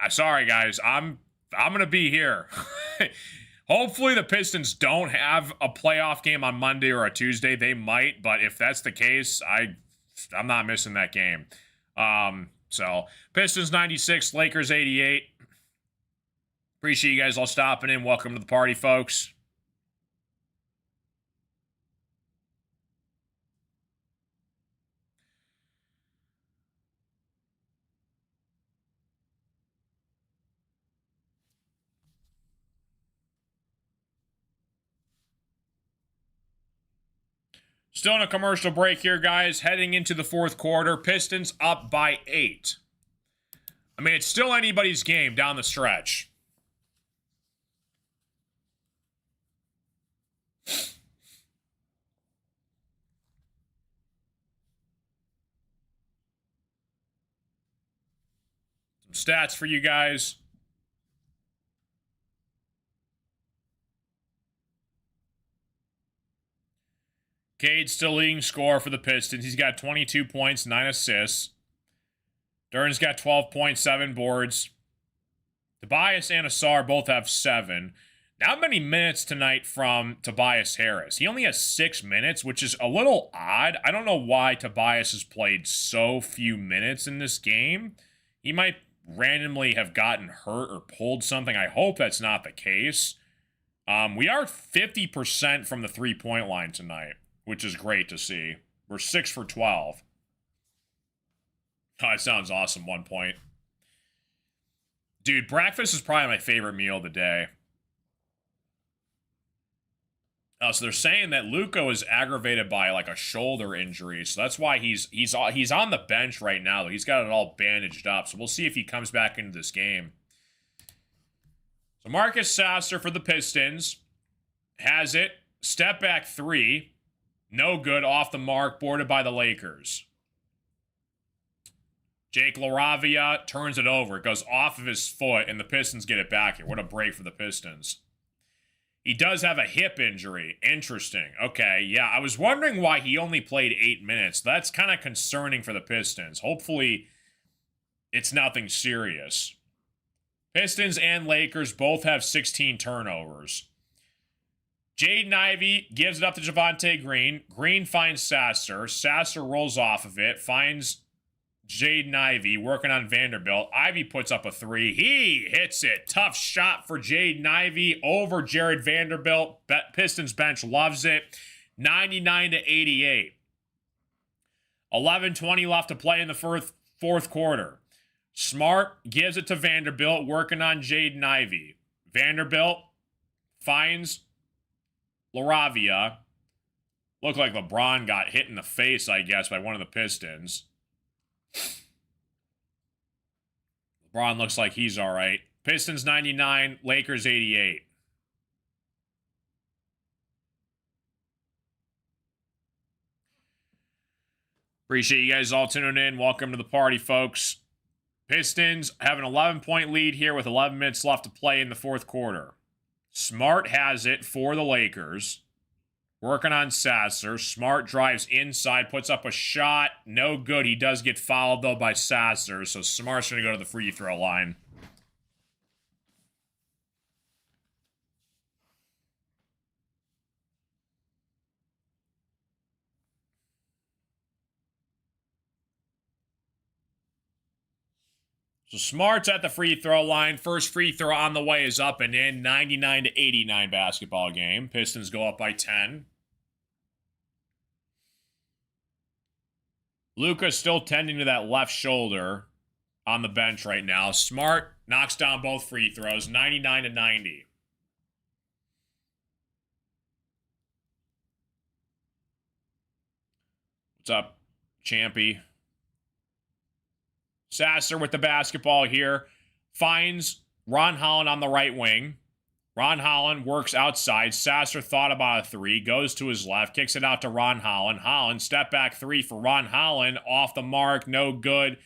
Speaker 1: Sorry, guys. I'm going to be here. Hopefully the Pistons don't have a playoff game on Monday or a Tuesday. They might, but if that's the case, I'm not missing that game. So, Pistons 96, Lakers 88. Appreciate you guys all stopping in. Welcome to the party, folks. Still in a commercial break here, guys. Heading into the fourth quarter. Pistons up by 8. I mean, it's still anybody's game down the stretch. Some stats for you guys. Cade's still leading scorer for the Pistons. He's got 22 points, 9 assists. Duran's got 12.7 boards. Tobias and Asar both have 7. Not many minutes tonight from Tobias Harris. He only has 6 minutes, which is a little odd. I don't know why Tobias has played so few minutes in this game. He might randomly have gotten hurt or pulled something. I hope that's not the case. We are 50% from the three-point line tonight, which is great to see. We're 6 for 12. Oh, it sounds awesome, 1 point. Dude, breakfast is probably my favorite meal of the day. So they're saying that Luka was aggravated by a shoulder injury, so that's why he's on the bench right now. He's got it all bandaged up, so we'll see if he comes back into this game. So Marcus Sasser for the Pistons has it. Step back three. No good. Off the mark. Boarded by the Lakers. Jake LaRavia turns it over. It goes off of his foot, and the Pistons get it back here. What a break for the Pistons. He does have a hip injury. Interesting. Okay, yeah, I was wondering why he only played 8 minutes. That's kind of concerning for the Pistons. Hopefully, it's nothing serious. Pistons and Lakers both have 16 turnovers. Jaden Ivey gives it up to Javonte Green. Green finds Sasser. Sasser rolls off of it, finds Jaden Ivey working on Vanderbilt. Ivey puts up a three. He hits it. Tough shot for Jaden Ivey over Jared Vanderbilt. Pistons bench loves it. 99-88. 11:20 left to play in the fourth quarter. Smart gives it to Vanderbilt working on Jaden Ivey. Vanderbilt finds LaRavia. Looked like LeBron got hit in the face, I guess, by one of the Pistons. LeBron looks like he's all right. Pistons 99, Lakers 88. Appreciate you guys all tuning in. Welcome to the party, folks. Pistons have an 11-point lead here with 11 minutes left to play in the fourth quarter. Smart has it for the Lakers. Working on Sasser. Smart drives inside, puts up a shot. No good. He does get fouled, though, by Sasser. So Smart's going to go to the free throw line. So Smart's at the free throw line. First free throw on the way is up and in. 99-89 basketball game. Pistons go up by 10. Luka's still tending to that left shoulder on the bench right now. Smart knocks down both free throws. 99-90. What's up, Champy? Sasser with the basketball here. Finds Ron Holland on the right wing. Ron Holland works outside. Sasser thought about a three. Goes to his left. Kicks it out to Ron Holland. Holland, step back three for Ron Holland. Off the mark. No good.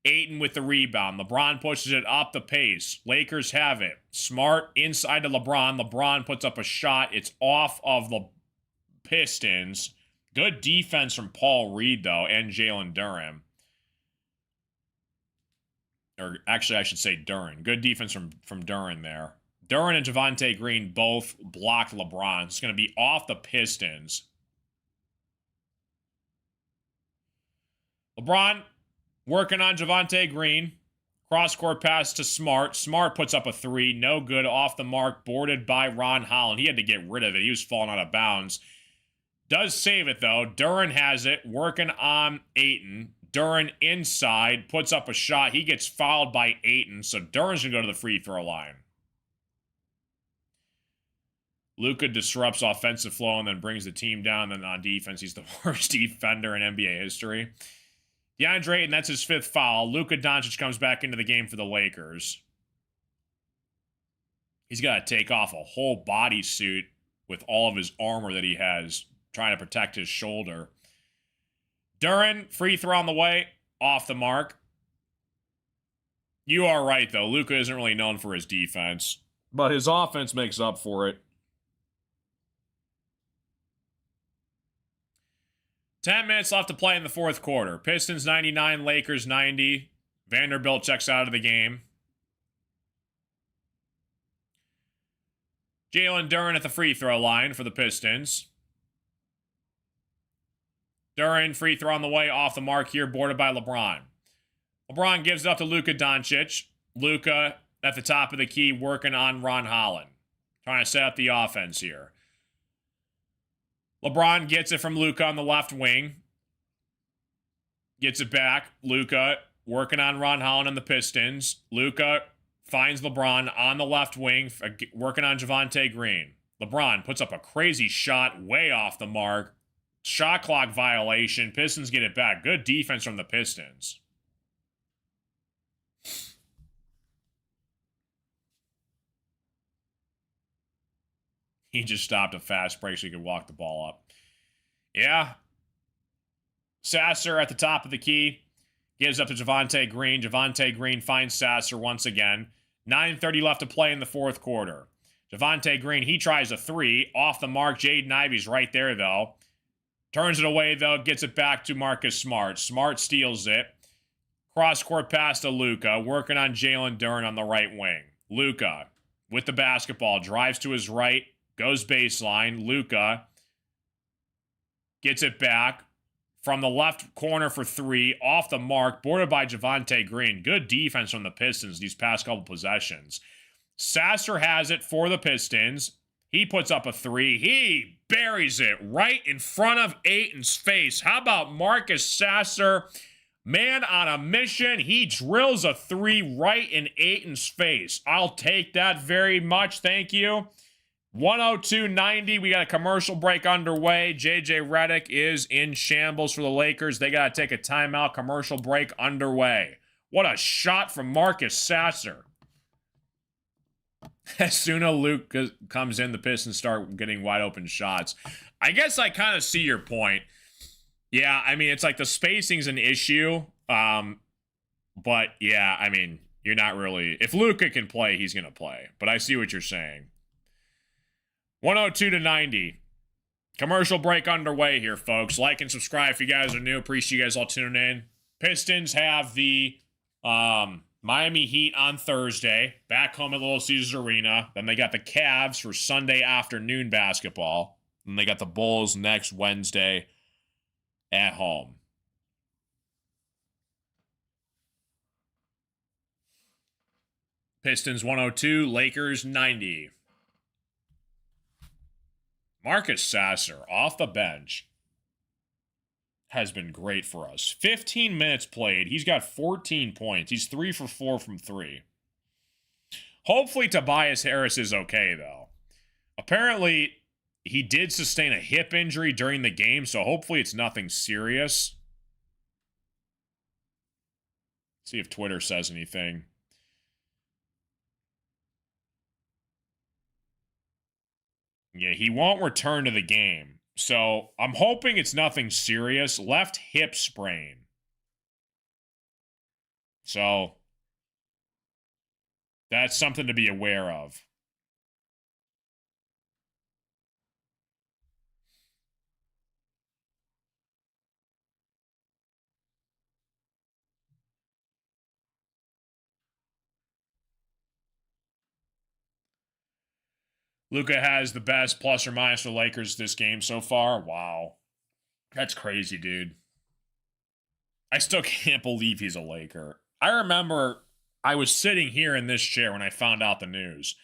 Speaker 1: Ayton with the rebound. LeBron pushes it up the pace. Lakers have it. Smart inside to LeBron. LeBron puts up a shot. It's off of the Pistons. Good defense from Paul Reed, though, and Jalen Duren. Or actually, I should say Duren. Good defense from Duren there. Duren and Javonte Green both blocked LeBron. It's going to be off the Pistons. LeBron working on Javonte Green. Cross-court pass to Smart. Smart puts up a three. No good. Off the mark. Boarded by Ron Holland. He had to get rid of it. He was falling out of bounds. Does save it, though. Duren has it. Working on Ayton. Duren inside. Puts up a shot. He gets fouled by Ayton. So Duren's going to go to the free throw line. Luka disrupts offensive flow and then brings the team down. Then on defense, he's the worst defender in NBA history. DeAndre Ayton, that's his fifth foul. Luka Doncic comes back into the game for the Lakers. He's got to take off a whole bodysuit with all of his armor that he has, trying to protect his shoulder. Duren, free throw on the way, off the mark. You are right, though. Luka isn't really known for his defense, but his offense makes up for it. 10 minutes left to play in the fourth quarter. Pistons 99, Lakers 90. Vanderbilt checks out of the game. Jalen Duren at the free throw line for the Pistons. Duren, free throw on the way, off the mark here, boarded by LeBron. LeBron gives it up to Luka Doncic. Luka at the top of the key, working on Ron Holland. Trying to set up the offense here. LeBron gets it from Luka on the left wing. Gets it back. Luka working on Ron Holland and the Pistons. Luka finds LeBron on the left wing, working on Javonte Green. LeBron puts up a crazy shot way off the mark. Shot clock violation. Pistons get it back. Good defense from the Pistons. He just stopped a fast break so he could walk the ball up. Yeah. Sasser at the top of the key. Gives up to Javonte Green. Javonte Green finds Sasser once again. 9:30 left to play in the fourth quarter. Javonte Green, he tries a three. Off the mark. Jaden Ivey's right there, though. Turns it away, though. Gets it back to Marcus Smart. Smart steals it. Cross-court pass to Luka. Working on Jalen Duren on the right wing. Luka with the basketball. Drives to his right. Goes baseline. Luka gets it back. From the left corner for three. Off the mark. Boarded by Javonte Green. Good defense from the Pistons these past couple possessions. Sasser has it for the Pistons. He puts up a three. He buries it right in front of Ayton's face. How about Marcus Sasser? Man on a mission. He drills a three right in Ayton's face. I'll take that very much. Thank you. 102-90. We got a commercial break underway. JJ Redick is in shambles for the Lakers. They got to take a timeout. Commercial break underway. What a shot from Marcus Sasser. As soon as Luke comes in, the Pistons start getting wide open shots. I guess I kind of see your point. Yeah, I mean, it's like the spacing's an issue. But yeah, I mean, you're not really... If Luka can play, he's going to play. But I see what you're saying. 102-90. Commercial break underway here, folks. Like and subscribe if you guys are new. Appreciate you guys all tuning in. Pistons have the Miami Heat on Thursday. Back home at Little Caesars Arena. Then they got the Cavs for Sunday afternoon basketball. Then they got the Bulls next Wednesday at home. Pistons 102, Lakers 90. Marcus Sasser, off the bench, has been great for us. 15 minutes played. He's got 14 points. He's 3 for 4 from 3. Hopefully Tobias Harris is okay, though. Apparently, he did sustain a hip injury during the game, so hopefully it's nothing serious. See if Twitter says anything. Yeah, he won't return to the game. So I'm hoping it's nothing serious. Left hip sprain. So that's something to be aware of. Luka has the best plus or minus for the Lakers this game so far. Wow. That's crazy, dude. I still can't believe he's a Laker. I remember I was sitting here in this chair when I found out the news.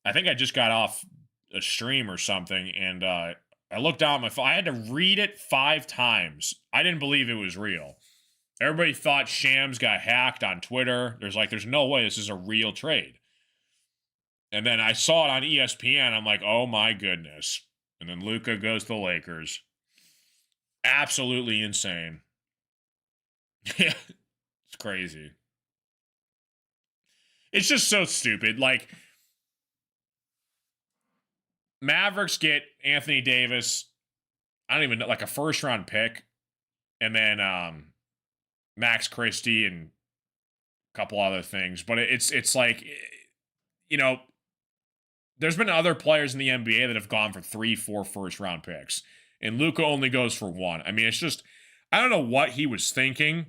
Speaker 1: I think I just got off a stream or something, and I looked down at my phone. I had to read it 5 times. I didn't believe it was real. Everybody thought Shams got hacked on Twitter. There's no way this is a real trade. And then I saw it on ESPN. I'm like, oh my goodness. And then Luka goes to the Lakers. Absolutely insane. Yeah, it's crazy. It's just so stupid. Like, Mavericks get Anthony Davis. I don't even know, like a first round pick. And then Max Christie and a couple other things. But it's like, you know, there's been other players in the NBA that have gone for 3-4 first-round picks. And Luka only goes for 1. I mean, it's just, I don't know what he was thinking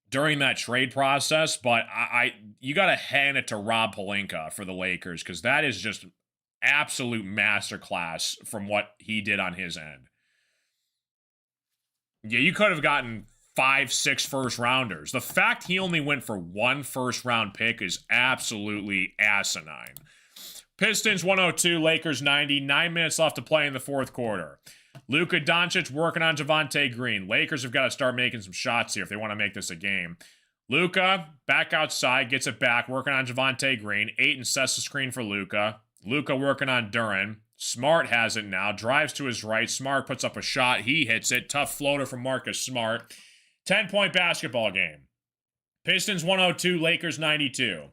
Speaker 1: during that trade process, but you got to hand it to Rob Pelinka for the Lakers, because that is just absolute masterclass from what he did on his end. Yeah, you could have gotten 5-6 first-rounders. The fact he only went for 1 first-round pick is absolutely asinine. Pistons 102, Lakers 90. 9 minutes left to play in the fourth quarter. Luka Doncic working on Javonte Green. Lakers have got to start making some shots here if they want to make this a game. Luka back outside, gets it back, working on Javonte Green. Ayton sets the screen for Luka. Luka working on Duren. Smart has it now, drives to his right. Smart puts up a shot. He hits it. Tough floater from Marcus Smart. 10-point basketball game. Pistons 102, Lakers 92.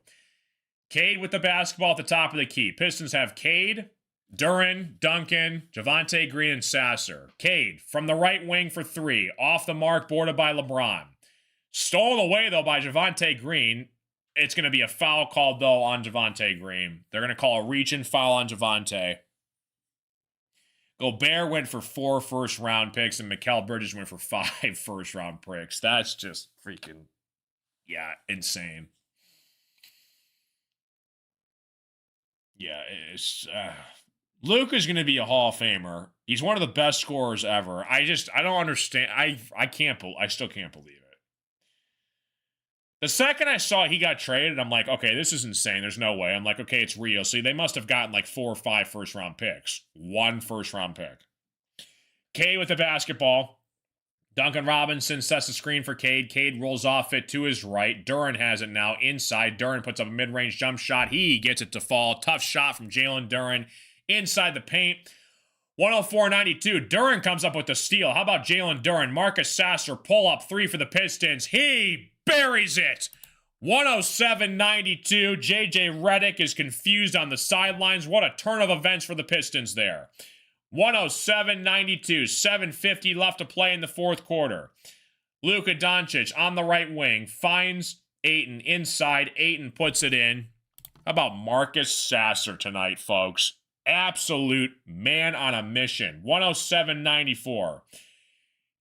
Speaker 1: Cade with the basketball at the top of the key. Pistons have Cade, Duren, Duncan, Javonte Green, and Sasser. Cade from the right wing for 3. Off the mark, boarded by LeBron. Stolen away, though, by Javonte Green. It's going to be a foul called, though, on Javonte Green. They're going to call a reach-in foul on Javonte. Gobert went for 4 first-round picks, and Mikal Bridges went for 5 first-round picks. That's just freaking, yeah, insane. Yeah, it's... Luka's going to be a Hall of Famer. He's one of the best scorers ever. I don't understand. I still can't believe it. The second I saw he got traded, I'm like, okay, this is insane. There's no way. I'm like, okay, it's real. See, they must have gotten like 4 or 5 first-round picks. 1 first-round pick. Cade with the basketball. Duncan Robinson sets the screen for Cade. Cade rolls off it to his right. Duren has it now inside. Duren puts up a mid-range jump shot. He gets it to fall. Tough shot from Jalen Duren inside the paint. 104-92. Duren comes up with the steal. How about Jalen Duren? Marcus Sasser pull up 3 for the Pistons. He buries it. 107-92. JJ Redick is confused on the sidelines. What a turn of events for the Pistons there. 107-92. 7:50 left to play in the fourth quarter. Luka Doncic on the right wing finds Ayton inside. Ayton puts it in. How about Marcus Sasser tonight, folks? Absolute man on a mission. 107-94.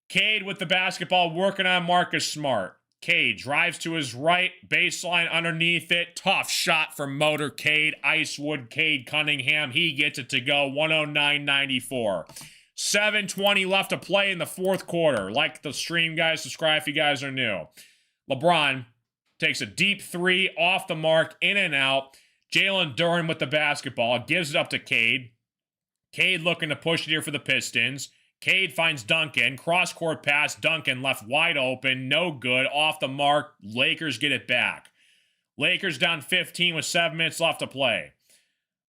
Speaker 1: Cade with the basketball working on Marcus Smart. Cade drives to his right, baseline underneath it. Tough shot from Motorcade. Icewood, Cade Cunningham. He gets it to go. 109-94. 7:20 left to play in the fourth quarter. Like the stream, guys. Subscribe if you guys are new. LeBron takes a deep 3 off the mark, in and out. Jalen Duren with the basketball. Gives it up to Cade. Cade looking to push it here for the Pistons. Cade finds Duncan. Cross-court pass. Duncan left wide open. No good. Off the mark. Lakers get it back. Lakers down 15 with 7 minutes left to play.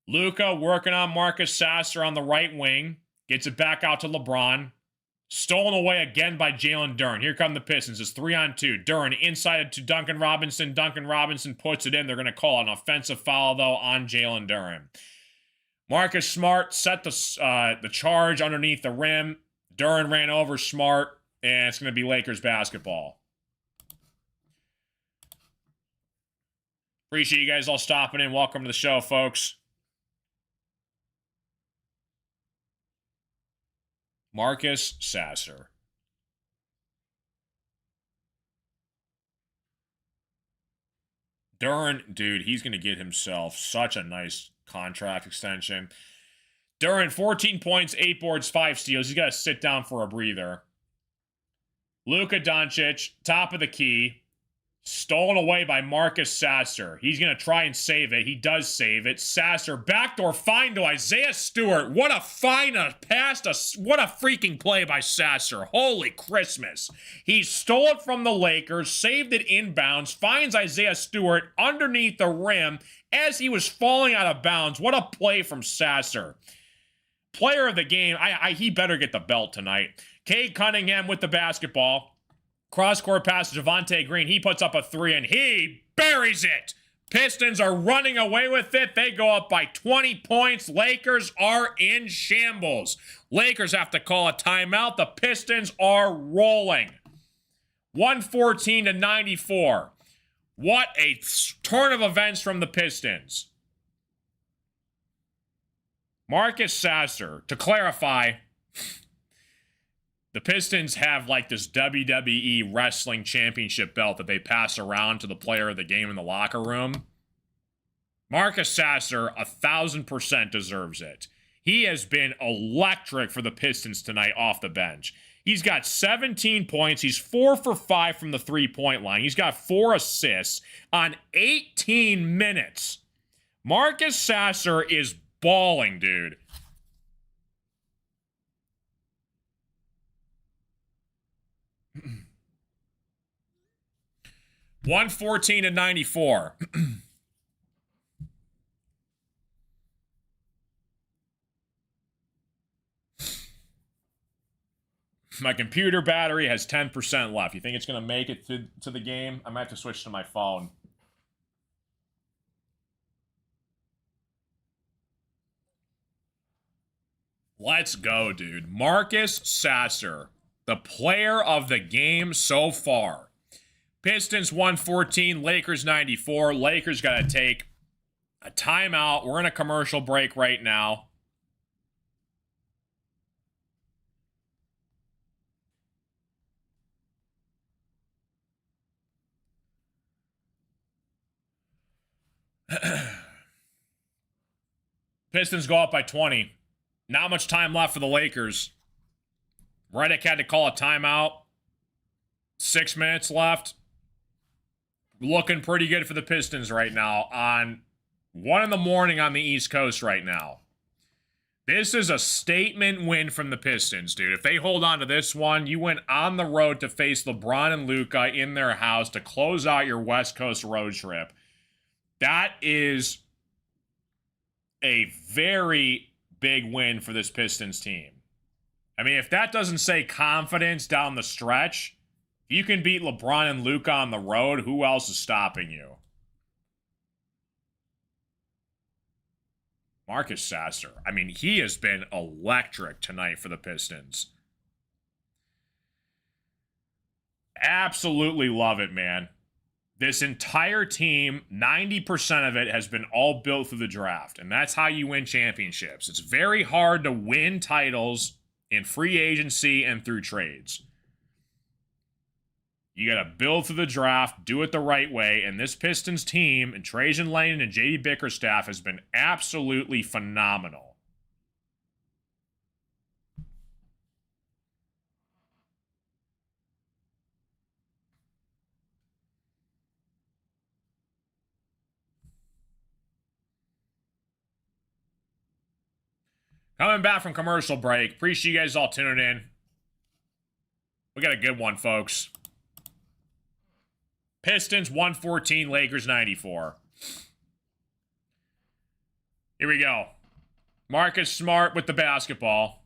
Speaker 1: Luka working on Marcus Sasser on the right wing. Gets it back out to LeBron. Stolen away again by Jalen Duren. Here come the Pistons. It's 3-on-2. Duren inside to Duncan Robinson. Duncan Robinson puts it in. They're going to call an offensive foul, though, on Jalen Duren. Marcus Smart set the charge underneath the rim. Duren ran over Smart, and it's going to be Lakers basketball. Appreciate you guys all stopping in. Welcome to the show, folks. Marcus Sasser. Duren, dude, he's going to get himself such a nice contract extension. Duren, 14 points, 8 boards, 5 steals. He's got to sit down for a breather. Luka Doncic, top of the key. Stolen away by Marcus Sasser. He's going to try and save it. He does save it. Sasser, backdoor find to Isaiah Stewart. What a find, what a freaking play by Sasser. Holy Christmas. He stole it from the Lakers, saved it inbounds, finds Isaiah Stewart underneath the rim as he was falling out of bounds. What a play from Sasser. Player of the game. He better get the belt tonight. Cade Cunningham with the basketball. Cross-court pass to Javonte Green. He puts up a 3, and he buries it. Pistons are running away with it. They go up by 20 points. Lakers are in shambles. Lakers have to call a timeout. The Pistons are rolling. 114-94. What a turn of events from the Pistons. Marcus Sasser, to clarify, the Pistons have like this WWE Wrestling Championship belt that they pass around to the player of the game in the locker room. Marcus Sasser, 1,000% deserves it. He has been electric for the Pistons tonight off the bench. He's got 17 points. He's 4 for 5 from the three-point line. He's got 4 assists on 18 minutes. Marcus Sasser is balling, dude. $114-94. My computer battery has 10% left. You think it's going to make it to the game? I might have to switch to my phone. Let's go, dude. Marcus Sasser, the player of the game so far. Pistons 114, Lakers 94. Lakers got to take a timeout. We're in a commercial break right now. Pistons go up by 20. Not much time left for the Lakers. Redick had to call a timeout. 6 minutes left. Looking pretty good for the Pistons right now on 1 in the morning on the East Coast right now. This is a statement win from the Pistons, dude. If they hold on to this one, you went on the road to face LeBron and Luka in their house to close out your West Coast road trip. That is a very big win for this Pistons team. I mean, if that doesn't say confidence down the stretch, if you can beat LeBron and Luka on the road, who else is stopping you? Marcus Sasser. I mean, he has been electric tonight for the Pistons. Absolutely love it, man. This entire team, 90% of it has been all built through the draft, and that's how you win championships. It's very hard to win titles in free agency and through trades. You got to build through the draft, do it the right way, and this Pistons team, and Trajan Langdon and J.D. Bickerstaff has been absolutely phenomenal. Coming back from commercial break. Appreciate you guys all tuning in. We got a good one, folks. Pistons 114, Lakers 94. Here we go. Marcus Smart with the basketball.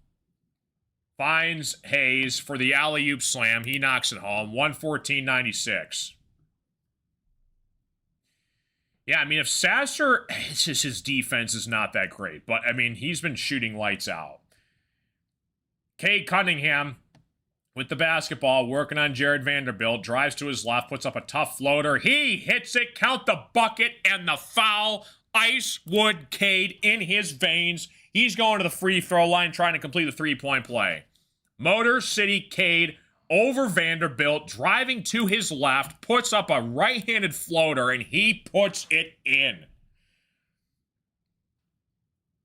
Speaker 1: Finds Hayes for the alley-oop slam. He knocks it home. 114-96. Yeah, I mean, if Sasser, it's just his defense is not that great. But, I mean, he's been shooting lights out. Cade Cunningham with the basketball, working on Jared Vanderbilt. Drives to his left, puts up a tough floater. He hits it, count the bucket and the foul. Ice Wood Cade in his veins. He's going to the free throw line, trying to complete the three-point play. Motor City Cade over Vanderbilt, driving to his left, puts up a right-handed floater, and he puts it in.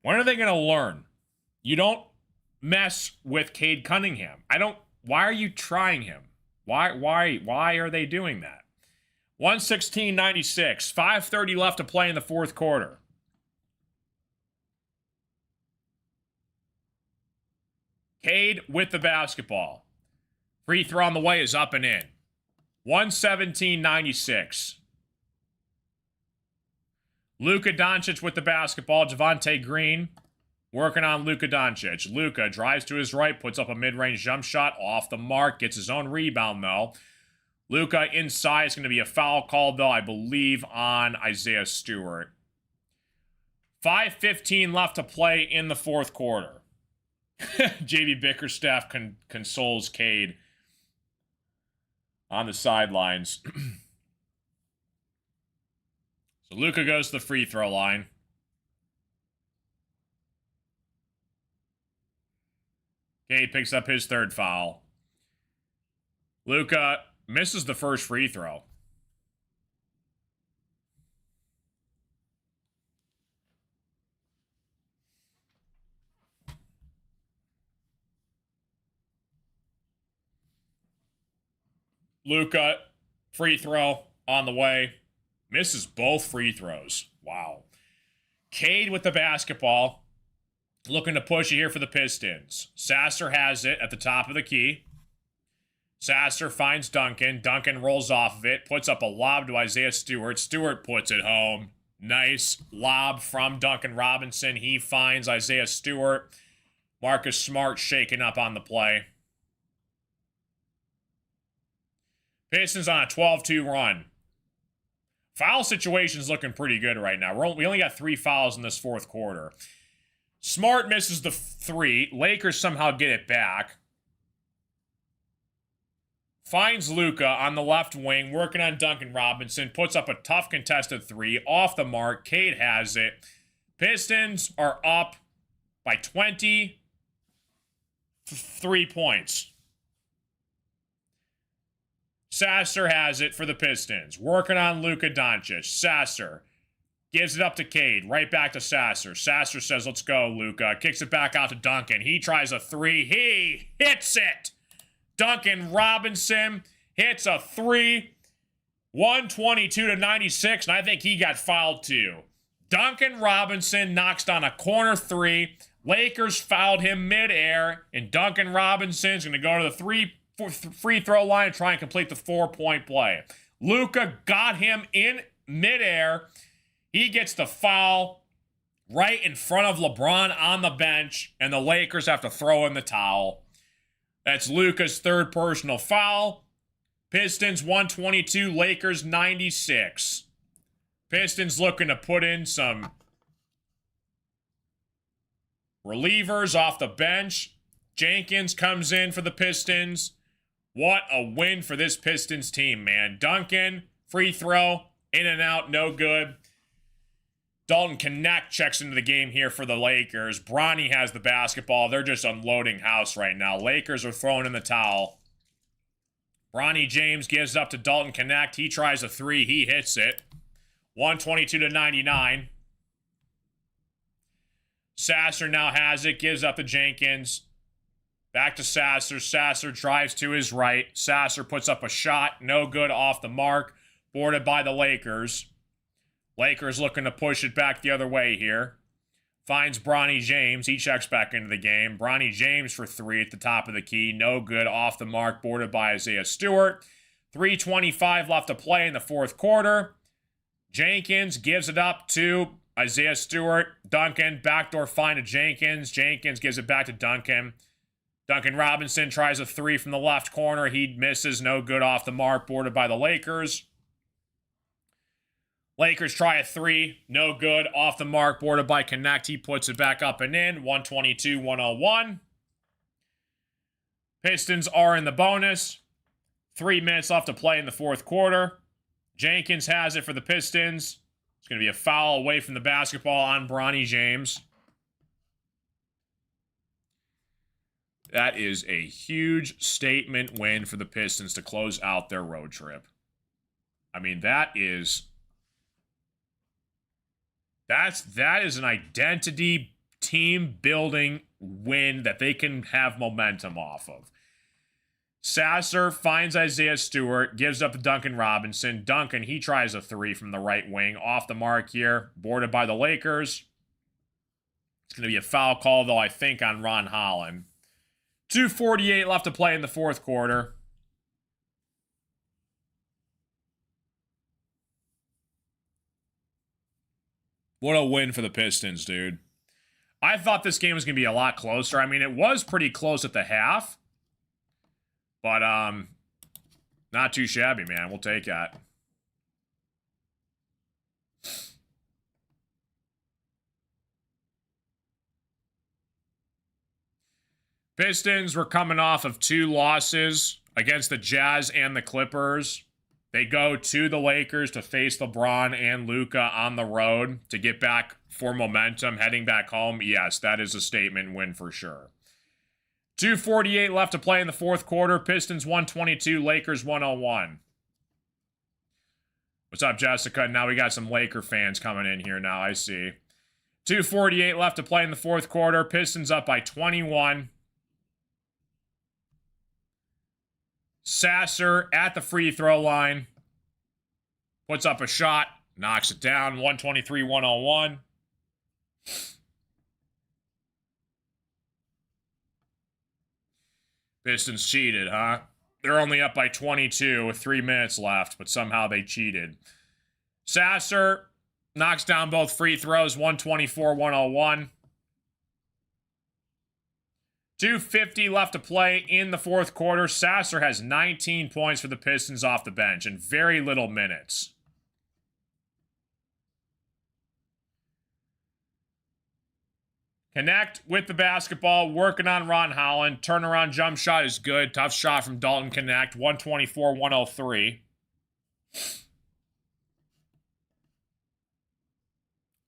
Speaker 1: When are they going to learn? You don't mess with Cade Cunningham. Why are you trying him? Why are they doing that? 116-96, 5:30 left to play in the fourth quarter. Cade with the basketball. Free throw on the way is up and in. 117-96. Luka Doncic with the basketball. Javonte Green working on Luka Doncic. Luka drives to his right, puts up a mid-range jump shot off the mark, gets his own rebound though. Luka inside is going to be a foul called though, I believe, on Isaiah Stewart. 5:15 left to play in the fourth quarter. JB Bickerstaff consoles Cade on the sidelines. So Luka goes to the free throw line. Cade picks up his third foul. Luka misses the first free throw. Luka, free throw on the way. Misses both free throws. Wow. Cade with the basketball. Looking to push it here for the Pistons. Sasser has it at the top of the key. Sasser finds Duncan. Duncan rolls off of it. Puts up a lob to Isaiah Stewart. Stewart puts it home. Nice lob from Duncan Robinson. He finds Isaiah Stewart. Marcus Smart shaking up on the play. Pistons on a 12-2 run. Foul situation's looking pretty good right now. We only got 3 fouls in this fourth quarter. Smart misses the 3. Lakers somehow get it back. Finds Luka on the left wing, working on Duncan Robinson. Puts up a tough contested 3. Off the mark. Cade has it. Pistons are up by 23 points. Sasser has it for the Pistons. Working on Luka Doncic. Sasser gives it up to Cade. Right back to Sasser. Sasser says, let's go, Luka. Kicks it back out to Duncan. He tries a 3. He hits it. Duncan Robinson hits a 3. 122-96, and I think he got fouled too. Duncan Robinson knocks down a corner 3. Lakers fouled him midair, and Duncan Robinson's going to go to the free throw line and try and complete the 4-point play. Luka got him in midair. He gets the foul right in front of LeBron on the bench, and the Lakers have to throw in the towel. That's Luka's 3rd personal foul. Pistons 122, Lakers 96. Pistons looking to put in some relievers off the bench. Jenkins comes in for the Pistons. What a win for this Pistons team, man. Duncan, free throw, in and out, no good. Dalton Knecht checks into the game here for the Lakers. Bronny has the basketball. They're just unloading house right now. Lakers are throwing in the towel. Bronny James gives up to Dalton Knecht. He tries a 3. He hits it. 122-99. Sasser now has it. Gives up to Jenkins. Back to Sasser. Sasser drives to his right. Sasser puts up a shot. No good, off the mark. Boarded by the Lakers. Lakers looking to push it back the other way here. Finds Bronny James. He checks back into the game. Bronny James for 3 at the top of the key. No good, off the mark. Boarded by Isaiah Stewart. 3:25 left to play in the 4th quarter. Jenkins gives it up to Isaiah Stewart. Duncan, backdoor find to Jenkins. Jenkins gives it back to Duncan. Duncan Robinson tries a 3 from the left corner. He misses. No good, off the mark. Boarded by the Lakers. Lakers try a 3. No good. Off the mark. Boarded by Knecht. He puts it back up and in. 122-101. Pistons are in the bonus. 3 minutes left to play in the 4th quarter. Jenkins has it for the Pistons. It's going to be a foul away from the basketball on Bronny James. That is a huge statement win for the Pistons to close out their road trip. I mean, that is an identity team building win that they can have momentum off of. Sasser finds Isaiah Stewart, gives up to Duncan Robinson. Duncan, he tries a 3 from the right wing. Off the mark here, boarded by the Lakers. It's going to be a foul call, though, I think, on Ron Holland. 2:48 left to play in the 4th quarter. What a win for the Pistons, dude. I thought this game was going to be a lot closer. I mean, it was pretty close at the half. But, not too shabby, man. We'll take that. Pistons were coming off of 2 losses against the Jazz and the Clippers. They go to the Lakers to face LeBron and Luka on the road to get back for momentum heading back home. Yes, that is a statement win for sure. 2:48 left to play in the 4th quarter. Pistons 122, Lakers 101. What's up, Jessica? Now we got some Laker fans coming in here now, I see. 2:48 left to play in the 4th quarter. Pistons up by 21. Sasser at the free throw line. Puts up a shot. Knocks it down. 123-101. Pistons cheated, huh? They're only up by 22 with 3 minutes left, but somehow they cheated. Sasser knocks down both free throws. 124-101. 2:50 left to play in the 4th quarter. Sasser has 19 points for the Pistons off the bench in very little minutes. Connect with the basketball, working on Ron Holland. Turnaround jump shot is good. Tough shot from Dalton Connect. 124-103.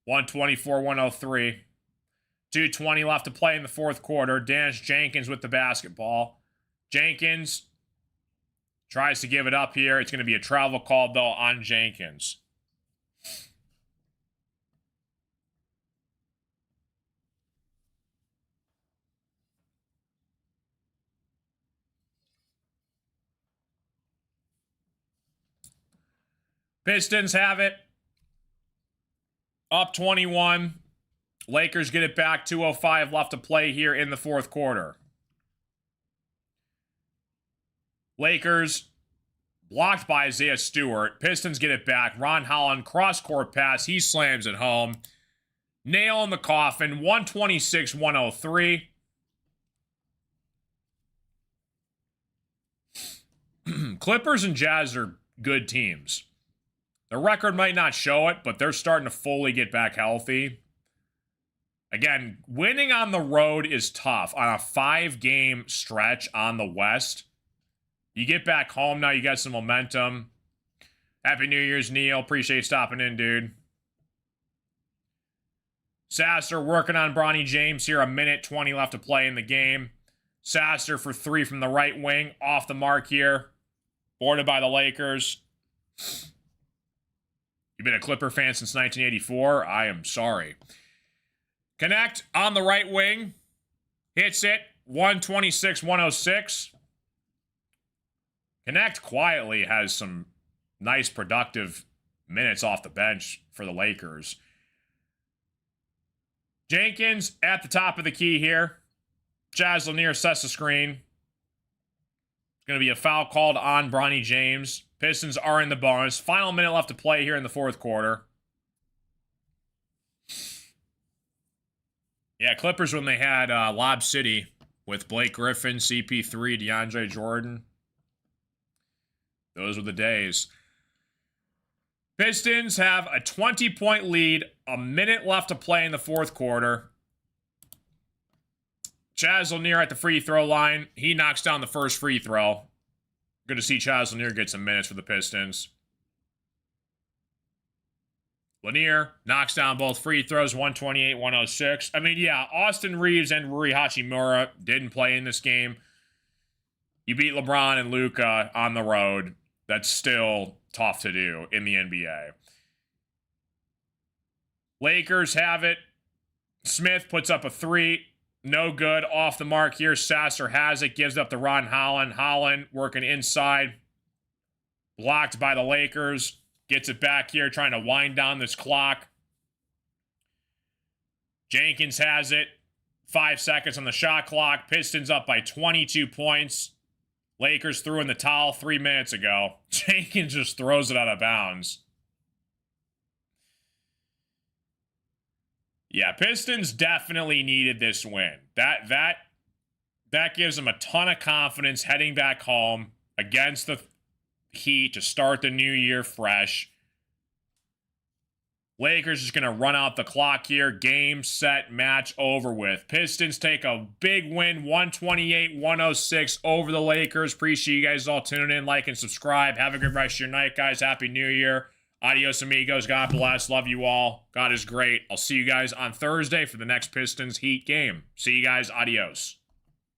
Speaker 1: 124-103. 2:20 left to play in the fourth quarter. Dennis Jenkins with the basketball. Jenkins tries to give it up here. It's going to be a travel call, though, on Jenkins. Pistons have it. Up 21. Lakers get it back. 2:05 left to play here in the fourth quarter. Lakers blocked by Isaiah Stewart. Pistons get it back. Ron Holland, cross-court pass. He slams it home. Nail in the coffin. 126-103. Clippers and Jazz are good teams. Their record might not show it, but they're starting to fully get back healthy. Again, winning on the road is tough on a 5-game stretch on the West. You get back home now, you got some momentum. Happy New Year's, Neil. Appreciate you stopping in, dude. Sasser working on Bronny James here. 1:20 left to play in the game. Sasser for 3 from the right wing. Off the mark here. Boarded by the Lakers. You've been a Clipper fan since 1984? I am sorry. Connect on the right wing. Hits it. 126-106. Connect quietly has some nice productive minutes off the bench for the Lakers. Jenkins at the top of the key here. Jazz Lanier sets the screen. It's going to be a foul called on Bronny James. Pistons are in the bonus. Final minute left to play here in the fourth quarter. Yeah, Clippers when they had Lob City with Blake Griffin, CP3, DeAndre Jordan. Those were the days. Pistons have a 20-point lead. A minute left to play in the fourth quarter. Chaz Lanier at the free throw line. He knocks down the first free throw. Good to see Chaz Lanier get some minutes for the Pistons. Lanier knocks down both free throws, 128-106. I mean, yeah, Austin Reeves and Rui Hachimura didn't play in this game. You beat LeBron and Luka on the road. That's still tough to do in the NBA. Lakers have it. Smith puts up a 3. No good. Off the mark here. Sasser has it. Gives up to Ron Holland. Holland working inside. Blocked by the Lakers. Gets it back here. Trying to wind down this clock. Jenkins has it. 5 seconds on the shot clock. Pistons up by 22 points. Lakers threw in the towel 3 minutes ago. Jenkins just throws it out of bounds. Yeah, Pistons definitely needed this win. That gives them a ton of confidence heading back home against the Heat to start the new year fresh. Lakers just going to run out the clock here. Game, set, match, over with. Pistons take a big win, 128-106 over the Lakers. Appreciate you guys all tuning in, like, and subscribe. Have a good rest of your night, guys. Happy New Year. Adios, amigos. God bless. Love you all. God is great. I'll see you guys on Thursday for the next Pistons Heat game. See you guys. Adios.